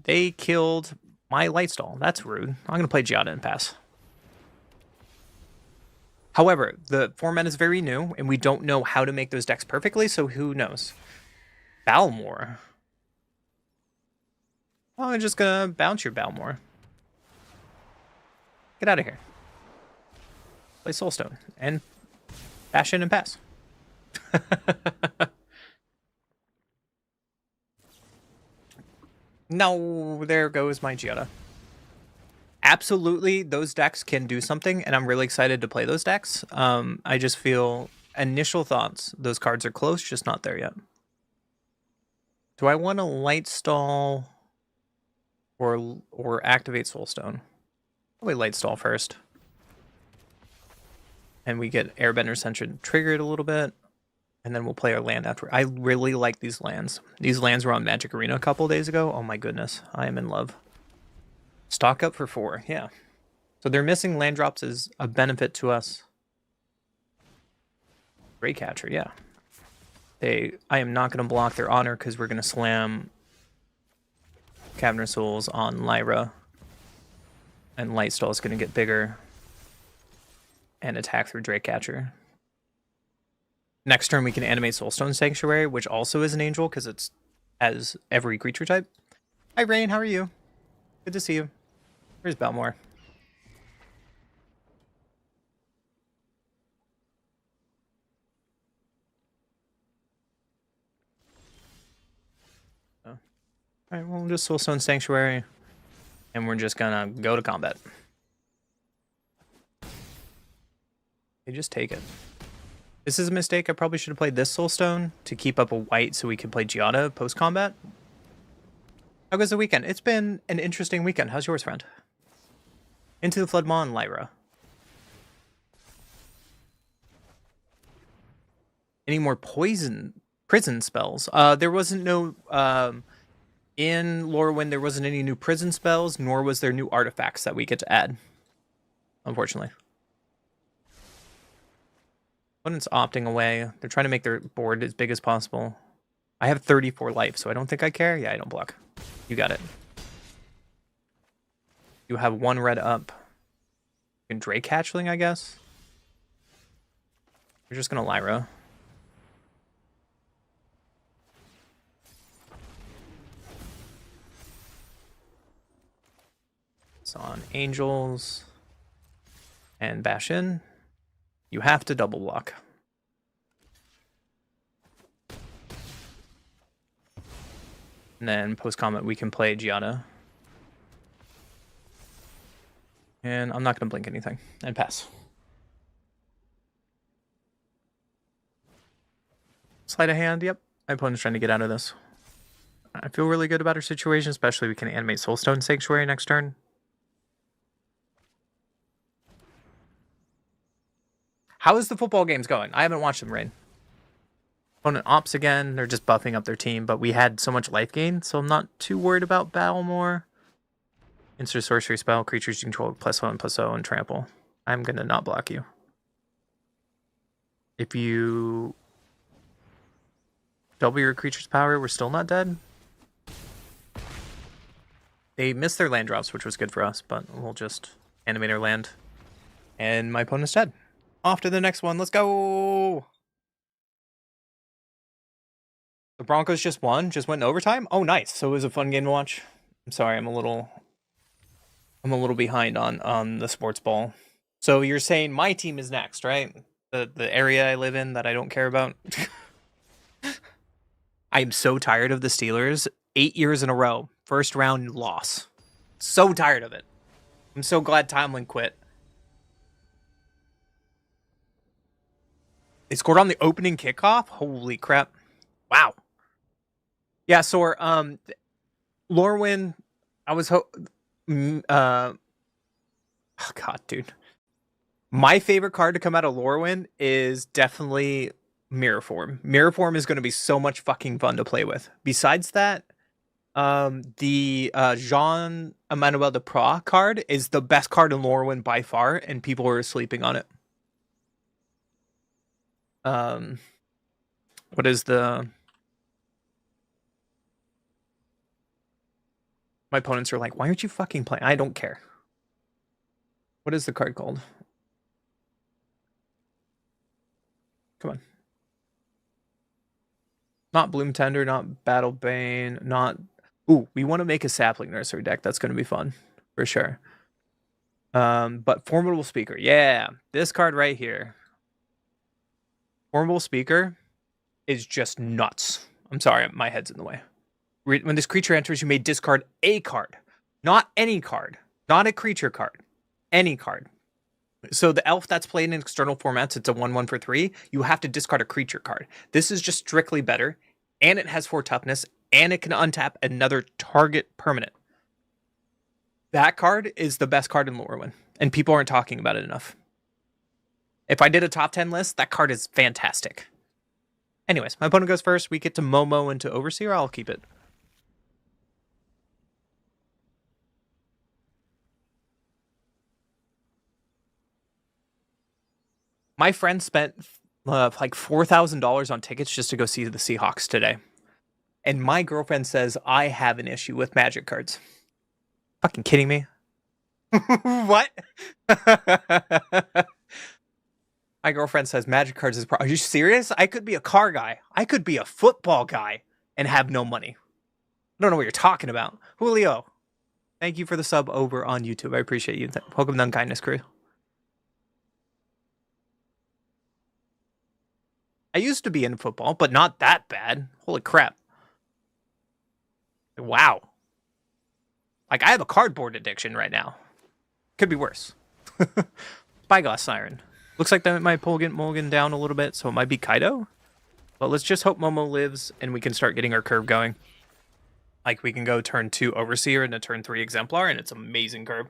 Speaker 1: They killed my Lightstall. That's rude. I'm going to play Giada and pass. However, the format is very new, and we don't know how to make those decks perfectly, so who knows? Balmor. Oh, I'm just going to bounce your Balmor. Get out of here. Play Soulstone. And bash in and pass. No, there goes my Giada. Absolutely, those decks can do something, and I'm really excited to play those decks. I just feel, initial thoughts, those cards are close, just not there yet. Do I want to Lightstall or activate Soulstone? Probably Lightstall first. And we get Airbender Ascension triggered a little bit. And then we'll play our land after. I really like these lands. These lands were on Magic Arena a couple days ago. Oh my goodness. I am in love. Stock up for 4. Yeah. So they're missing land drops is a benefit to us. Great catcher, yeah. I am not going to block their honor because we're going to slam Caverner Souls on Lyra. And Lightstall is going to get bigger. And attack through Drakecatcher. Next turn, we can animate Soulstone Sanctuary, which also is an angel because it's as every creature type. Hi, Rain. How are you? Good to see you. Here's Belmore. Oh. All right, well, just Soulstone Sanctuary, and we're just gonna go to combat. They just take it. This is a mistake. I probably should have played this Soulstone to keep up a white so we could play Giada post-combat. How goes the weekend? It's been an interesting weekend. How's yours, friend? Into the Floodmaw and Lyra. Any more prison spells? There wasn't no... in LORWYN, there wasn't any new prison spells, nor was there new artifacts that we get to add. Unfortunately. Opponent's opting away. They're trying to make their board as big as possible. I have 34 life, so I don't think I care. Yeah, I don't block. You got it. You have 1 red up. You can Drake Hatchling, I guess. We're just gonna Lyra. It's on Angels. And bash in. You have to double block. And then post-combat, we can play Giada. And I'm not going to blink anything. And pass. Sleight of hand, yep. My opponent's trying to get out of this. I feel really good about our situation, especially we can animate Soulstone Sanctuary next turn. How is the football games going? I haven't watched them, Rain. Opponent ops again. They're just buffing up their team, but we had so much life gain, so I'm not too worried about Battlemore. Instant sorcery spell, creatures you control +1/+0 and trample. I'm going to not block you. If you double your creature's power, we're still not dead. They missed their land drops, which was good for us, but we'll just animate our land. And my opponent's dead. Off to the next one. Let's go. The Broncos just won. Just went in overtime. Oh, nice. So it was a fun game to watch. I'm sorry. I'm a little behind on the sports ball. So you're saying my team is next, right? The area I live in that I don't care about. I'm so tired of the Steelers. 8 years in a row. First round loss. So tired of it. I'm so glad Tomlin quit. They scored on the opening kickoff? Holy crap. Wow. Yeah, so LORWYN, I was oh god, dude. My favorite card to come out of LORWYN is definitely Mirror Form. Mirror Form is going to be so much fucking fun to play with. Besides that, the Jean Emmanuel Deprat card is the best card in LORWYN by far, and people are sleeping on it. What is the... My opponents are like, why aren't you fucking playing? I don't care. What is the card called? Come on. Not Bloom Tender, not Battle Bane, not... Ooh, we want to make a Sapling Nursery deck. That's going to be fun, for sure. But Formidable Speaker. Yeah, this card right here. Formidable Speaker is just nuts. I'm sorry, my head's in the way. When this creature enters, you may discard a card. Not any card. Not a creature card. Any card. So the elf that's played in external formats, it's a 1/1 for 3. You have to discard a creature card. This is just strictly better. And it has 4 toughness. And it can untap another target permanent. That card is the best card in LORWYN. And people aren't talking about it enough. If I did a top 10 list, that card is fantastic. Anyways, my opponent goes first. We get to Momo into Overseer. I'll keep it. My friend spent like $4,000 on tickets just to go see the Seahawks today. And my girlfriend says I have an issue with Magic cards. Fucking kidding me? What? My girlfriend says Magic cards is... Are you serious? I could be a car guy. I could be a football guy and have no money. I don't know what you're talking about. Julio, thank you for the sub over on YouTube. I appreciate you. Welcome to Unkindness Crew. I used to be in football, but not that bad. Holy crap. Wow. Like, I have a cardboard addiction right now. Could be worse. Spyglass Siren. Looks like that might pull Mulligan down a little bit, so it might be Kaido. But let's just hope Momo lives and we can start getting our curve going. Like, we can go turn 2 Overseer and a turn 3 Exemplar, and it's amazing curve.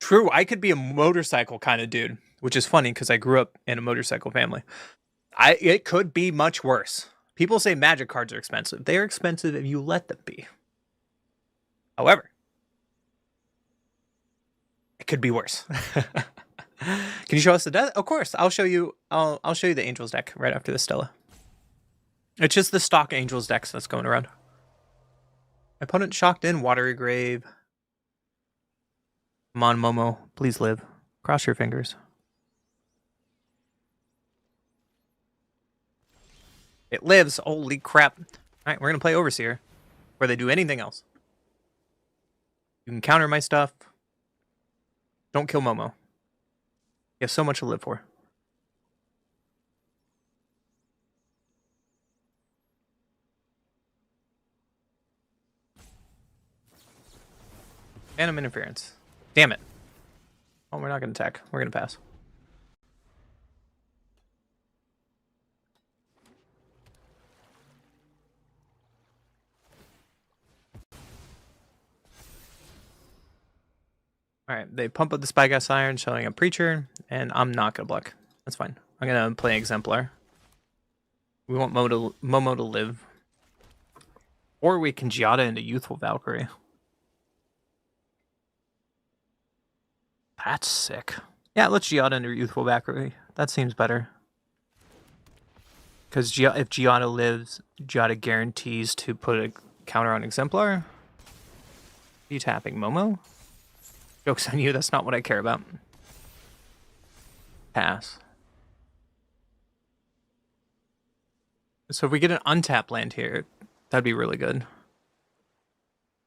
Speaker 1: True, I could be a motorcycle kind of dude, which is funny because I grew up in a motorcycle family. It could be much worse. People say Magic cards are expensive. They're expensive if you let them be. However, it could be worse. Can you show us the deck? Of course, I'll show you. I'll show you the Angels deck right after this, Stella. It's just the stock Angels decks that's going around. My opponent shocked in Watery Grave. Come on, Momo, please live. Cross your fingers. It lives. Holy crap! All right, we're gonna play Overseer, before they do anything else. You can counter my stuff. Don't kill Momo. You have so much to live for. Phantom Interference. Damn it. Oh, we're not going to attack. We're going to pass. Alright, they pump up the Spyglass Iron, showing a Preacher, and I'm not going to block. That's fine. I'm going to play Exemplar. We want Momo to live. Or we can Giada into Youthful Valkyrie. That's sick. Yeah, let's Giada into Youthful Valkyrie. That seems better. Because if Giada lives, Giada guarantees to put a counter on Exemplar. Are you tapping Momo? Joke's on you, that's not what I care about. Pass. So if we get an untapped land here, that'd be really good.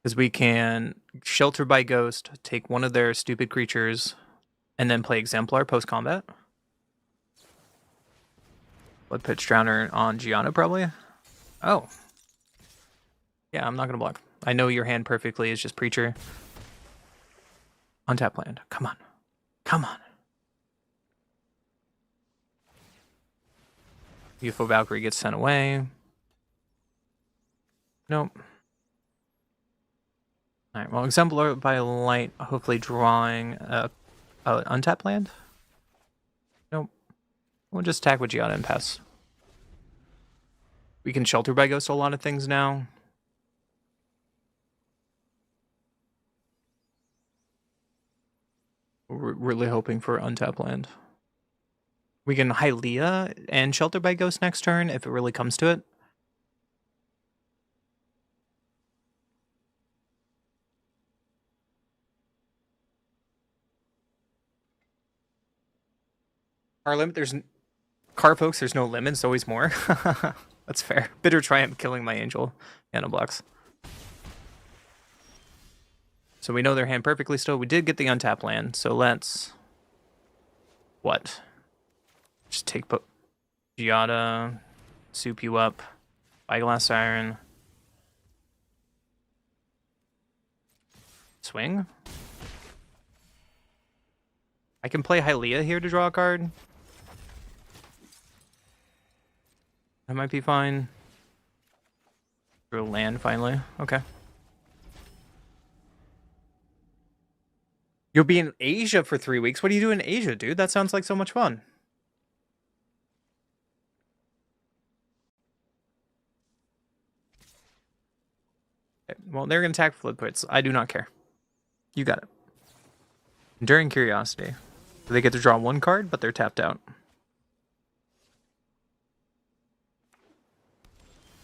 Speaker 1: Because we can Shelter by Ghost, take one of their stupid creatures, and then play Exemplar post-combat. Blood Pitch Drowner on Gianna, probably. Oh. Yeah, I'm not going to block. I know your hand perfectly is just Preacher. Untap land. Come on. Come on. Youthful Valkyrie gets sent away. Nope. Alright, well, Exemplar by Light, hopefully drawing an untap land. Nope. We'll just attack with Giada and pass. We can Shelter by Ghost a lot of things now. We're really hoping for untap land. We can Hylia and Shelter by Ghost next turn if it really comes to it. Car limit, car folks, there's no limit, it's always more. That's fair. Bitter Triumph killing my Angel. Nano blocks. So we know their hand perfectly still. We did get the untap land, so let's... What? Just take Giada, soup you up, Spyglass Iron. Swing? I can play Hylia here to draw a card. That might be fine. Drew a land finally. Okay. You'll be in Asia for 3 weeks. What do you do in Asia, dude? That sounds like so much fun. Okay, well, they're going to attack Flood Pits. I do not care. You got it. Enduring Curiosity. They get to draw 1 card, but they're tapped out.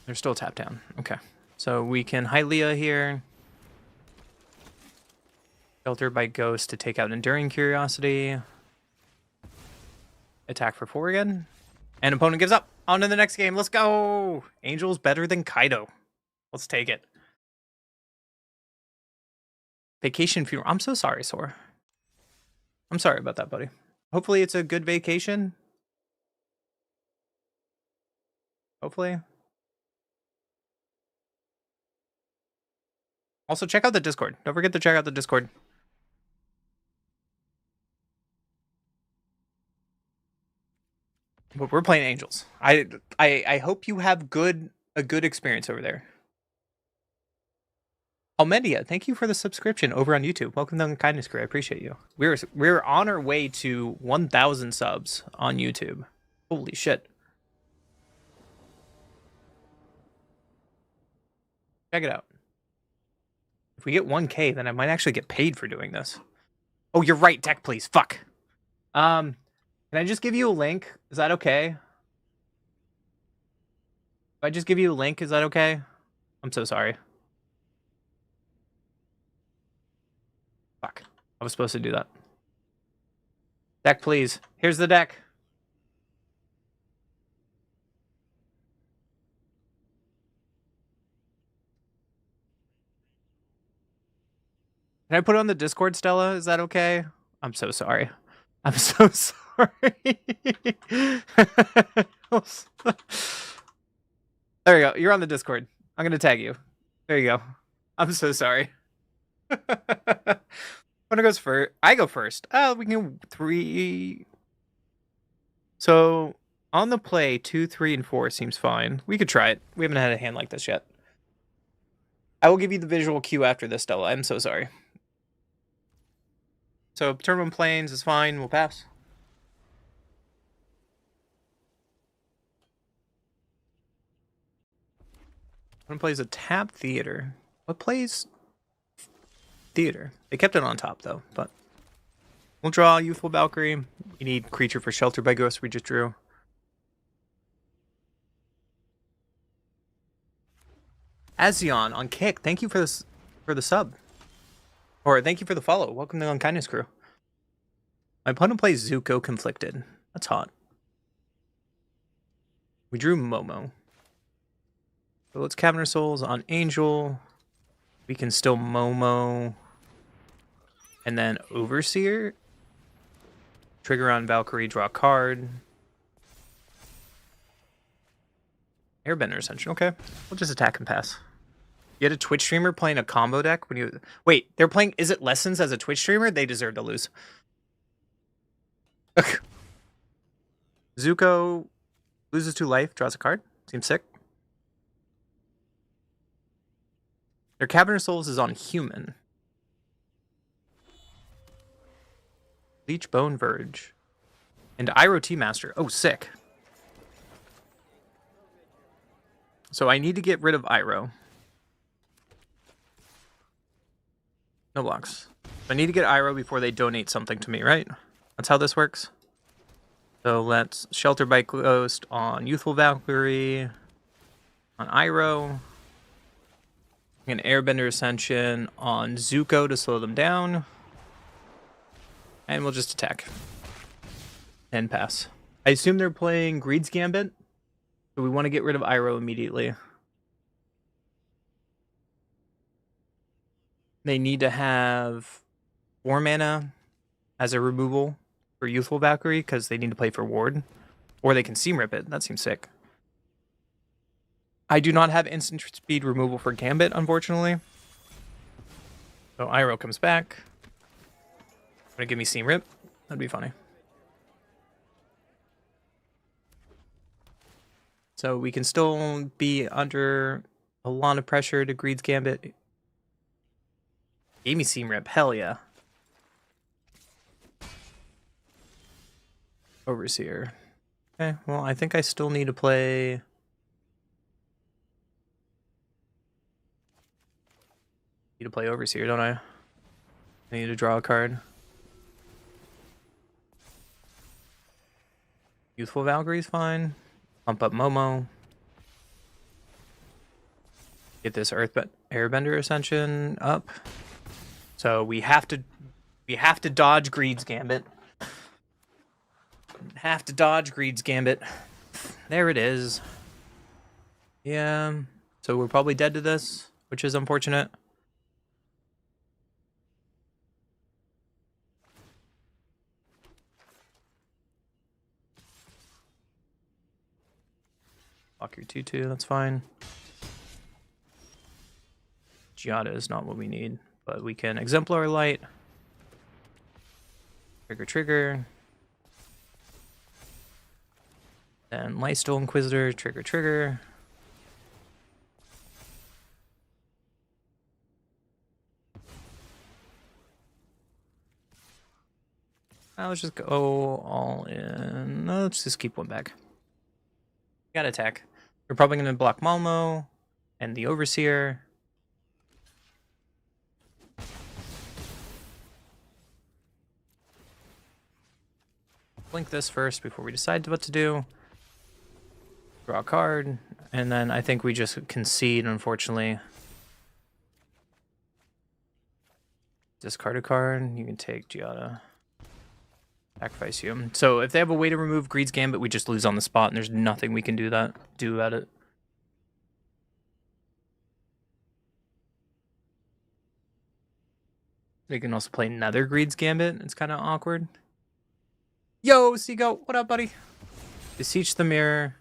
Speaker 1: They're still tapped down. Okay. So we can Hylia here. Shelter by Ghost to take out Enduring Curiosity. Attack for 4 again. And opponent gives up. On to the next game. Let's go! Angel's better than Kaido. Let's take it. Vacation funeral. I'm so sorry, Sora. I'm sorry about that, buddy. Hopefully it's a good vacation. Hopefully. Also, check out the Discord. Don't forget to check out the Discord. But we're playing Angels. I hope you have a good experience over there. Almedia, thank you for the subscription over on YouTube. Welcome to the Kindness Crew. I appreciate you. We're on our way to 1,000 subs on YouTube. Holy shit. Check it out. If we get 1K, then I might actually get paid for doing this. Oh, you're right. Deck, please. Fuck. Can I just give you a link? Is that okay? If I just give you a link, is that okay? I'm so sorry. Fuck. I was supposed to do that. Deck, please. Here's the deck. Can I put it on the Discord, Stella? Is that okay? I'm so sorry. I'm so sorry. There you go. You're on the Discord. I'm going to tag you. There you go. I'm so sorry. When goes first? I go first. We can 3. So on the play, 2, 3, and 4 seems fine. We could try it. We haven't had a hand like this yet. I will give you the visual cue after this, Stella. I'm so sorry. So turn 1 planes is fine. We'll pass. One plays a tap theater. What plays theater? They kept it on top though, but we'll draw Youthful Valkyrie. We need creature for Shelter by Ghost. We just drew. Azion on Kick. Thank you for this for the sub. Or thank you for the follow. Welcome to the Unkindness Crew. My opponent plays Zuko Conflicted. That's hot. We drew Momo. So let's Cavern of Souls on Angel. We can still Momo. And then Overseer. Trigger on Valkyrie, draw a card. Airbender Ascension. Okay. We'll just attack and pass. You had a Twitch streamer playing a combo deck when you... Wait, they're playing Is It Lessons as a Twitch streamer? They deserve to lose. Zuko loses 2 life, draws a card. Seems sick. Their Cavern of Souls is on Human. Leech Bone Verge. And Iroh Tea Master. Oh, sick. So I need to get rid of Iroh. No blocks. I need to get Iroh before they donate something to me, right? That's how this works. So let's Shelter by Ghost on Youthful Valkyrie. On Iroh. An Airbender Ascension on Zuko to slow them down. And we'll just attack. And pass. I assume they're playing Greed's Gambit. So we want to get rid of Iroh immediately. They need to have 4 mana as a removal for Youthful Valkyrie because they need to play for Ward. Or they can Seam Rip it. That seems sick. I do not have instant speed removal for Gambit, unfortunately. So Iroh comes back. Gonna give me Seam Rip. That'd be funny. So we can still be under a lot of pressure to Greed's Gambit. Gave me Seam Rip. Hell yeah. Overseer. Okay, well, I think I still need to play... Overseer, don't I? I need to draw a card. Youthful Valkyrie's fine. Pump up Momo. Get this Airbender Ascension up. So we have to dodge Greed's Gambit. Have to dodge Greed's Gambit. There it is. Yeah. So we're probably dead to this, which is unfortunate. Lock your 2/2, that's fine. Giada is not what we need, but we can Exemplar Light. Trigger. Then Lightstone Inquisitor, trigger. Let's just go all in. No, let's just keep one back. Got attack. We're probably going to block Malmo and the Overseer. Blink this first before we decide what to do. Draw a card. And then I think we just concede, unfortunately. Discard a card. You can take Giada. Sacrifice you. So if they have a way to remove Greed's Gambit, we just lose on the spot, and there's nothing we can do about it. They can also play another Greed's Gambit. It's kind of awkward. Yo, Seago, what up, buddy? Beseech the Mirror.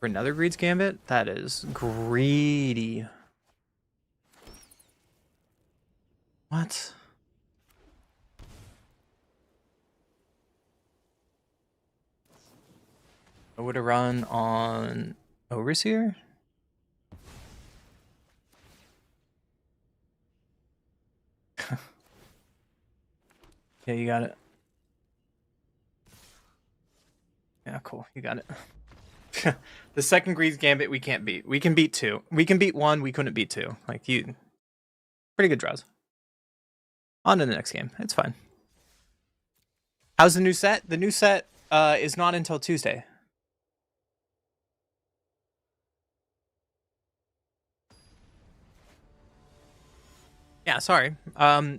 Speaker 1: For another Greed's Gambit? That is greedy. What? I would have run on Overseer? Yeah, you got it. Yeah, cool. You got it. The second Greed's Gambit we can't beat. We can beat 2. We can beat 1. We couldn't beat 2. Like, you... Pretty good draws. On to the next game. It's fine. How's the new set? The new set is not until Tuesday. Yeah, sorry.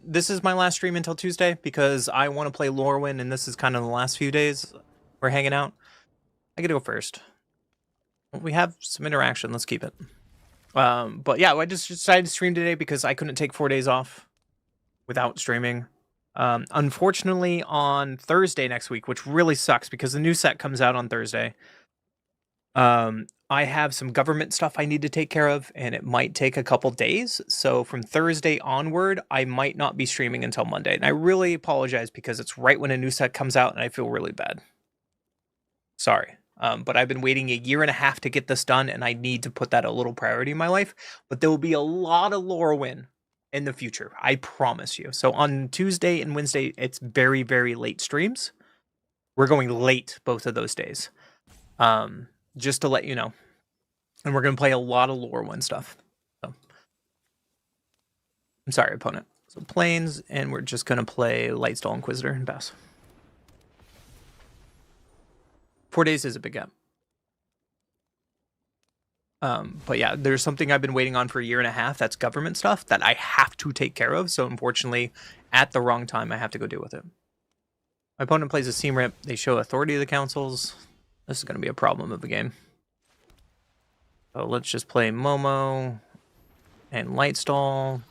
Speaker 1: This is my last stream until Tuesday because I want to play LORWYN, and this is kind of the last few days we're hanging out. I get to go first. We have some interaction. Let's keep it. But yeah, I just decided to stream today because I couldn't take 4 days off without streaming. Unfortunately, on Thursday next week, which really sucks because the new set comes out on Thursday. I have some government stuff I need to take care of, and it might take a couple days. So from Thursday onward, I might not be streaming until Monday. And I really apologize because it's right when a new set comes out, and I feel really bad. Sorry. But I've been waiting a year and a half to get this done, and I need to put that a little priority in my life. But there will be a lot of LORWYN in the future. I promise you. So on Tuesday and Wednesday, it's very, very late streams. We're going late both of those days. Just to let you know. And we're going to play a lot of LORWYN stuff. So. I'm sorry, opponent. So Plains, and we're just going to play Lightstall Inquisitor and pass. 4 days is a big gap. But yeah, there's something I've been waiting on for a year and a half. That's government stuff that I have to take care of. So unfortunately, at the wrong time, I have to go deal with it. My opponent plays a Seam Rip. They show authority to the councils. This is going to be a problem of the game. So let's just play Momo and Lightstall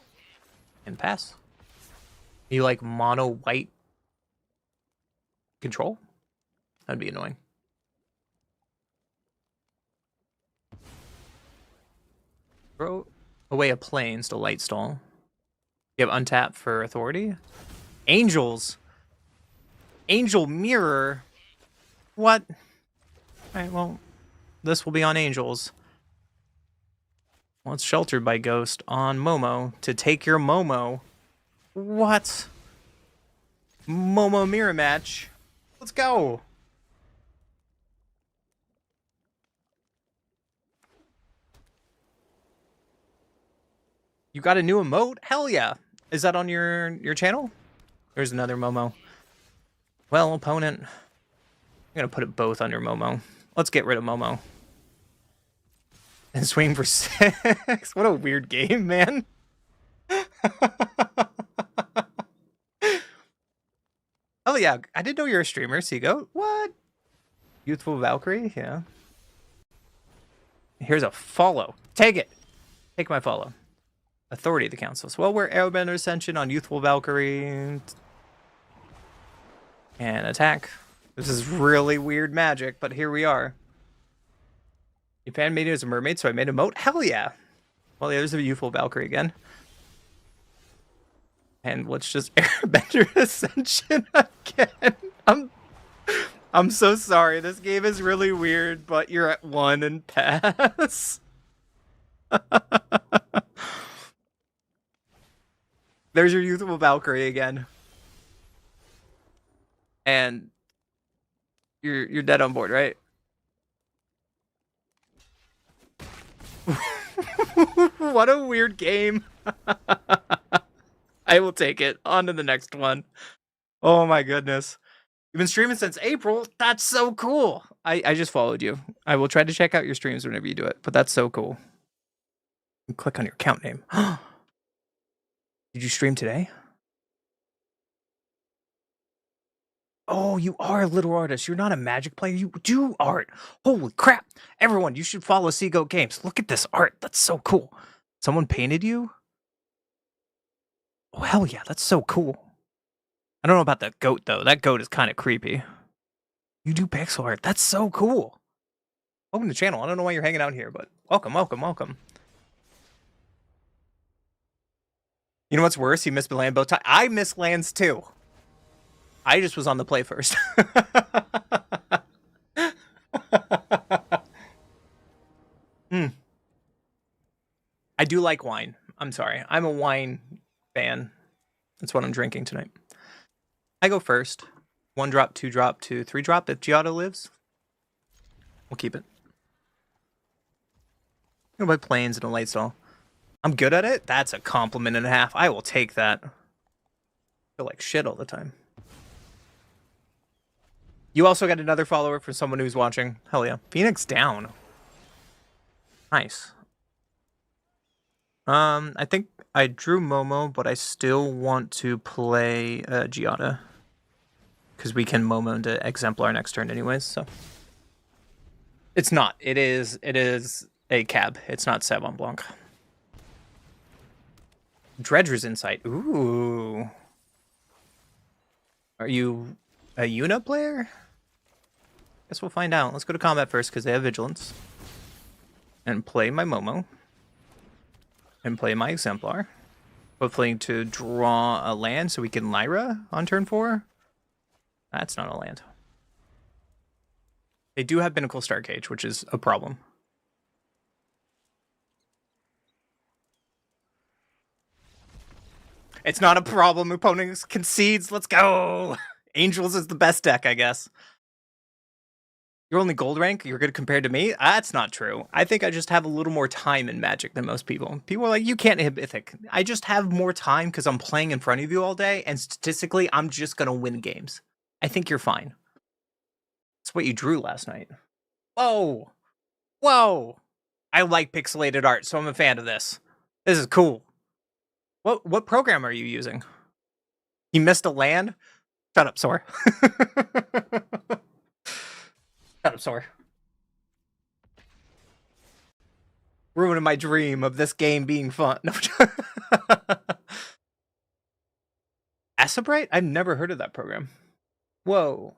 Speaker 1: and pass. You like mono white control? That'd be annoying. Throw away a Plains to Lightstall. You have untap for authority. Angels. Angel Mirror. What? Alright, well, this will be on Angels. Well, it's Sheltered by Ghost on Momo to take your Momo. What? Momo mirror match. Let's go. You got a new emote? Hell yeah. Is that on your channel? There's another Momo. Well, opponent. I'm gonna put it both under Momo. Let's get rid of Momo. And swing for 6. What a weird game, man. Oh yeah, I didn't know you're a streamer, Seagoat. What? Youthful Valkyrie? Yeah. Here's a follow. Take it. Take my follow. Authority of the Council. So, well, we're Airbender Ascension on Youthful Valkyrie. And attack. This is really weird magic, but here we are. Your fan made it as a mermaid, so I made a moat. Hell yeah. Well, yeah, there's a Youthful Valkyrie again. And let's just Airbender Ascension again. I'm so sorry. This game is really weird, but you're at 1 and pass. There's your Youthful Valkyrie again. And you're dead on board, right? What a weird game. I will take it. On to the next one. Oh my goodness. You've been streaming since April? That's so cool. I just followed you. I will try to check out your streams whenever you do it, but that's so cool. Click on your account name. Did you stream today? Oh, you are a little artist. You're not a magic player. You do art. Holy crap. Everyone, you should follow Seagoat Games. Look at this art. That's so cool. Someone painted you? Oh, hell yeah. That's so cool. I don't know about that goat, though. That goat is kind of creepy. You do pixel art. That's so cool. Welcome to the channel. I don't know why you're hanging out here, but welcome, welcome, welcome. You know what's worse? You missed the land bow tie. I miss lands, too. I just was on the play first. I do like wine. I'm sorry. I'm a wine fan. That's what I'm drinking tonight. I go first. 1 drop, 2 drop, 2, 3 drop. If Giotto lives, we'll keep it. I'm gonna buy planes and a light stall. I'm good at it? That's a compliment and a half. I will take that. I feel like shit all the time. You also got another follower for someone who's watching. Hell yeah. Phoenix down. Nice. I think I drew Momo, but I still want to play Giada. Because we can Momo into Exemplar next turn anyways, so. It's not. It is a cab. It's not Savon Blanc. Dredger's Insight. Ooh. Are you a Yuna player? Guess we'll find out. Let's go to combat first because they have Vigilance. And play my Momo. And play my Exemplar. Hopefully to draw a land so we can Lyra on turn 4. That's not a land. They do have Binnacle Star Cage, which is a problem. It's not a problem. Opponent concedes. Let's go. Angels is the best deck, I guess. You're only gold rank? You're good compared to me? That's not true. I think I just have a little more time in Magic than most people. People are like, you can't hit Mythic. I just have more time because I'm playing in front of you all day, and statistically, I'm just going to win games. I think you're fine. That's what you drew last night. Whoa. Whoa. I like pixelated art, so I'm a fan of this. This is cool. What program are you using? You missed a land? Shut up, Sor. Shut up, Sor. Ruining my dream of this game being fun. No. Asabrite? I've never heard of that program. Whoa.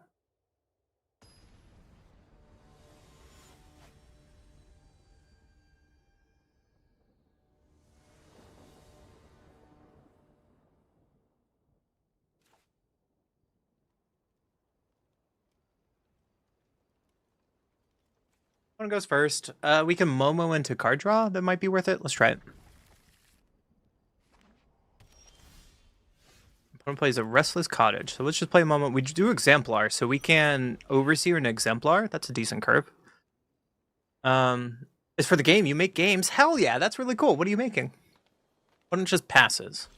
Speaker 1: One goes first. We can Momo into card draw. That might be worth it. Let's try it. One plays a Restless Cottage. So let's just play a moment. We do Exemplar, so we can Overseer an Exemplar. That's a decent curve. As for the game, you make games. Hell yeah, that's really cool. What are you making? Why don't it just passes?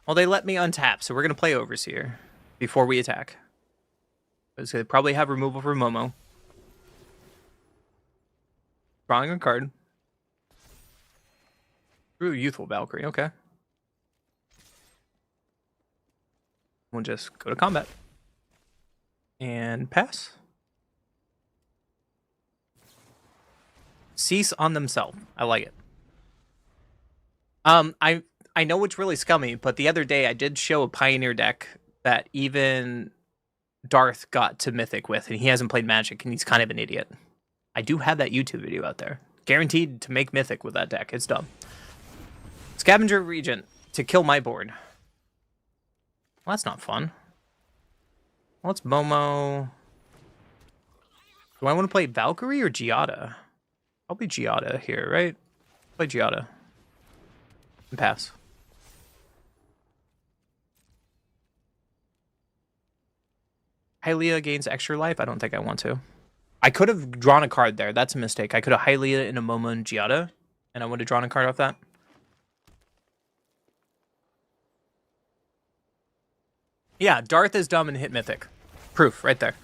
Speaker 1: Well, they let me untap, so we're going to play Overseer before we attack. Because they probably have removal for Momo. Drawing a card. Ooh, Youthful Valkyrie, okay. We'll just go to combat. And pass. Cease on themselves. I like it. I know it's really scummy, but the other day I did show a Pioneer deck that even Darth got to Mythic with, and he hasn't played Magic, and he's kind of an idiot. I do have that YouTube video out there. Guaranteed to make Mythic with that deck. It's dumb. Scavenger Regent to kill my board. Well, that's not fun. Well, it's Momo. Do I want to play Valkyrie or Giada? Probably Giada here, right? Play Giada. And pass. Hylia gains extra life? I don't think I want to. I could have drawn a card there. That's a mistake. I could have Hylia in a Momo and Giada, and I would have drawn a card off that. Yeah, Darth is dumb and hit Mythic. Proof, right there.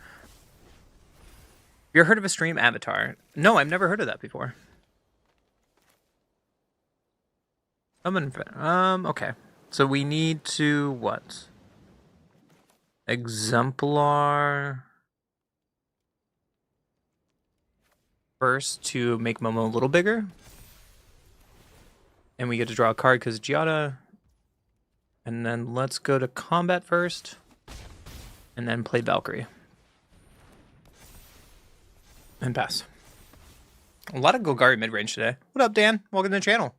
Speaker 1: You ever heard of a stream avatar? No, I've never heard of that before. Okay. So we need to, what? Exemplar. First to make Momo a little bigger. And we get to draw a card because Giada. And then let's go to combat first. And then play Valkyrie. And pass. A lot of Golgari mid-range today. What up, Dan? Welcome to the channel.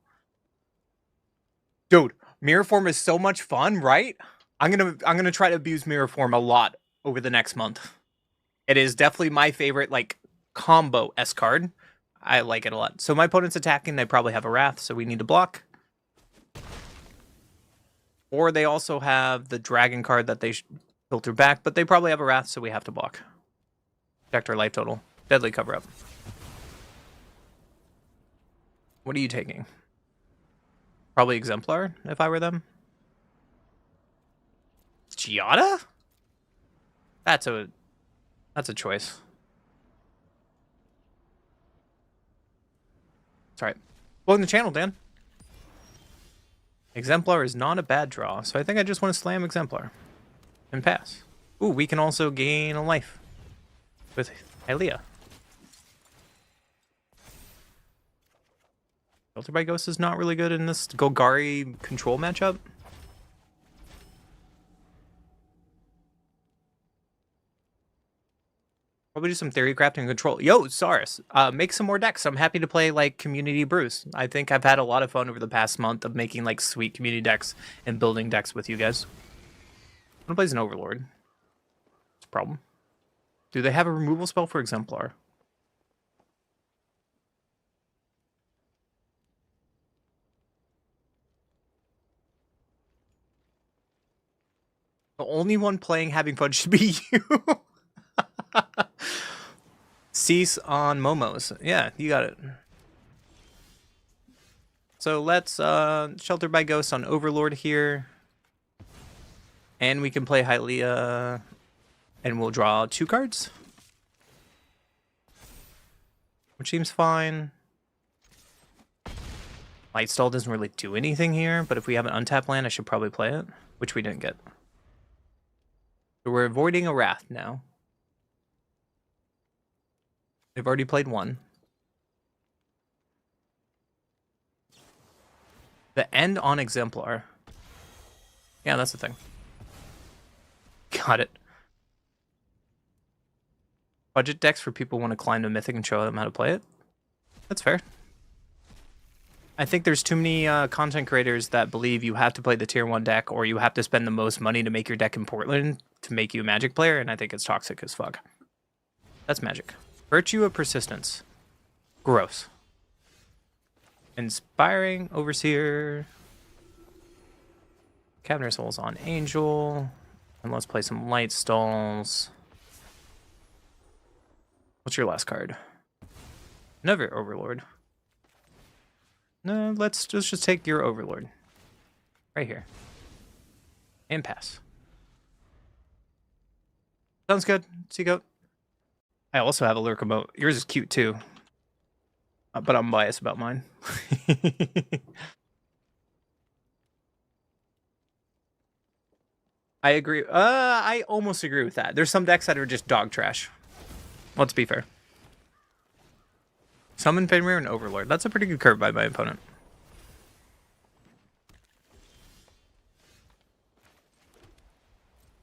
Speaker 1: Dude, Mirror Form is so much fun, right? I'm gonna try to abuse Mirror Form a lot over the next month. It is definitely my favorite, like, combo S card. I like it a lot. So my opponent's attacking, they probably have a Wrath, so we need to block. Or they also have the Dragon card that they filter back, but they probably have a Wrath, so we have to block. Protect our life total. Deadly cover-up. What are you taking? Probably Exemplar, if I were them. Giada? That's a choice. It's alright. Welcome to the channel, Dan. Exemplar is not a bad draw, so I think I just want to slam Exemplar. And pass. Ooh, we can also gain a life. With Hylia. Filter by Ghost is not really good in this Golgari control matchup. Probably do some theory crafting and control. Yo, Saurus, make some more decks. I'm happy to play like community brews. I think I've had a lot of fun over the past month of making like sweet community decks and building decks with you guys. I'm gonna play as an Overlord. It's a problem. Do they have a removal spell for Exemplar? The only one playing having fun should be you. Cease on Momos. Yeah, you got it. So let's Shelter by Ghost on Overlord here. And we can play Hylia. And we'll draw 2 cards. Which seems fine. Lightstall doesn't really do anything here, but if we have an untapped land, I should probably play it. Which we didn't get. So we're avoiding a Wrath now. They've already played 1. The end on Exemplar. Yeah, that's the thing. Got it. Budget decks for people who want to climb to Mythic and show them how to play it. That's fair. I think there's too many content creators that believe you have to play the tier 1 deck or you have to spend the most money to make your deck in Portland to make you a Magic player, and I think it's toxic as fuck. That's Magic. Virtue of Persistence. Gross. Inspiring Overseer. Cabinet Souls on Angel. And let's play some light stalls. What's your last card? Another Overlord. No, let's just take your Overlord. Right here. And pass. Sounds good. Seagoat. I also have a lurk emote. Yours is cute too. But I'm biased about mine. I agree. I almost agree with that. There's some decks that are just dog trash. Let's be fair. Summon Fenrir and Overlord. That's a pretty good curve by my opponent.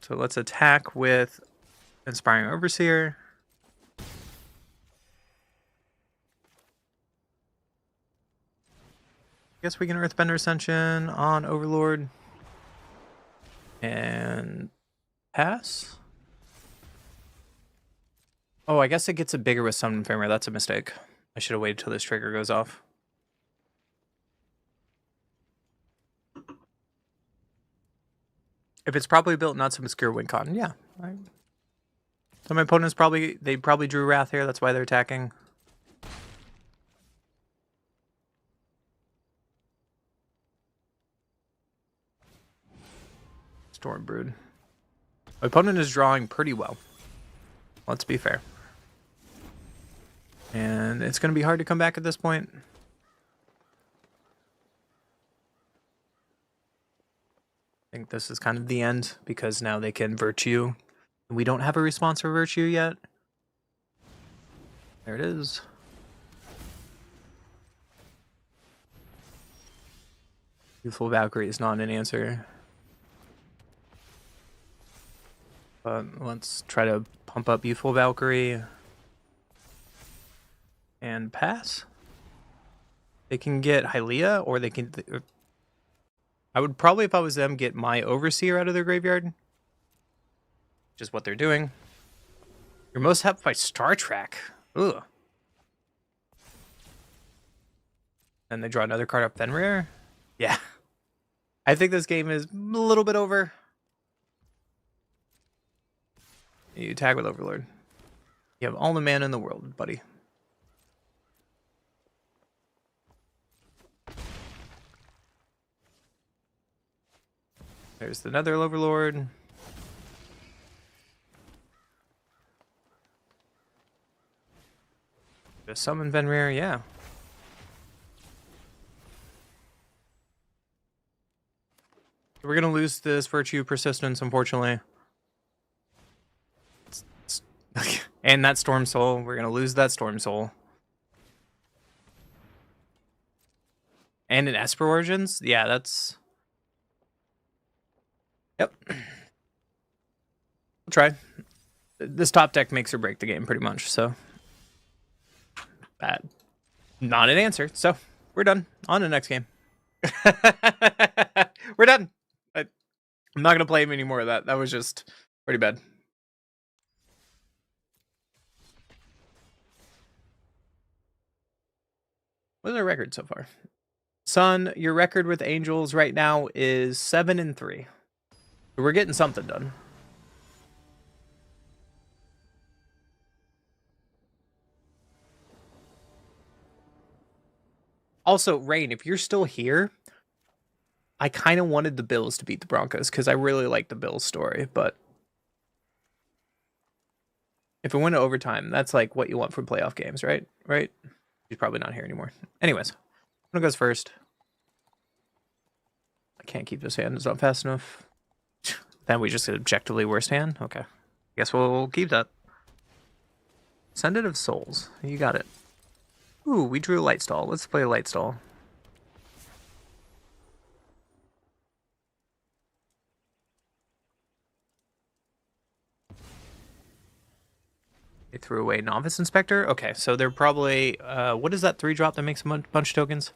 Speaker 1: So let's attack with Inspiring Overseer. Guess we can Earthbender Ascension on Overlord. And pass. Oh, I guess it gets it bigger with Summon Fenrir. That's a mistake. I should have waited till this trigger goes off. If it's properly built, not some obscure win con. Yeah. So my opponents they probably drew Wrath here. That's why they're attacking. Stormbrood. My opponent is drawing pretty well. Let's be fair. And it's going to be hard to come back at this point. I think this is kind of the end because now they can Virtue. We don't have a response for Virtue yet. There it is. Youthful Valkyrie is not an answer. But let's try to pump up Youthful Valkyrie. And pass. They can get Hylia, or they can... I would probably, if I was them, get my Overseer out of their graveyard. Which is what they're doing. You're most helped by Star Trek. Ugh. And they draw another card up Fenrir. Yeah. I think this game is a little bit over. You tag with Overlord. You have all the mana in the world, buddy. There's another Overlord. Just summon Fenrir, yeah. We're gonna lose this Virtue Persistence, unfortunately. And that Storm Soul. We're gonna lose that Storm Soul. And an Esper Origins? Yeah, that's... Yep. We'll try. This top deck makes or break the game, pretty much, so... That... Not an answer, so we're done. On to the next game. We're done. I'm not gonna play any more of that. That was just pretty bad. What's our record so far? Son, your record with Angels right now is 7-3. We're getting something done. Also, Rain, if you're still here, I kind of wanted the Bills to beat the Broncos because I really like the Bills story, but if it went to overtime, that's like what you want from playoff games, right? Right? He's probably not here anymore. Anyways, who goes first? I can't keep this hand. It's not fast enough. Then we just get objectively worst hand? Okay. Guess we'll keep that. Ascendant of Souls. You got it. Ooh, we drew a light stall. Let's play a light stall. They threw away Novice Inspector? Okay, so they're probably... what is that 3-drop that makes a bunch of tokens?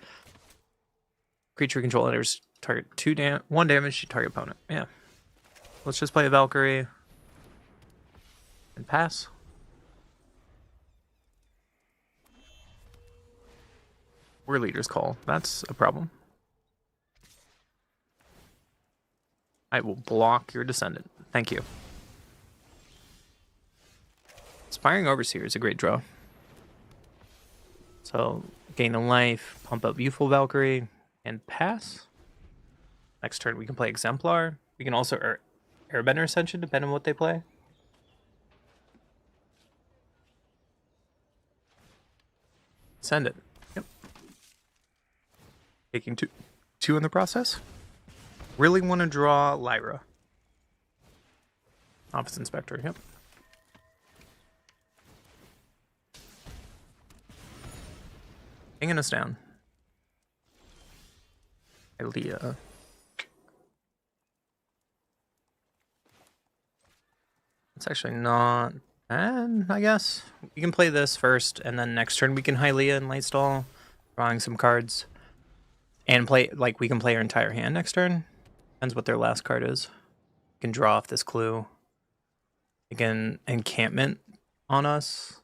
Speaker 1: Creature control enters target 1 damage to target opponent. Yeah. Let's just play a Valkyrie. And pass. We're Leader's Call. That's a problem. I will block your Descendant. Thank you. Inspiring Overseer is a great draw. So, gain a life, pump up Youthful Valkyrie, and pass. Next turn, we can play Exemplar. We can also Airbender Ascension, depending on what they play. Send it. Yep. Taking two in the process. Really want to draw Lyra. Office Inspector, yep. Hanging us down. Ilea. It's actually not bad, I guess. We can play this first, and then next turn we can Hylia and Lightstall, drawing some cards. And play, like, we can play our entire hand next turn. Depends what their last card is. We can draw off this clue. Again, encampment on us.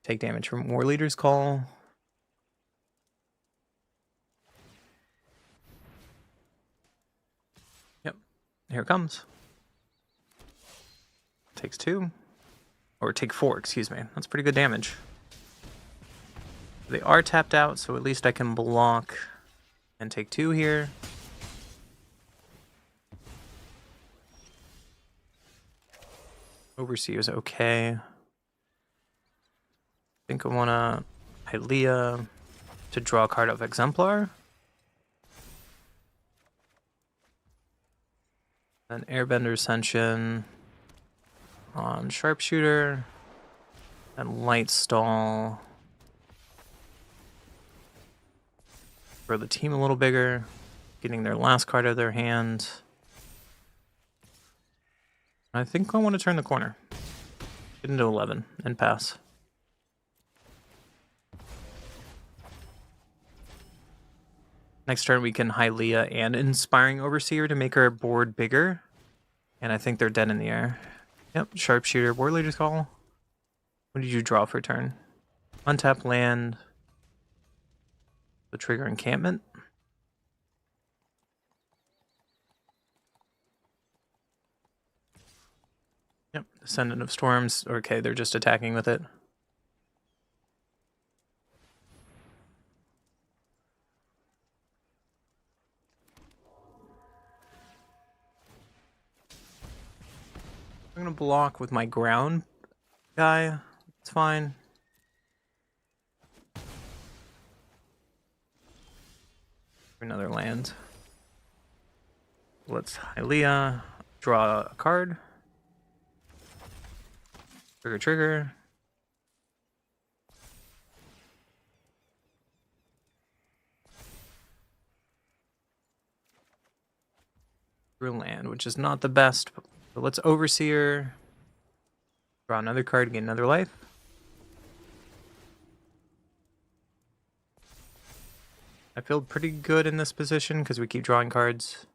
Speaker 1: Take damage from War Leader's Call. Yep, here it comes. Takes 2. Or take 4, excuse me. That's pretty good damage. They are tapped out, so at least I can block and take 2 here. Overseer's okay. I think I want to Hylia to draw a card of Exemplar. Then Airbender Ascension on Sharpshooter. And Lightstall. For the team a little bigger. Getting their last card of their hand. I think I want to turn the corner. Get into 11 and pass. Next turn we can Hylia and Inspiring Overseer to make our board bigger. And I think they're dead in the air. Yep, Sharpshooter, War Leader's Call. What did you draw for turn? Untap land. The trigger encampment. Yep, Descendant of Storms. Okay, they're just attacking with it. I'm gonna block with my ground guy. It's fine. Another land. Let's Hylia. Draw a card. Trigger. Through land, which is not the best. But let's Overseer. Draw another card, get another life. I feel pretty good in this position because we keep drawing cards.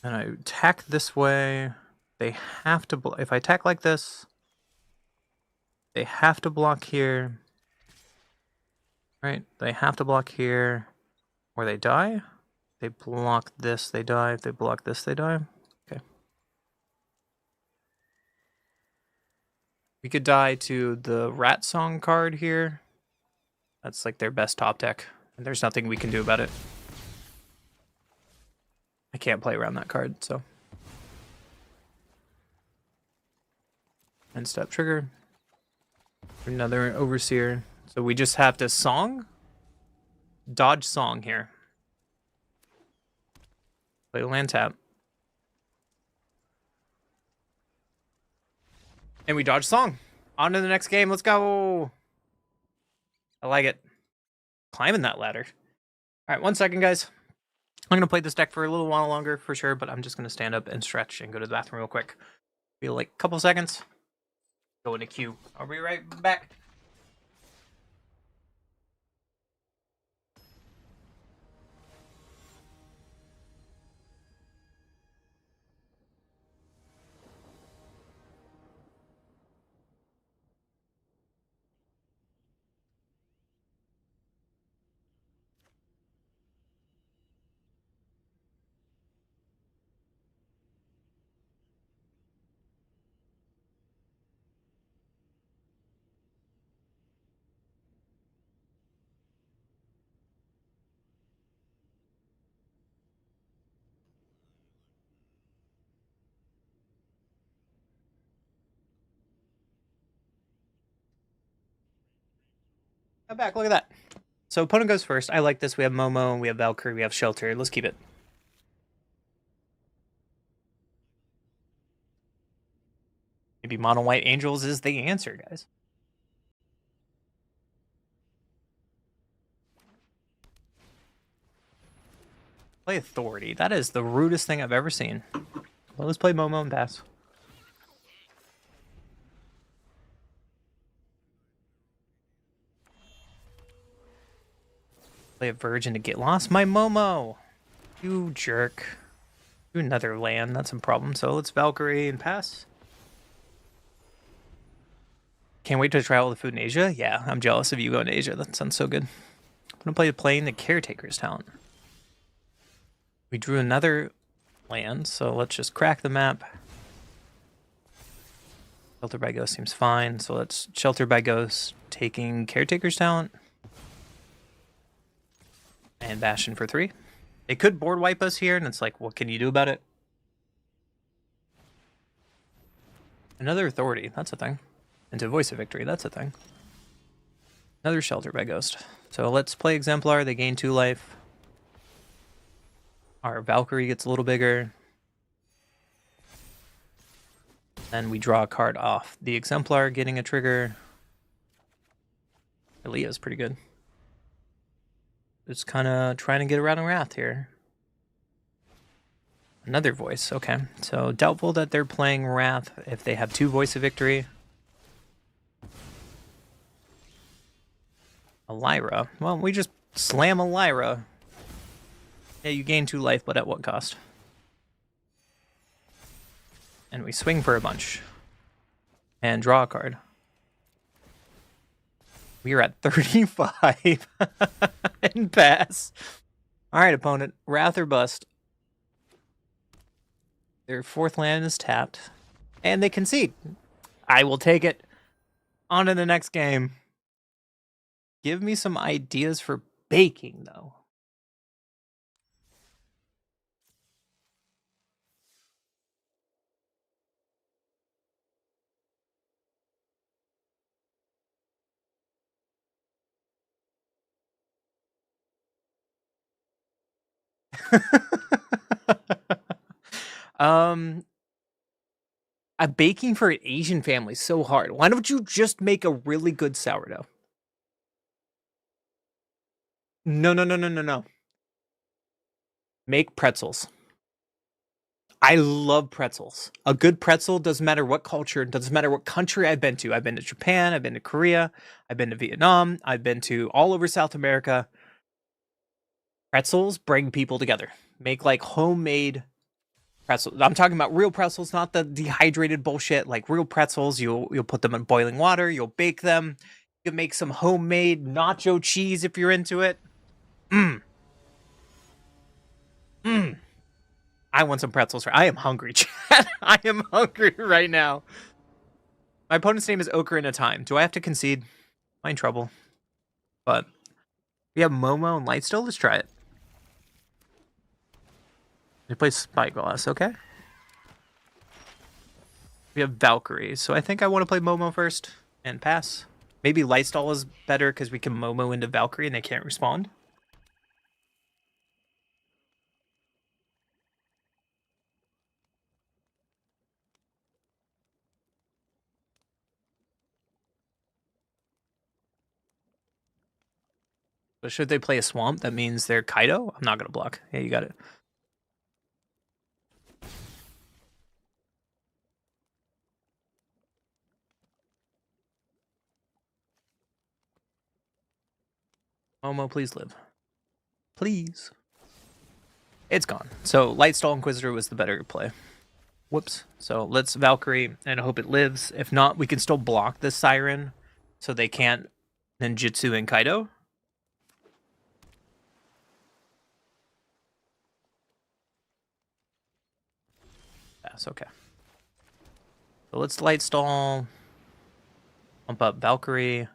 Speaker 1: And I attack this way. They have to if I attack like this, they have to block here. Right? They have to block here or they die. They block this, they die. If they block this, they die. Okay. We could die to the Rat Song card here. That's like their best top deck. And there's nothing we can do about it. I can't play around that card, so. End step trigger. Another Overseer. So we just have to Song. Dodge Song here. Play land tap. And we dodge Song. On to the next game. Let's go. I like it. Climbing that ladder. All right, 1 second, guys. I'm going to play this deck for a little while longer for sure, but I'm just going to stand up and stretch and go to the bathroom real quick. Feel like a couple seconds. Go into queue. I'll be right back. I'm back. Look at that. So opponent goes first. I like this. We have Momo, we have Valkyrie, we have Shelter. Let's keep it. Maybe Mono White Angels is the answer, guys. Play Authority. That is the rudest thing I've ever seen. Well, let's play Momo and pass. Play a Virgin to get lost. My Momo! You jerk. Do another land. That's a problem. So let's Valkyrie and pass. Can't wait to try all the food in Asia. Yeah, I'm jealous of you going to Asia. That sounds so good. I'm going to play playing the Caretaker's talent. We drew another land, so let's just crack the map. Shelter by Ghost seems fine, so let's Shelter by Ghost, taking Caretaker's talent. And Bastion for 3. They could board wipe us here, and it's like, what can you do about it? Another Authority, that's a thing. Into Voice of Victory, that's a thing. Another Shelter by Ghost. So let's play Exemplar, they gain 2 life. Our Valkyrie gets a little bigger. Then we draw a card off the Exemplar, getting a trigger. Elia's pretty good. Just kind of trying to get around a Wrath here. Another Voice, okay. So doubtful that they're playing Wrath if they have 2 Voice of Victory. A Lyra. Well, we just slam a Lyra. Yeah, you gain 2 life, but at what cost? And we swing for a bunch. And draw a card. We are at 35. And pass. Alright, opponent. Wrath or bust. Their 4th land is tapped. And they concede. I will take it. On to the next game. Give me some ideas for baking, though. Baking for an Asian family is so hard. Why don't you just make a really good sourdough? No. Make pretzels. I love pretzels. A good pretzel doesn't matter what culture, doesn't matter what country I've been to. I've been to Japan, I've been to Korea, I've been to Vietnam, I've been to all over South America. Pretzels bring people together. Make like homemade pretzels. I'm talking about real pretzels, not the dehydrated bullshit. Like real pretzels, you'll put them in boiling water, you'll bake them. You can make some homemade nacho cheese if you're into it. I want some pretzels. I am hungry, chat. I am hungry right now. My opponent's name is Ocarina of Time. Do I have to concede? I'm in trouble. But we have Momo and Lightstill. Let's try it. We play Spyglass, okay? We have Valkyrie, so I think I want to play Momo first and pass. Maybe Lightstall is better because we can Momo into Valkyrie and they can't respond. But should they play a Swamp, that means they're Kaido? I'm not going to block. Yeah, you got it. Momo, please live. Please. It's gone. So Lightstall Inquisitor was the better play. Whoops. So let's Valkyrie and hope it lives. If not, we can still block the Siren so they can't ninjutsu and Kaido. That's okay. So let's Lightstall. Pump up Valkyrie.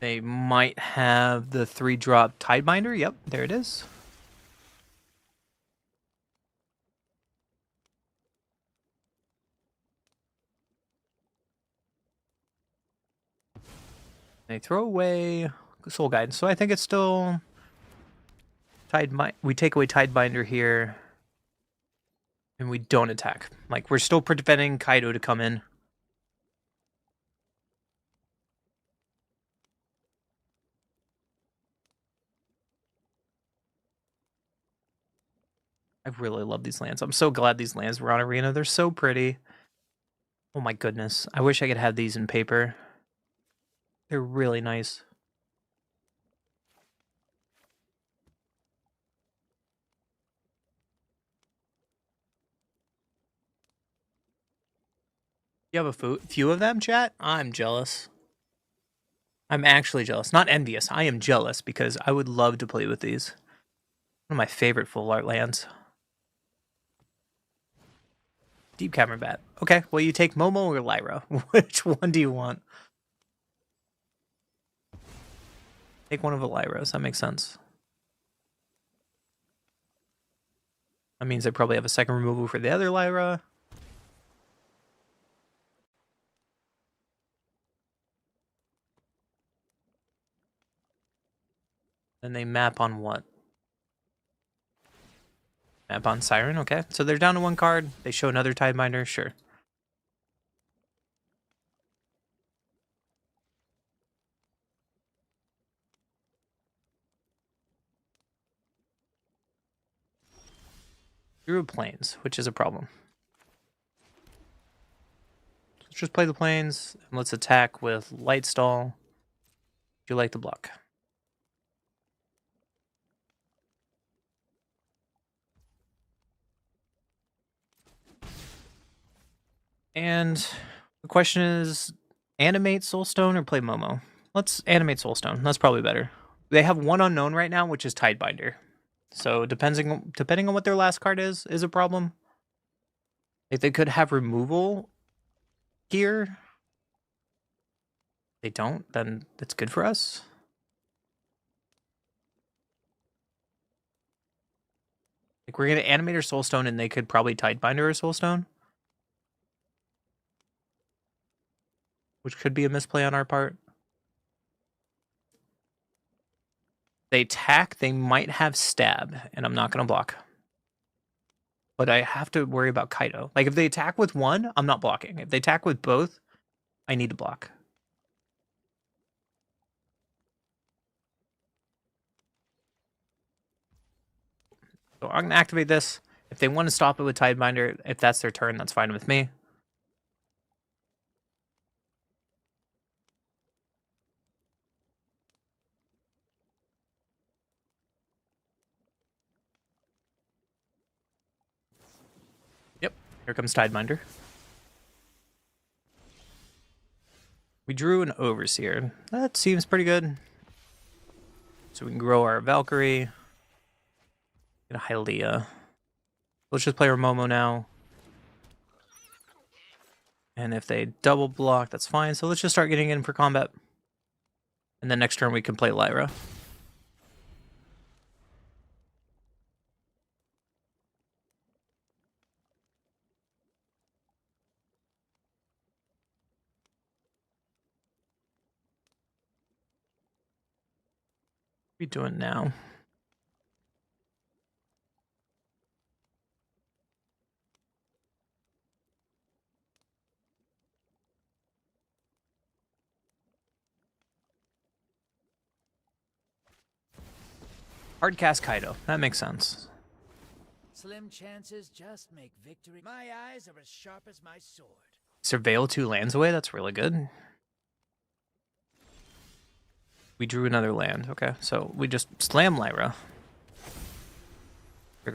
Speaker 1: They might have the 3-drop Tidebinder. Yep, there it is. They throw away Soul Guidance, so I think it's still we take away Tidebinder here, and we don't attack. Like, we're still preventing Kaido to come in. I really love these lands. I'm so glad these lands were on Arena. They're so pretty. Oh my goodness. I wish I could have these in paper. They're really nice. You have a few of them, chat? I'm jealous. I'm actually jealous. Not envious. I am jealous because I would love to play with these. One of my favorite full art lands. Deep Cavern Bat. Okay, well, you take Momo or Lyra. Which one do you want? Take one of the Lyras. That makes sense. That means I probably have a second removal for the other Lyra. Then they map on what? Map on Siren, okay. So they're down to one card. They show another Tidebinder, sure. Through Plains, which is a problem. Let's just play the Plains, and let's attack with Lightstall. Do you like the block? And the question is, animate Soulstone or play Momo? Let's animate Soulstone. That's probably better. They have one unknown right now, which is Tidebinder. So depending on what their last card is a problem. If they could have removal here, they don't, then that's good for us. Like, we're gonna animate our Soulstone, and they could probably Tidebinder or Soulstone, which could be a misplay on our part. They attack, they might have stab, and I'm not gonna block. But I have to worry about Kaido. Like, if they attack with one, I'm not blocking. If they attack with both, I need to block. So I'm gonna activate this. If they want to stop it with Tidebinder, if that's their turn, that's fine with me. Yep, here comes Tidebinder. We drew an Overseer. That seems pretty good. So we can grow our Valkyrie. Get a Hylia. Let's just play our Momo now. And if they double block, that's fine. So let's just start getting in for combat. And then next turn we can play Lyra. What are we doing now? Hardcast Kaido. That makes sense.
Speaker 5: Slim chances just make victory. My eyes are as sharp as my sword.
Speaker 1: Surveil 2 lands away. That's really good. We drew another land. Okay, so we just slam Lyra.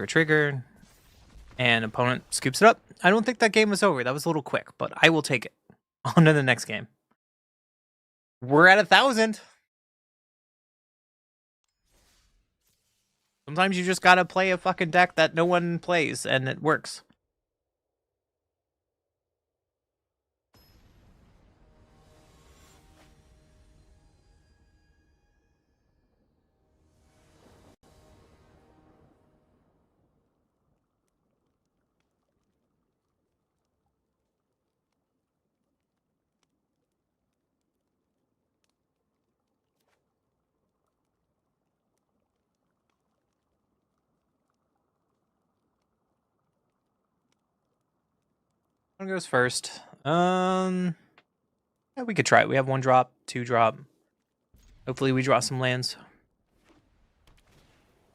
Speaker 1: Trigger. And opponent scoops it up. I don't think that game was over. That was a little quick, but I will take it. On to the next game. We're at 1,000. Sometimes you just gotta play a fucking deck that no one plays, and it works. One goes first. Yeah, we could try it. We have 1 drop, 2 drop. Hopefully we draw some lands.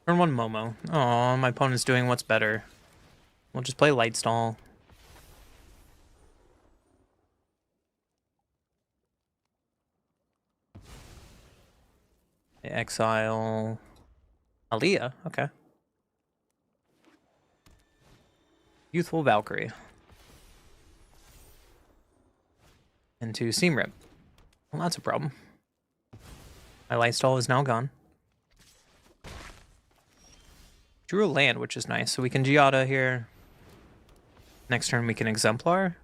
Speaker 1: Turn 1 Momo. Oh, my opponent's doing what's better. We'll just play Lightstall. Exile. Aaliyah, okay. Youthful Valkyrie. Into Seam Rip. Well, that's a problem. My Lightstall is now gone. Drew a land, which is nice. So we can Giada here. Next turn we can Exemplar.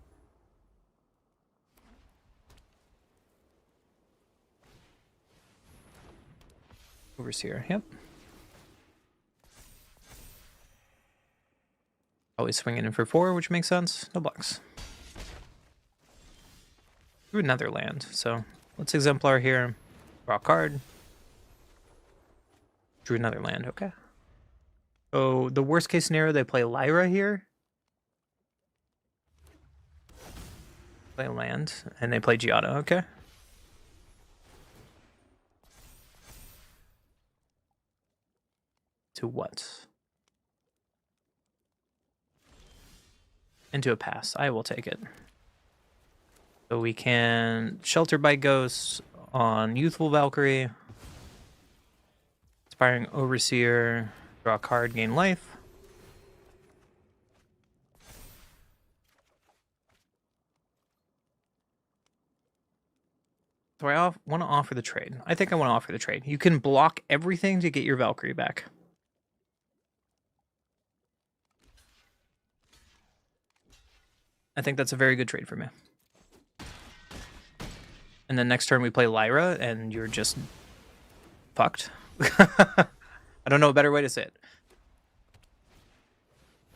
Speaker 1: Overseer, yep. Always swinging in for 4, which makes sense. No blocks. Drew another land, so let's Exemplar here. Draw a card. Drew another land, okay. So the worst case scenario, they play Lyra here. Play a land, and they play Giada, okay. To what? Into a pass. I will take it. So we can Shelter by Ghosts on Youthful Valkyrie. Inspiring Overseer. Draw a card, gain life. So I want to offer the trade. I think I want to offer the trade. You can block everything to get your Valkyrie back. I think that's a very good trade for me. And then next turn we play Lyra, and you're just fucked. I don't know a better way to say it.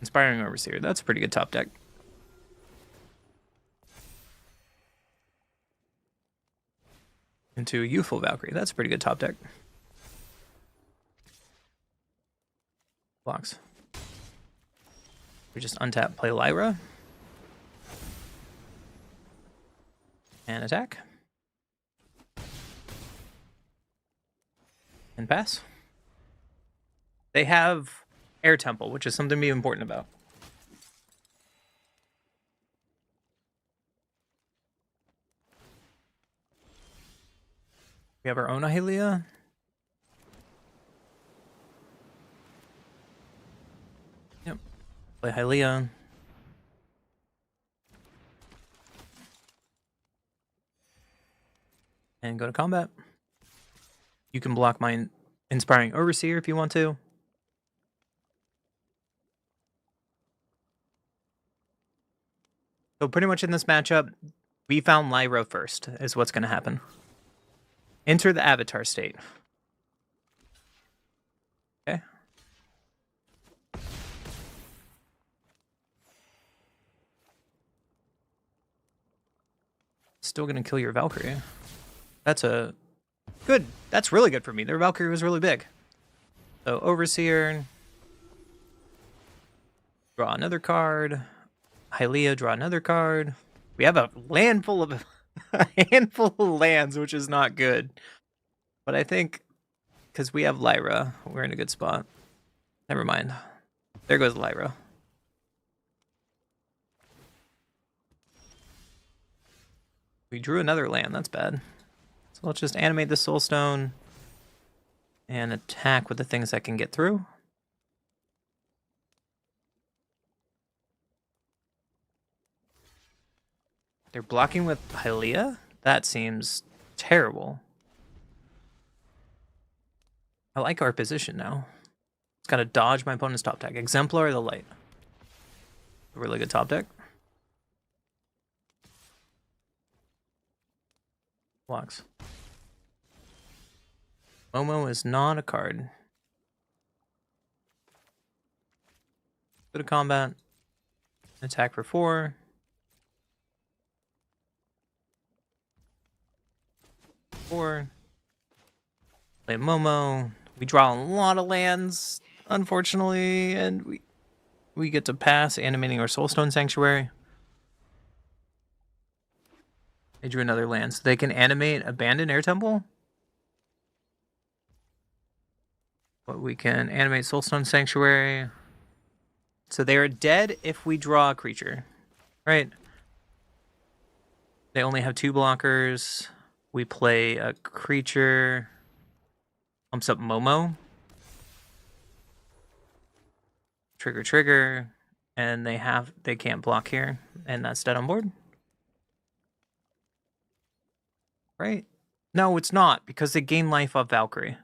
Speaker 1: Inspiring Overseer. That's a pretty good top deck. Into Youthful Valkyrie. That's a pretty good top deck. Blocks. We just untap, play Lyra. And attack. And pass. They have Air Temple, which is something to be important about. We have our own Hylia. Yep. Play Hylia. And go to combat. You can block my Inspiring Overseer if you want to. So pretty much in this matchup, we found Lyra first, is what's going to happen. Enter the Avatar state. Okay. Still going to kill your Valkyrie. That's a good. That's really good for me. Their Valkyrie was really big. So Overseer. Draw another card. Hylia, draw another card. We have a land full of a handful of lands, which is not good. But I think because we have Lyra, we're in a good spot. Never mind. There goes Lyra. We drew another land. That's bad. So let's just animate the Soulstone and attack with the things that can get through. They're blocking with Hylia? That seems terrible. I like our position now. It's got to dodge my opponent's top deck. Exemplar or the Light. Really good top deck. Blocks. Momo is not a card. Go to combat. Attack for 4. Play Momo. We draw a lot of lands, unfortunately, and we get to pass animating our Soulstone Sanctuary. They drew another land. So they can animate Abandoned Air Temple. But we can animate Soulstone Sanctuary. So they are dead if we draw a creature. Right? They only have 2 blockers. We play a creature. Pumps up Momo. Trigger. And they can't block here. And that's dead on board. Right? No, it's not, because they gain life off Valkyrie.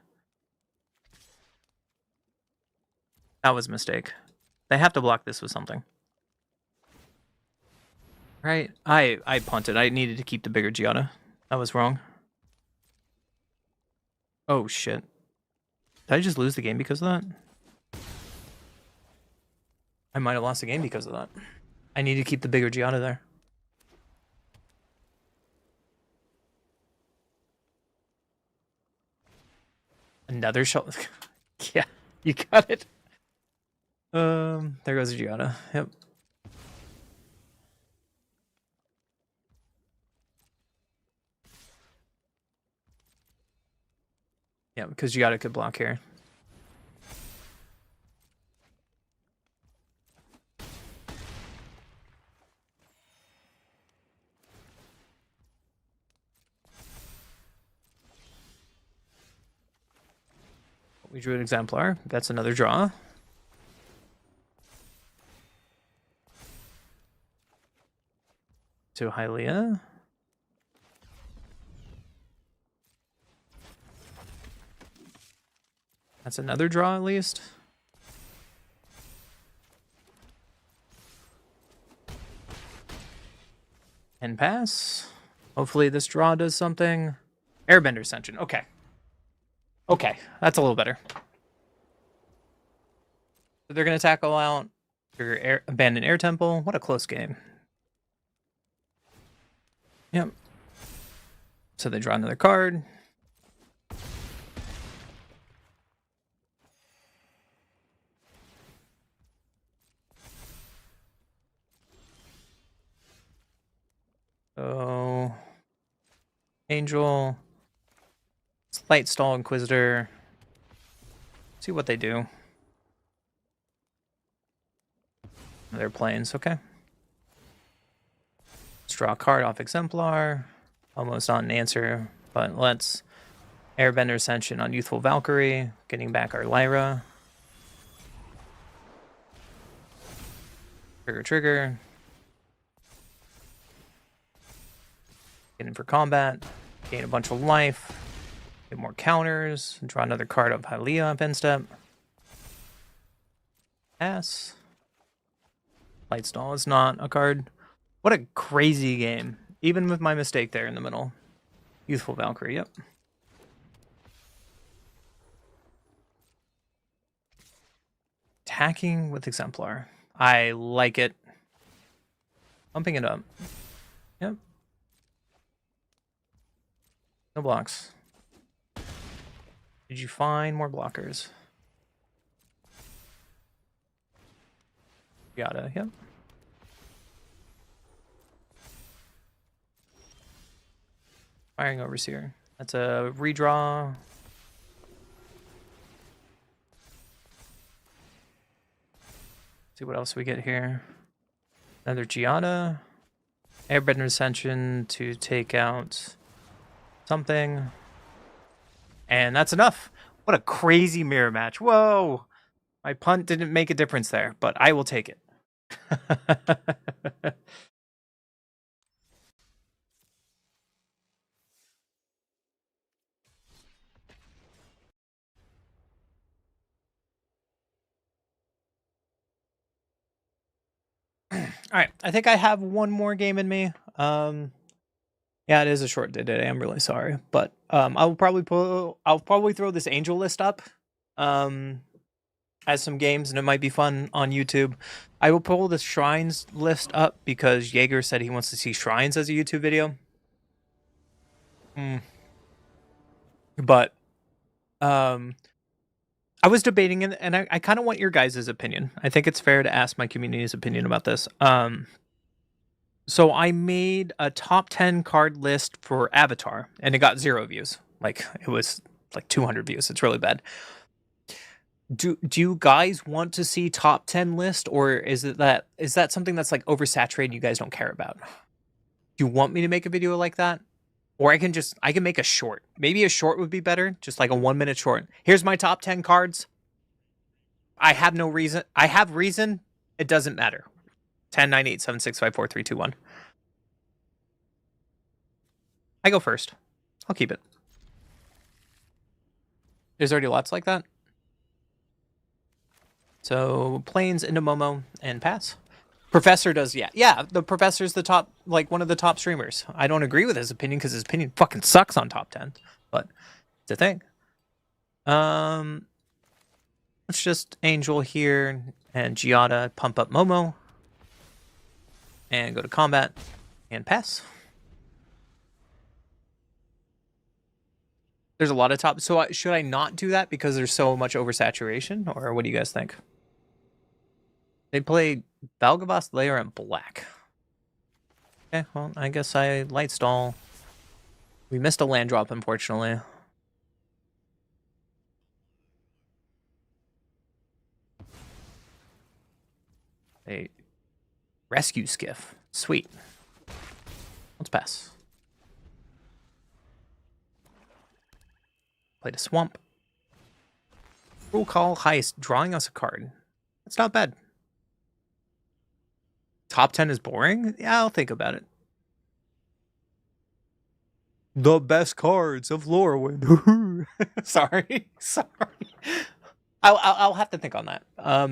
Speaker 1: That was a mistake. They have to block this with something. Right? I punted. I needed to keep the bigger Giada. That was wrong. Oh, shit. Did I just lose the game because of that? I might have lost the game because of that. I need to keep the bigger Giada there. Another shot. Yeah, you got it. There goes Giada. Yep. Yeah, because Giada could block here. We drew an Exemplar. That's another draw. To Hylia. That's another draw at least. And pass. Hopefully this draw does something. Airbender Ascension. Okay. Okay, that's a little better. So they're going to tackle out your Abandoned Air Temple. What a close game. Yep. So they draw another card. So Angel, Slight Stall Inquisitor. See what they do. They're planes, okay. Let's draw a card off Exemplar. Almost on an answer, but let's Airbender Ascension on Youthful Valkyrie, getting back our Lyra. Trigger. Get in for combat. Gain a bunch of life. Get more counters. Draw another card of Hylia up end step. Pass. Lightstall is not a card. What a crazy game. Even with my mistake there in the middle. Youthful Valkyrie, yep. Attacking with Exemplar. I like it. Pumping it up. Yep. No blocks. Did you find more blockers? Gotta, yep. Firing Overseer. That's a redraw. See what else we get here. Another Giada. Airbender Ascension to take out something. And that's enough. What a crazy mirror match. Whoa. My punt didn't make a difference there, but I will take it. All right, I think I have one more game in me. Yeah, it is a short day today. I'm really sorry, but I'll probably throw this Angel list up as some games, and it might be fun on YouTube. I will pull the Shrines list up because Jaeger said he wants to see Shrines as a YouTube video. But I was debating, and I kind of want your guys' opinion. I think it's fair to ask my community's opinion about this. So I made a top 10 card list for Avatar, and it got 0 views. Like, it was like 200 views. It's really bad. Do you guys want to see top 10 list, or is that something that's like oversaturated you guys don't care about? Do you want me to make a video like that? Or I can make a short. Maybe a short would be better, just like a 1-minute short. Here's my top 10 cards. I have no reason. I have reason. It doesn't matter. 10, 9, 8, 7, 6, 5, 4, 3, 2, 1. I go first. I'll keep it. There's already lots like that. So planes into Momo and pass. Professor does, yeah. The professor's the top, like one of the top streamers. I don't agree with his opinion because his opinion fucking sucks on top 10, but it's a thing. Let's just Angel here and Giada pump up Momo and go to combat and pass. There's a lot of top. So should I not do that because there's so much oversaturation, or what do you guys think? They play Valgavas Lair in black. Okay, well, I guess I light stall. We missed a land drop, unfortunately. A rescue skiff. Sweet. Let's pass. Played a swamp. Rule call heist, drawing us a card. That's not bad. Top 10 is boring? Yeah, I'll think about it. The best cards of LORWYN. Sorry. I'll have to think on that.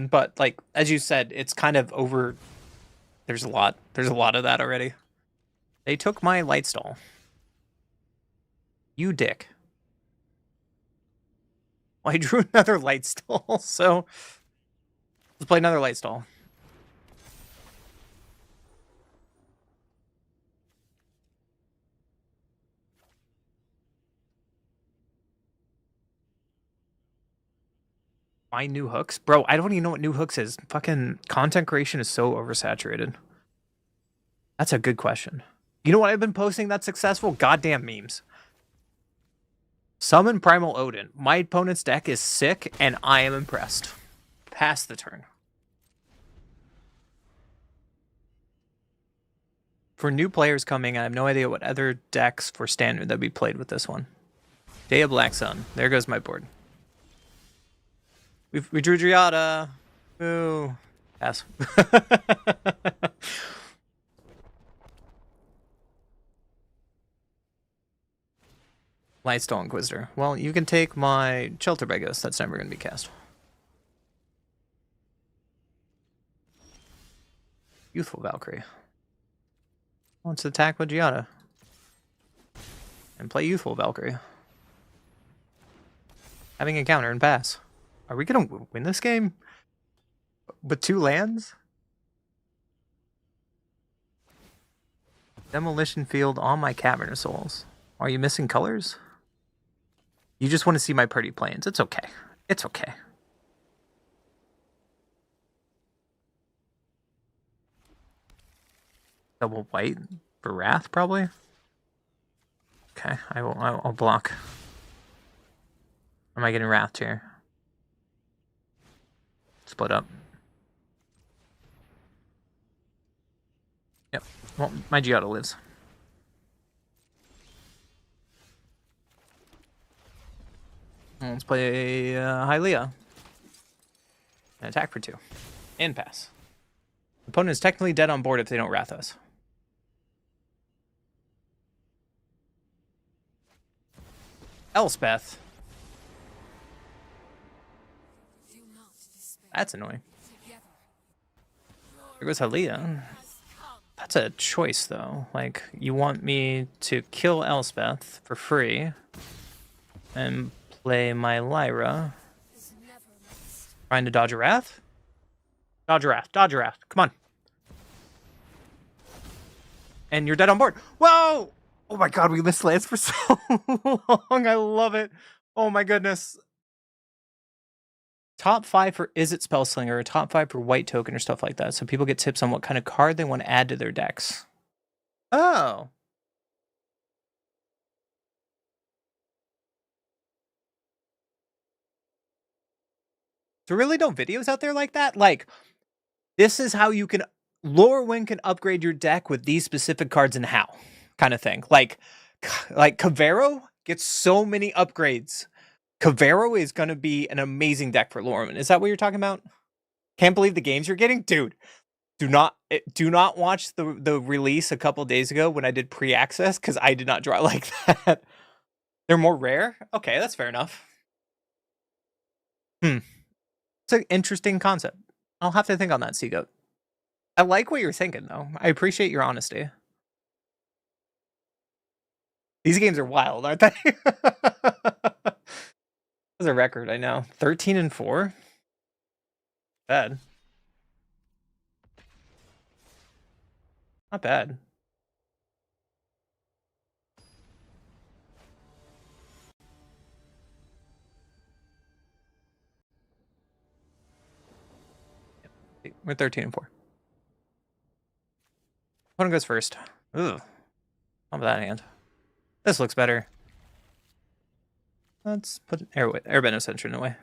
Speaker 1: But like as you said, it's kind of over. There's a lot of that already. They took my light stall. You dick. Well, I drew another light stall, so let's play another light stall. Find new hooks? Bro, I don't even know what new hooks is. Fucking content creation is so oversaturated. That's a good question. You know what I've been posting that's successful? Goddamn memes. Summon Primal Odin. My opponent's deck is sick, and I am impressed. Pass the turn. For new players coming, I have no idea what other decks for standard that we played with this one. Day of Black Sun. There goes my board. We drew Driada. Ooh. Pass. Lightstone Inquisitor. Well, you can take my Chelterbegos. That's never going to be cast. Youthful Valkyrie. Let's attack with Giada. And play Youthful Valkyrie. Having a counter and pass. Are we going to win this game? With 2 lands? Demolition Field on my Cavern of Souls. Are you missing colors? You just want to see my pretty planes. It's okay. It's okay. Double white for Wrath, probably. Okay, I'll block. Am I getting Wrath here? Split up. Yep. Well, my Giada lives. Let's play Hylia. And attack for 2. And pass. Opponent is technically dead on board if they don't Wrath us. Elspeth. That's annoying. There goes Hylia. That's a choice, though. Like, you want me to kill Elspeth for free and play my Lyra. Trying to dodge a Wrath? Dodge a Wrath. Dodge a Wrath. Come on. And you're dead on board. Whoa! Oh my god, we missed lands for so long. I love it. Oh my goodness. Top 5 for Is It Spellslinger, or top 5 for White Token or stuff like that. So people get tips on what kind of card they want to add to their decks. Oh. There really no videos out there like that? Like, this is how you can... LORWYN can upgrade your deck with these specific cards and how, kind of thing. Like Cavero gets so many upgrades. Cavero is going to be an amazing deck for LORWYN. Is that what you're talking about? Can't believe the games you're getting? Dude, do not watch the release a couple days ago when I did pre-access, because I did not draw like that. They're more rare? Okay, that's fair enough. It's an interesting concept. I'll have to think on that, Seagoat. I like what you're thinking, though. I appreciate your honesty. These games are wild, aren't they? That's a record, I know. 13-4? Bad. Not bad. We're 13-4. Opponent goes first. Ugh. How about that hand? This looks better. Let's put Airbend Ascension away.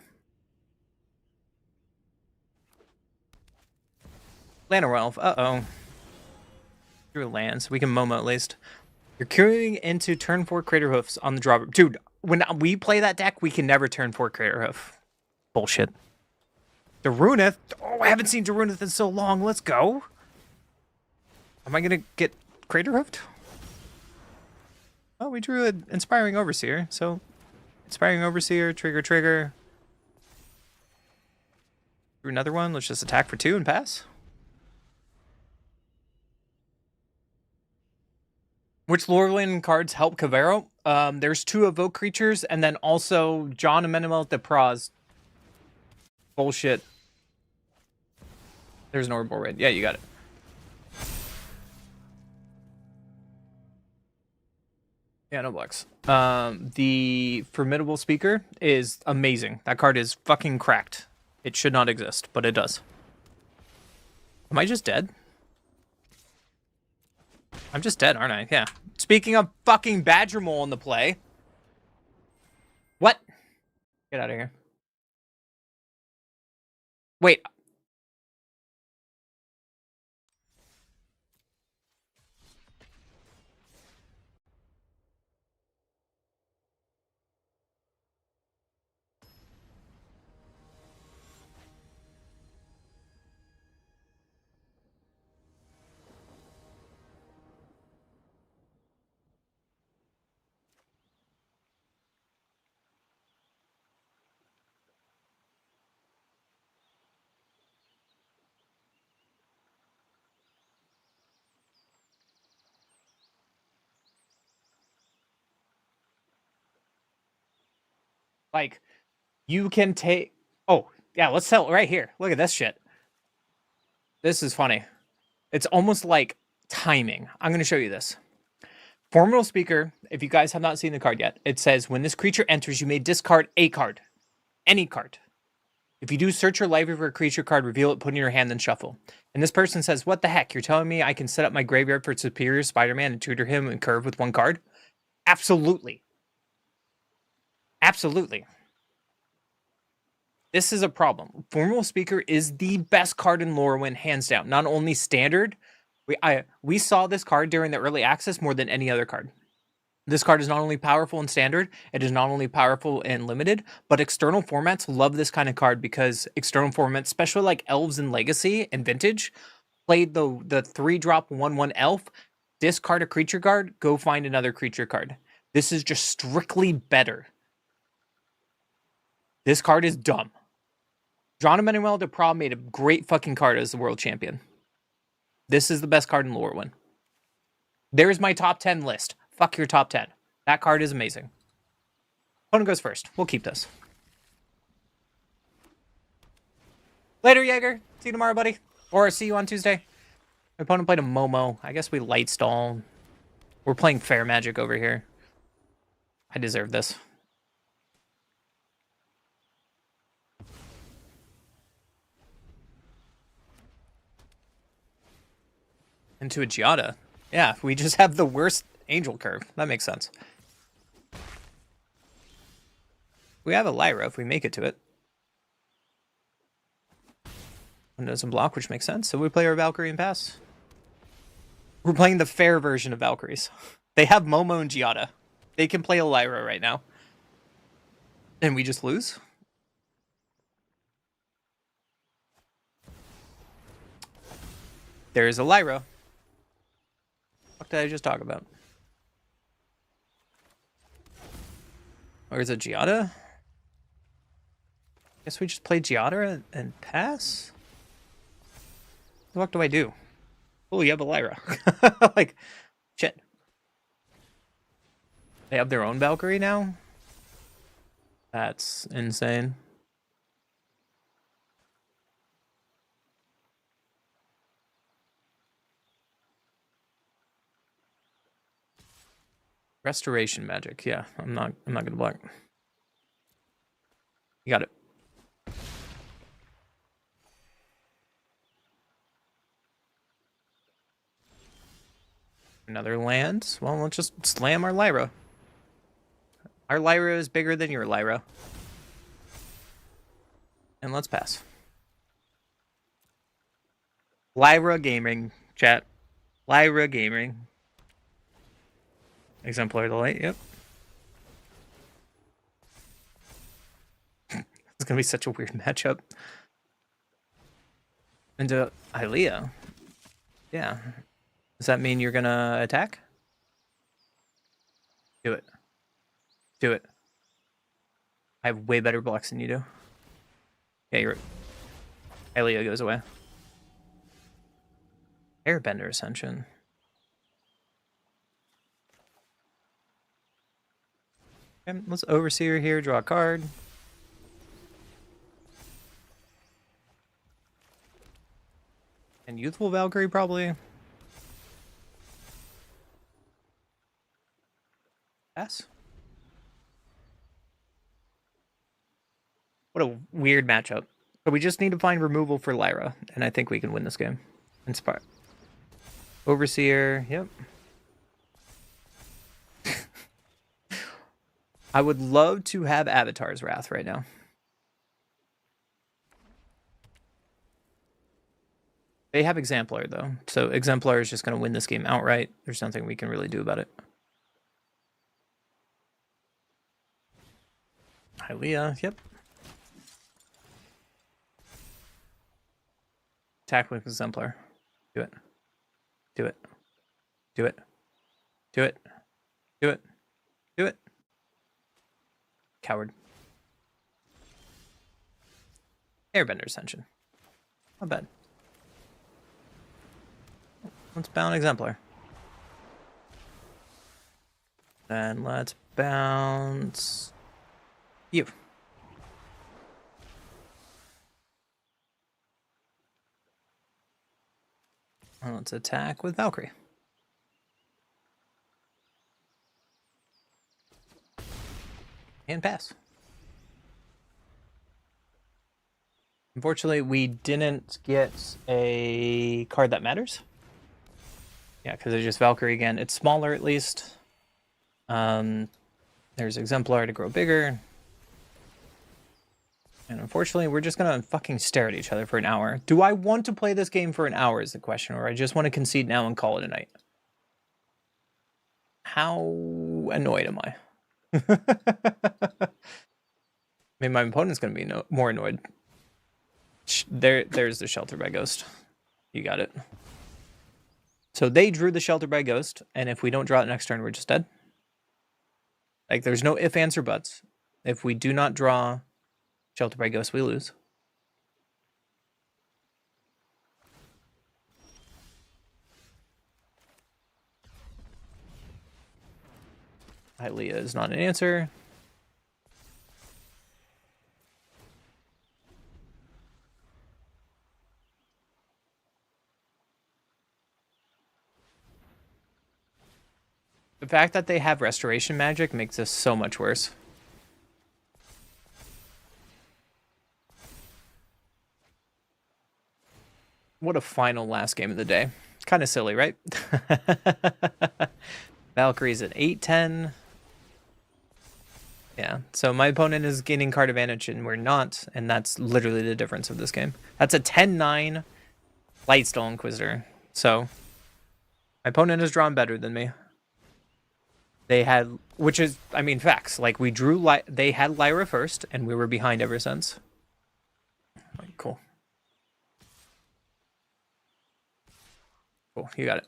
Speaker 1: Land or Elf. Uh-oh. Drew lands. We can Momo at least. You're queuing into turn 4 Crater Hoofs on the draw. Dude, when we play that deck, we can never turn 4 Crater Hoof. Bullshit. Darunith. Oh, I haven't seen Darunith in so long. Let's go. Am I going to get Crater Hoofed? Oh, we drew an Inspiring Overseer. So, Inspiring Overseer, trigger. Drew another one. Let's just attack for 2 and pass. Which LORWYN cards help Cavero? There's 2 Evoke creatures, and then also John Emanuel de Praz. Bullshit. There's an Orbital Raid. Yeah, you got it. Yeah, no blocks. The Formidable Speaker is amazing. That card is fucking cracked. It should not exist, but it does. Am I just dead? I'm just dead, aren't I? Yeah. Speaking of fucking Badger Mole in the play. What? Get out of here. Wait. Like, you can take... Oh, yeah, let's sell it right here. Look at this shit. This is funny. It's almost like timing. I'm going to show you this. Formidable Speaker, if you guys have not seen the card yet, it says, when this creature enters, you may discard a card. Any card. If you do, search your library for a creature card, reveal it, put it in your hand, then shuffle. And this person says, what the heck? You're telling me I can set up my graveyard for Superior Spider-Man and tutor him and curve with 1 card? Absolutely. Absolutely. This is a problem. Formidable Speaker is the best card in LORWYN, hands down. Not only standard, we saw this card during the early access more than any other card. This card is not only powerful in standard, it is not only powerful in limited, but external formats love this kind of card because external formats, especially like Elves and Legacy and Vintage, played the 3-drop 1/1 Elf, discard a creature card, go find another creature card. This is just strictly better. This card is dumb. John Emanuel de Praz made a great fucking card as the world champion. This is the best card in LORWYN. There's my top 10 list. Fuck your top 10. That card is amazing. Opponent goes first. We'll keep this. Later, Jaeger. See you tomorrow, buddy. Or see you on Tuesday. My opponent played a Momo. I guess we light stall. We're playing fair magic over here. I deserve this. Into a Giada. Yeah, we just have the worst angel curve. That makes sense. We have a Lyra if we make it to it. One doesn't block, which makes sense. So we play our Valkyrie and pass. We're playing the fair version of Valkyries. They have Momo and Giada. They can play a Lyra right now. And we just lose? There's a Lyra. What did I just talk about? Or is it Giada? Guess we just play Giada and pass? What the fuck do I do? Oh, you have a Lyra. Like, shit. They have their own Valkyrie now? That's insane. Restoration magic. Yeah, I'm not gonna block. You got it. Another land. Well, let's just slam our Lyra. Our Lyra is bigger than your Lyra. And let's pass. Lyra Gaming, chat. Lyra Gaming. Exemplar Delight, yep. It's gonna be such a weird matchup. Into Hylia. Yeah. Does that mean you're gonna attack? Do it. Do it. I have way better blocks than you do. Yeah, you're... Hylia goes away. Airbender Ascension. Okay, let's Overseer here, draw a card. And Youthful Valkyrie, probably. Pass. What a weird matchup. But we just need to find removal for Lyra, and I think we can win this game. Inspire. Overseer, yep. I would love to have Avatar's Wrath right now. They have Exemplar, though. So Exemplar is just going to win this game outright. There's nothing we can really do about it. Hylia, yep. Attack with Exemplar. Do it. Do it. Do it. Do it. Do it. Do it. Coward. Airbender Ascension. Not bad. Let's bound Exemplar. And let's bounce you. And let's attack with Valkyrie. And pass. Unfortunately, we didn't get a card that matters. Yeah, because it's just Valkyrie again. It's smaller, at least. There's Exemplar to grow bigger. And unfortunately, we're just going to fucking stare at each other for an hour. Do I want to play this game for an hour is the question, or I just want to concede now and call it a night? How annoyed am I? I mean, my opponent's going to be more annoyed. There's the Shelter by Ghost. You got it. So they drew the Shelter by Ghost, and if we don't draw it next turn, we're just dead. Like, there's no ifs, ands, or buts. If we do not draw Shelter by Ghost, we lose. Hylia is not an answer. The fact that they have Restoration Magic makes this so much worse. What a final last game of the day. Kind of silly, right? Valkyrie's at 8-10. Yeah, so my opponent is gaining card advantage and we're not, and that's literally the difference of this game. That's a 10-9 Lightstone Inquisitor. So my opponent has drawn better than me. They had, which is, I mean, facts. Like, we drew, they had Lyra first, and we were behind ever since. Right, cool. Cool, you got it.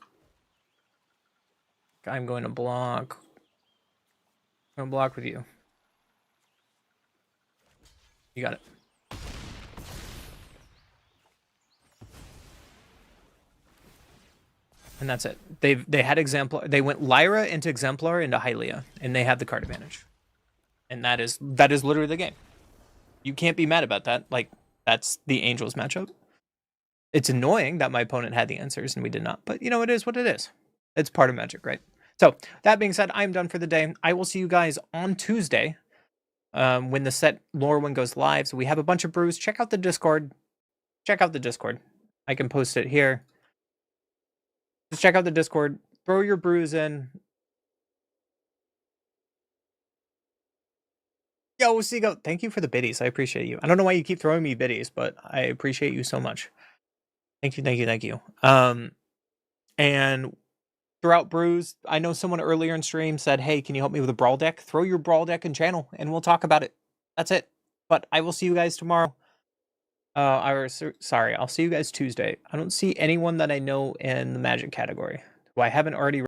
Speaker 1: I'm going to block. I'm going to block with you. You got it. And that's it. They had Exemplar. They went Lyra into Exemplar into Hylia, and they had the card advantage. And that is literally the game. You can't be mad about that. Like, that's the Angels matchup. It's annoying that my opponent had the answers and we did not. But, you know, it is what it is. It's part of Magic, right? So, that being said, I'm done for the day. I will see you guys on Tuesday when the set LORWYN goes live. So, we have a bunch of brews. Check out the Discord. Check out the Discord. I can post it here. Just check out the Discord. Throw your brews in. Yo, Seago, thank you for the biddies. I appreciate you. I don't know why you keep throwing me biddies, but I appreciate you so much. Thank you, thank you, thank you. And throughout brews, I know someone earlier in stream said, hey, can you help me with a brawl deck? Throw your brawl deck in channel and we'll talk about it. That's it. But I will see you guys tomorrow. Sorry, I'll see you guys Tuesday. I don't see anyone that I know in the Magic category who I haven't already